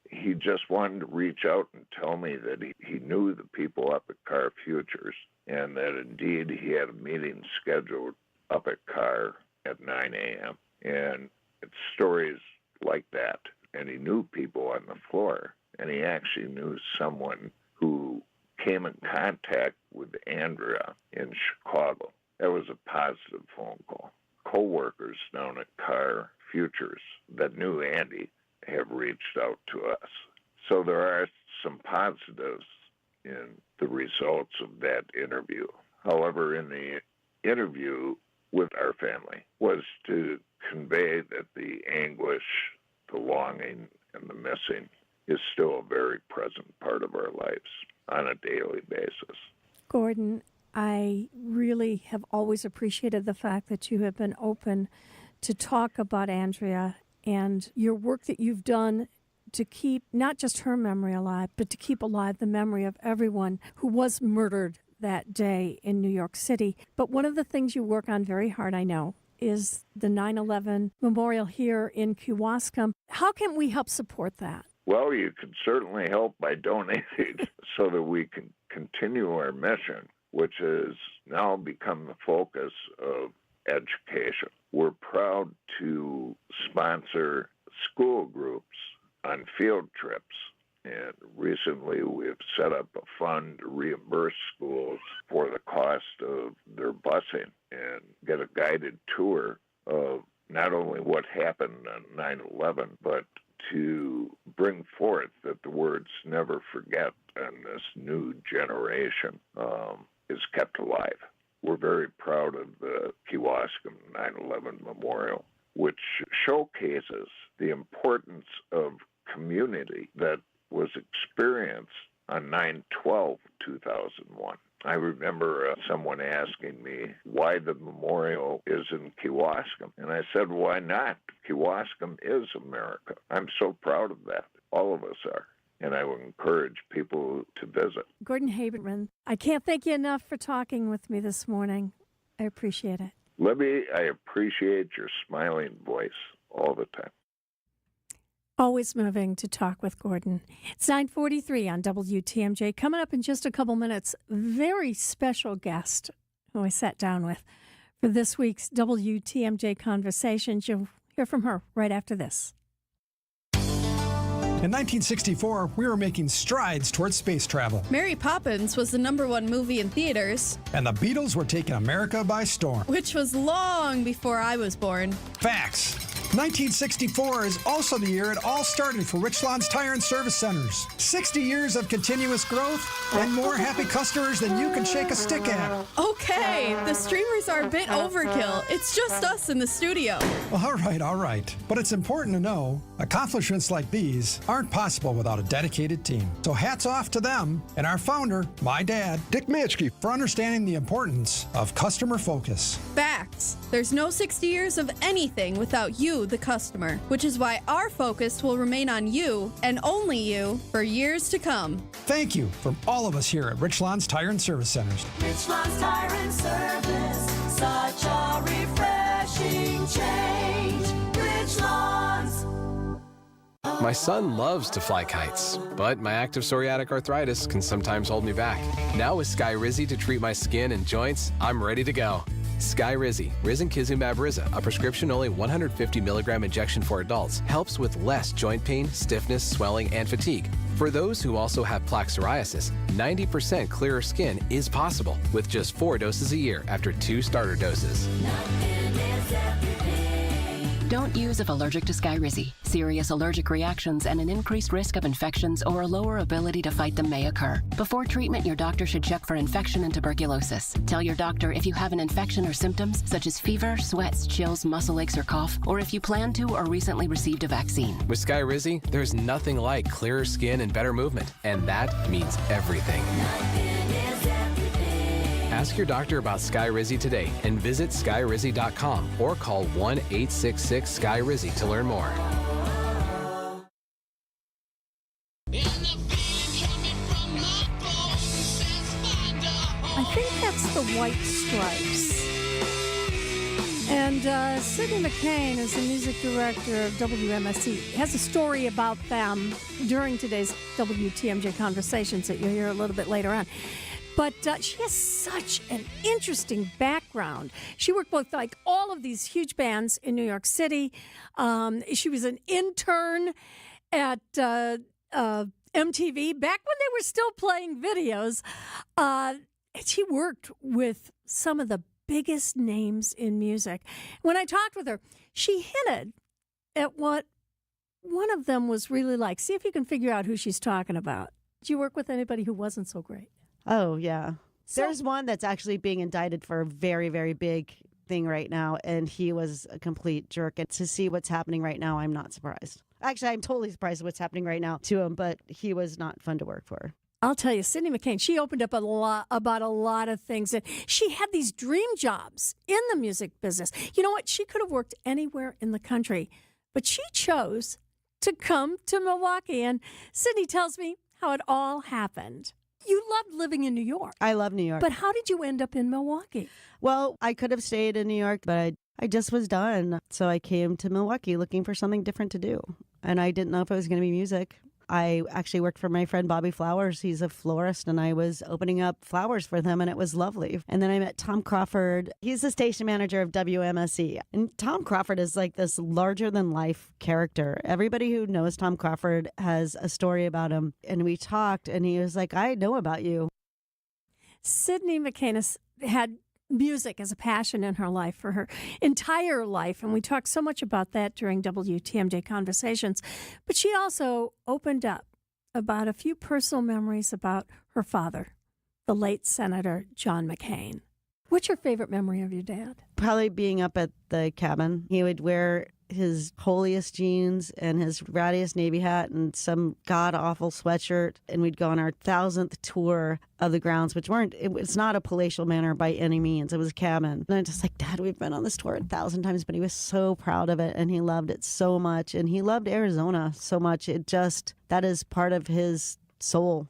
he just wanted to reach out and tell me that he knew the people up at Carr Futures and that indeed he had a meeting scheduled up at Carr at 9 a.m. And it's stories like that. And he knew people on the floor, and he actually knew someone who came in contact with Andrea in Chicago. That was a positive phone call. Co-workers down at Carr Futures that knew Andy have reached out to us. So there are some positives in the results of that interview. However, in the interview with our family was to convey that the anguish, the longing, and the missing is still a very present part of our lives on a daily basis. Gordon, I really have always appreciated the fact that you have been open to talk about Andrea and your work that you've done to keep not just her memory alive, but to keep alive the memory of everyone who was murdered that day in New York City. But one of the things you work on very hard, I know, is the 9/11 memorial here in Kewaskum. How can we help support that? Well, you can certainly help by donating so that we can continue our mission, which has now become the focus of education. We're proud to sponsor school groups on field trips. And recently we've set up a fund to reimburse schools for the cost of their busing and get a guided tour of not only what happened on 9/11, but to bring forth that the words never forget and this new generation is kept alive. We're very proud of the Kewaskum 9/11 Memorial, which showcases the importance of community that was experienced on 9/12/2001. I remember someone asking me why the memorial is in Kewaskum, and I said, why not? Kewaskum is America. I'm so proud of that. All of us are. And I would encourage people to visit. Gordon Haberman, I can't thank you enough for talking with me this morning. I appreciate it. Libby, I appreciate your smiling voice all the time. Always moving to talk with Gordon. It's 9:43 on WTMJ. Coming up in just a couple minutes, very special guest who I sat down with for this week's WTMJ Conversations. You'll hear from her right after this. In 1964, we were making strides towards space travel. Mary Poppins was the #1 movie in theaters. And the Beatles were taking America by storm. Which was long before I was born. Facts. 1964 is also the year it all started for Richland's Tire and Service Centers. 60 years of continuous growth and more happy customers than you can shake a stick at. Okay, the streamers are a bit overkill. It's just us in the studio. All right. But it's important to know accomplishments like these aren't possible without a dedicated team. So hats off to them and our founder, my dad, Dick Mitschke, for understanding the importance of customer focus. Facts. There's no 60 years of anything without you, the customer, which is why our focus will remain on you and only you for years to come. Thank you from all of us here at Richland's Tire and Service Centers. Richland's Tire and Service, such a refreshing change. Richland's. My son loves to fly kites, but my active psoriatic arthritis can sometimes hold me back. Now with Skyrizi to treat my skin and joints, I'm ready to go. Skyrizi, Risankizumab Riza, a prescription-only 150 milligram injection for adults, helps with less joint pain, stiffness, swelling, and fatigue. For those who also have plaque psoriasis, 90% clearer skin is possible with just 4 doses a year after 2 starter doses. Don't use if allergic to Skyrizi. Serious allergic reactions and an increased risk of infections or a lower ability to fight them may occur. Before treatment, your doctor should check for infection and tuberculosis. Tell your doctor if you have an infection or symptoms such as fever, sweats, chills, muscle aches, or cough, or if you plan to or recently received a vaccine. With Skyrizi, there's nothing like clearer skin and better movement, and that means everything. Ask your doctor about Skyrizi today and visit skyrizi.com or call 1-866-SKYRIZI to learn more. I think that's the White Stripes. And Sidney McCain is the music director of WMSC. Has a story about them during today's WTMJ Conversations that you'll hear a little bit later on. But she has such an interesting background. She worked with like all of these huge bands in New York City. She was an intern at MTV back when they were still playing videos. And she worked with some of the biggest names in music. When I talked with her, she hinted at what one of them was really like. See if you can figure out who she's talking about. Did you work with anybody who wasn't so great? Oh, yeah. There's one that's actually being indicted for a very, very big thing right now, and he was a complete jerk. And to see what's happening right now, I'm not surprised. Actually, I'm totally surprised at what's happening right now to him, but he was not fun to work for. I'll tell you, Sidney McCain, she opened up a lot about a lot of things. And she had these dream jobs in the music business. You know what? She could have worked anywhere in the country, but she chose to come to Milwaukee. And Sidney tells me how it all happened. You loved living in New York. I love New York. But how did you end up in Milwaukee? Well, I could have stayed in New York, but I just was done. So I came to Milwaukee looking for something different to do. And I didn't know if it was going to be music. I actually worked for my friend Bobby Flowers. He's a florist, and I was opening up flowers for them, and it was lovely. And then I met Tom Crawford. He's the station manager of WMSE. And Tom Crawford is like this larger-than-life character. Everybody who knows Tom Crawford has a story about him. And we talked, and he was like, I know about you. Sidney McCain had music as a passion in her life for her entire life. And we talked so much about that during WTMJ Conversations. But she also opened up about a few personal memories about her father, the late Senator John McCain. What's your favorite memory of your dad? Probably being up at the cabin. He would wear his holiest jeans and his rattiest Navy hat and some god-awful sweatshirt, and we'd go on our 1,000th tour of the grounds, which it's not a palatial manor by any means. It was a cabin. And I'm just like, Dad, we've been on this tour 1,000 times, but he was so proud of it, and he loved it so much, and he loved Arizona so much. That is part of his soul.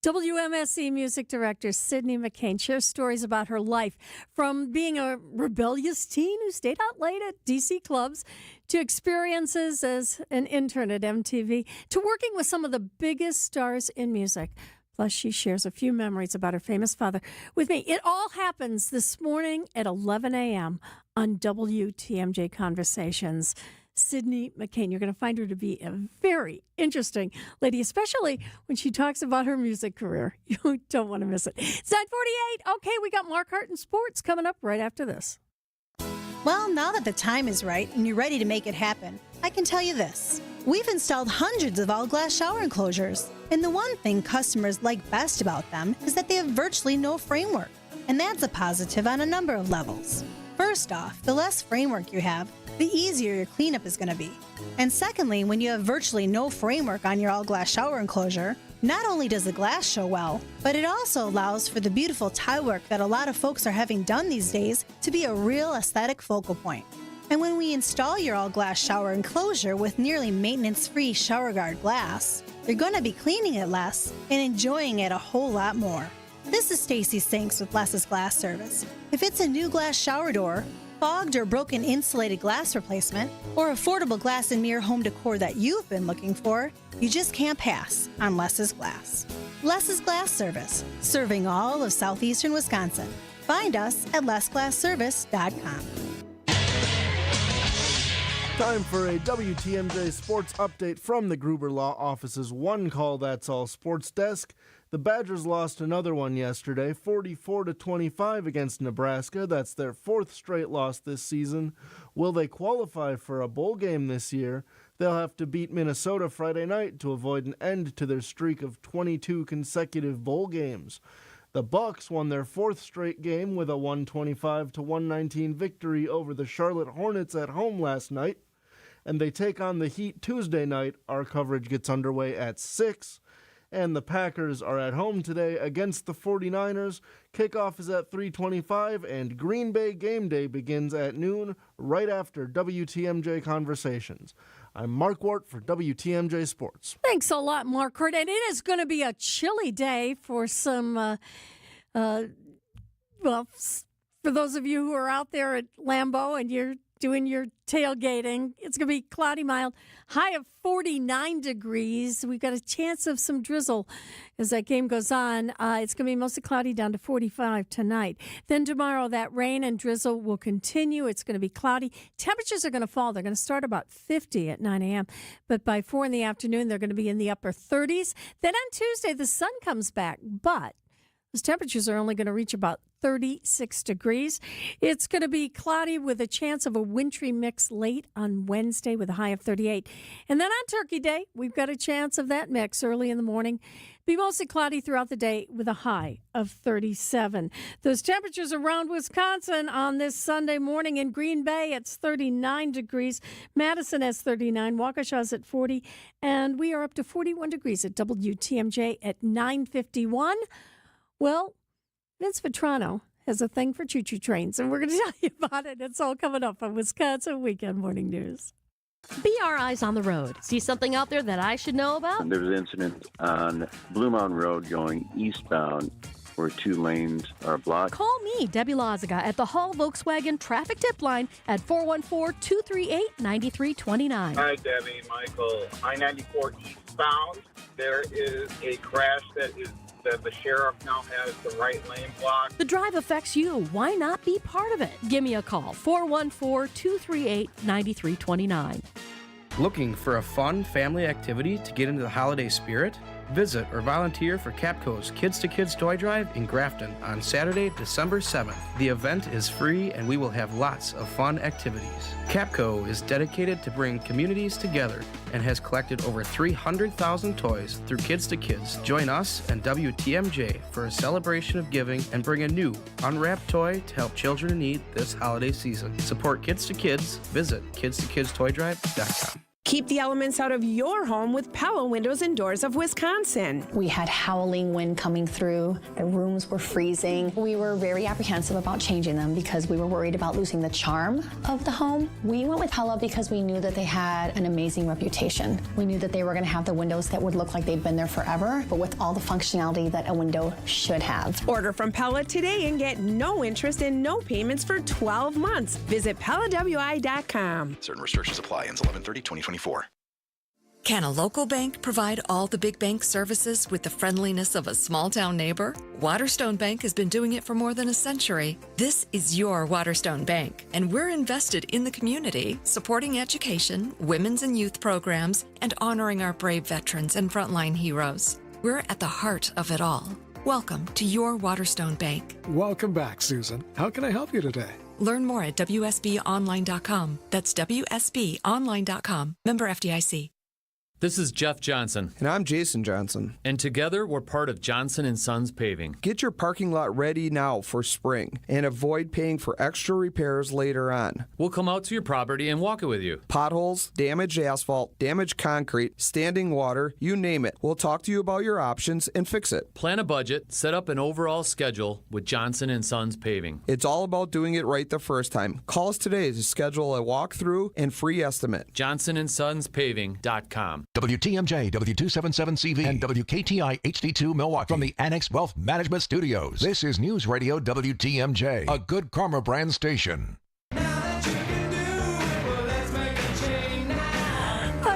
WMSE music director Sydney McCain shares stories about her life, from being a rebellious teen who stayed out late at DC clubs, to experiences as an intern at MTV, to working with some of the biggest stars in music. Plus, she shares a few memories about her famous father with me. It all happens this morning at 11 a.m. on WTMJ Conversations. Sydney McCain. You're going to find her to be a very interesting lady, especially when she talks about her music career. You don't want to miss it. It's 9:48. Okay, we got Mark Hart in sports coming up right after this. Well, now that the time is right and you're ready to make it happen, I can tell you this. We've installed hundreds of all-glass shower enclosures, and the one thing customers like best about them is that they have virtually no framework, and that's a positive on a number of levels. First off, the less framework you have, the easier your cleanup is going to be. And secondly, when you have virtually no framework on your all-glass shower enclosure, not only does the glass show well, but it also allows for the beautiful tile work that a lot of folks are having done these days to be a real aesthetic focal point. And when we install your all-glass shower enclosure with nearly maintenance-free shower guard glass, you're going to be cleaning it less and enjoying it a whole lot more. This is Stacy Sinks with Less's Glass Service. If it's a new glass shower door, fogged or broken insulated glass replacement, or affordable glass and mirror home decor that you've been looking for, you just can't pass on Less's Glass. Less's Glass Service, serving all of southeastern Wisconsin. Find us at lessglassservice.com. Time for a WTMJ sports update from the Gruber Law Office's One Call That's All sports desk. The Badgers lost another one yesterday, 44-25 against Nebraska. That's their fourth straight loss this season. Will they qualify for a bowl game this year? They'll have to beat Minnesota Friday night to avoid an end to their streak of 22 consecutive bowl games. The Bucks won their fourth straight game with a 125-119 victory over the Charlotte Hornets at home last night. And they take on the Heat Tuesday night. Our coverage gets underway at 6. And the Packers are at home today against the 49ers. Kickoff is at 3:25, and Green Bay game day begins at noon, right after WTMJ Conversations. I'm Mark Wart for WTMJ Sports. Thanks a lot, Mark Hart. And it is going to be a chilly day for some, for those of you who are out there at Lambeau and you're doing your tailgating, it's going to be cloudy, mild, high of 49 degrees. We've got a chance of some drizzle as that game goes on. It's going to be mostly cloudy, down to 45 tonight. Then tomorrow, that rain and drizzle will continue. It's going to be cloudy. Temperatures are going to fall. They're going to start about 50 at 9 a.m., but by 4 in the afternoon, they're going to be in the upper 30s. Then on Tuesday, the sun comes back, but those temperatures are only going to reach about 36 degrees. It's going to be cloudy with a chance of a wintry mix late on Wednesday with a high of 38. And then on Turkey Day, we've got a chance of that mix early in the morning. Be mostly cloudy throughout the day with a high of 37. Those temperatures around Wisconsin on this Sunday morning. In Green Bay, it's 39 degrees. Madison has 39. Waukesha's at 40. And we are up to 41 degrees at WTMJ at 9:51. Well, Vince Vitrano has a thing for choo-choo trains, and we're going to tell you about it. It's all coming up on Wisconsin Weekend Morning News. Be our eyes on the road. See something out there that I should know about? There was an incident on Blue Mountain Road going eastbound where 2 lanes are blocked. Call me, Debbie Loziga, at the Hall Volkswagen Traffic Tip Line at 414-238-9329. Hi, Debbie, Michael. I-94 eastbound, there is a crash that the sheriff now has the right lane blocked. The drive affects you. Why not be part of it? Give me a call, 414-238-9329. Looking for a fun family activity to get into the holiday spirit? Visit or volunteer for Capco's Kids to Kids Toy Drive in Grafton on Saturday, December 7th. The event is free and we will have lots of fun activities. Capco is dedicated to bring communities together and has collected over 300,000 toys through Kids to Kids. Join us and WTMJ for a celebration of giving and bring a new unwrapped toy to help children in need this holiday season. Support Kids to Kids. Visit kidstokidstoydrive.com. Keep the elements out of your home with Pella Windows and Doors of Wisconsin. We had howling wind coming through. The rooms were freezing. We were very apprehensive about changing them because we were worried about losing the charm of the home. We went with Pella because we knew that they had an amazing reputation. We knew that they were going to have the windows that would look like they've been there forever, but with all the functionality that a window should have. Order from Pella today and get no interest and no payments for 12 months. Visit PellaWI.com. Certain restrictions apply. Ends 11/30/2024. Can a local bank provide all the big bank services with the friendliness of a small-town neighbor? Waterstone Bank has been doing it for more than a century. This is your Waterstone Bank, and we're invested in the community, supporting education, women's and youth programs, and honoring our brave veterans and frontline heroes. We're at the heart of it all. Welcome to your Waterstone Bank. Welcome back, Susan. How can I help you today? Learn more at WSBOnline.com. That's WSBOnline.com. Member FDIC. This is Jeff Johnson. And I'm Jason Johnson. And together we're part of Johnson & Sons Paving. Get your parking lot ready now for spring and avoid paying for extra repairs later on. We'll come out to your property and walk it with you. Potholes, damaged asphalt, damaged concrete, standing water, you name it. We'll talk to you about your options and fix it. Plan a budget, set up an overall schedule with Johnson & Sons Paving. It's all about doing it right the first time. Call us today to schedule a walkthrough and free estimate. JohnsonandSonsPaving.com. WTMJ, W277CV, and WKTI HD2 Milwaukee. From the Annex Wealth Management Studios, this is News Radio WTMJ, a Good Karma brand station. I'm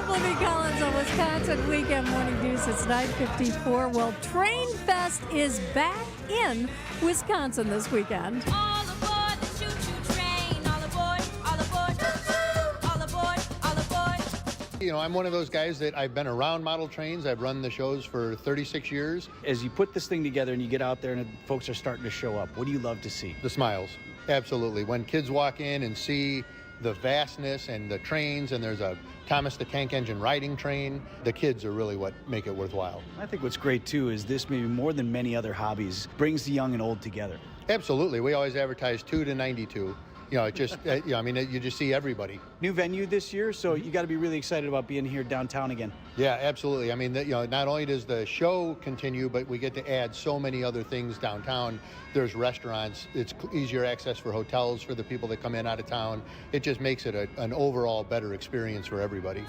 Libby Collins on Wisconsin Weekend Morning News. It's 9:54. Well, Train Fest is back in Wisconsin this weekend. You know, I'm one of those guys that I've been around model trains. I've run the shows for 36 years. As you put this thing together and you get out there and folks are starting to show up, what do you love to see? The smiles, absolutely. When kids walk in and see the vastness and the trains, and there's a Thomas the Tank Engine riding train, the kids are really what make it worthwhile. I think what's great too is this, maybe more than many other hobbies, brings the young and old together. Absolutely. We always advertise 2 to 92. You know, it just, you just see everybody. New venue this year, so you got to be really excited about being here downtown again. Yeah, absolutely. I mean, not only does the show continue, but we get to add so many other things downtown. There's restaurants. It's easier access for hotels for the people that come in out of town. It just makes it an overall better experience for everybody.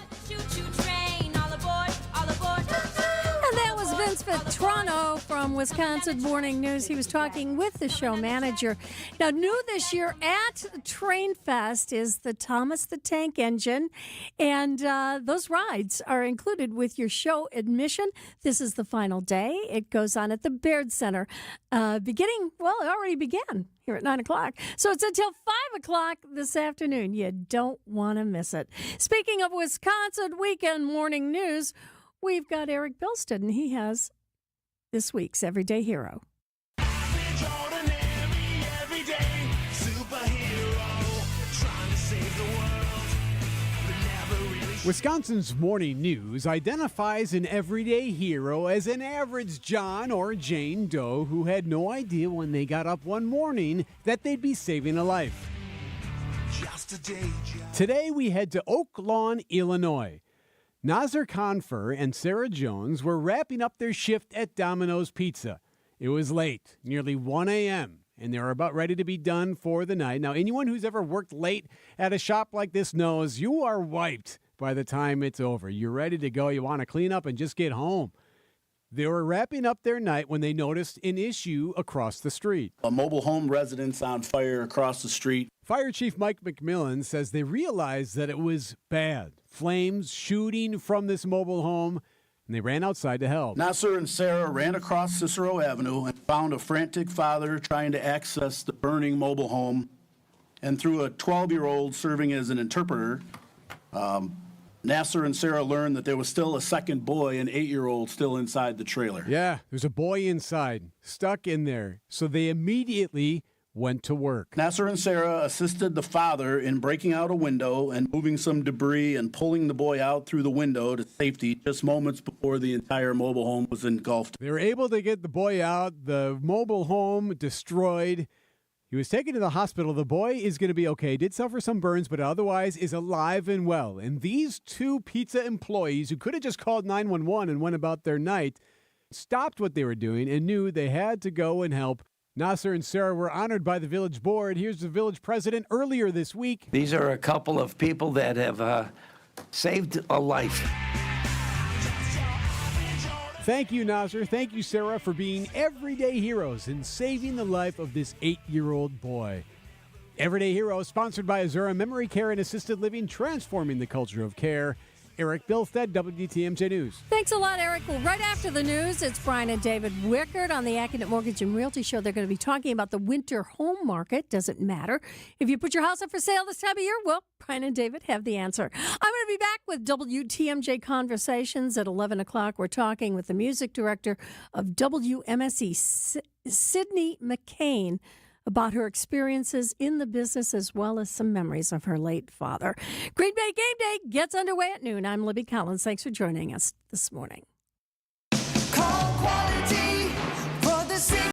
And that was Vince Vitrano from Wisconsin Morning News. He was talking with the show manager. Now, new this year at Train Fest is the Thomas the Tank Engine, and those rides are included with your show admission. This is the final day. It goes on at the Baird Center, it already began here at 9 o'clock. So it's until 5 o'clock this afternoon. You don't want to miss it. Speaking of Wisconsin Weekend Morning News, we've got Eric Bilston, and he has this week's Everyday Hero. Wisconsin's Morning News identifies an everyday hero as an average John or Jane Doe who had no idea when they got up one morning that they'd be saving a life. Today we head to Oak Lawn, Illinois. Nazir Confer and Sarah Jones were wrapping up their shift at Domino's Pizza. It was late, nearly 1 a.m., and they were about ready to be done for the night. Now, anyone who's ever worked late at a shop like this knows you are wiped by the time it's over. You're ready to go. You want to clean up and just get home. They were wrapping up their night when they noticed an issue across the street. A mobile home residence on fire across the street. Fire Chief Mike McMillan says they realized that it was bad. Flames shooting from this mobile home, and they ran outside to help. Nasser and Sarah ran across Cicero Avenue and found a frantic father trying to access the burning mobile home. And through a 12-year-old serving as an interpreter, Nasser and Sarah learned that there was still a second boy, an 8-year-old, still inside the trailer. Yeah, there's a boy inside, stuck in there. So they immediately went to work. Nasser and Sarah assisted the father in breaking out a window and moving some debris and pulling the boy out through the window to safety just moments before the entire mobile home was engulfed. They were able to get the boy out, the mobile home destroyed. He was taken to the hospital. The boy is going to be okay. Did suffer some burns, but otherwise is alive and well. And these two pizza employees who could have just called 911 and went about their night stopped what they were doing and knew they had to go and help. Nasser and Sarah were honored by the village board. Here's the village president earlier this week. These are a couple of people that have saved a life. Thank you, Nasser. Thank you, Sarah, for being everyday heroes and saving the life of this 8-year-old boy. Everyday Heroes, sponsored by Azura Memory Care and Assisted Living, transforming the culture of care. Eric Bilstead, WTMJ News. Thanks a lot, Eric. Well, right after the news, it's Brian and David Wickard on the Accident Mortgage and Realty Show. They're going to be talking about the winter home market. Doesn't matter. If you put your house up for sale this time of year, well, Brian and David have the answer. I'm going to be back with WTMJ Conversations at 11 o'clock. We're talking with the music director of WMSE, Sydney McCain, about her experiences in the business as well as some memories of her late father. Green Bay Game Day gets underway at noon. I'm Libby Collins. Thanks for joining us this morning.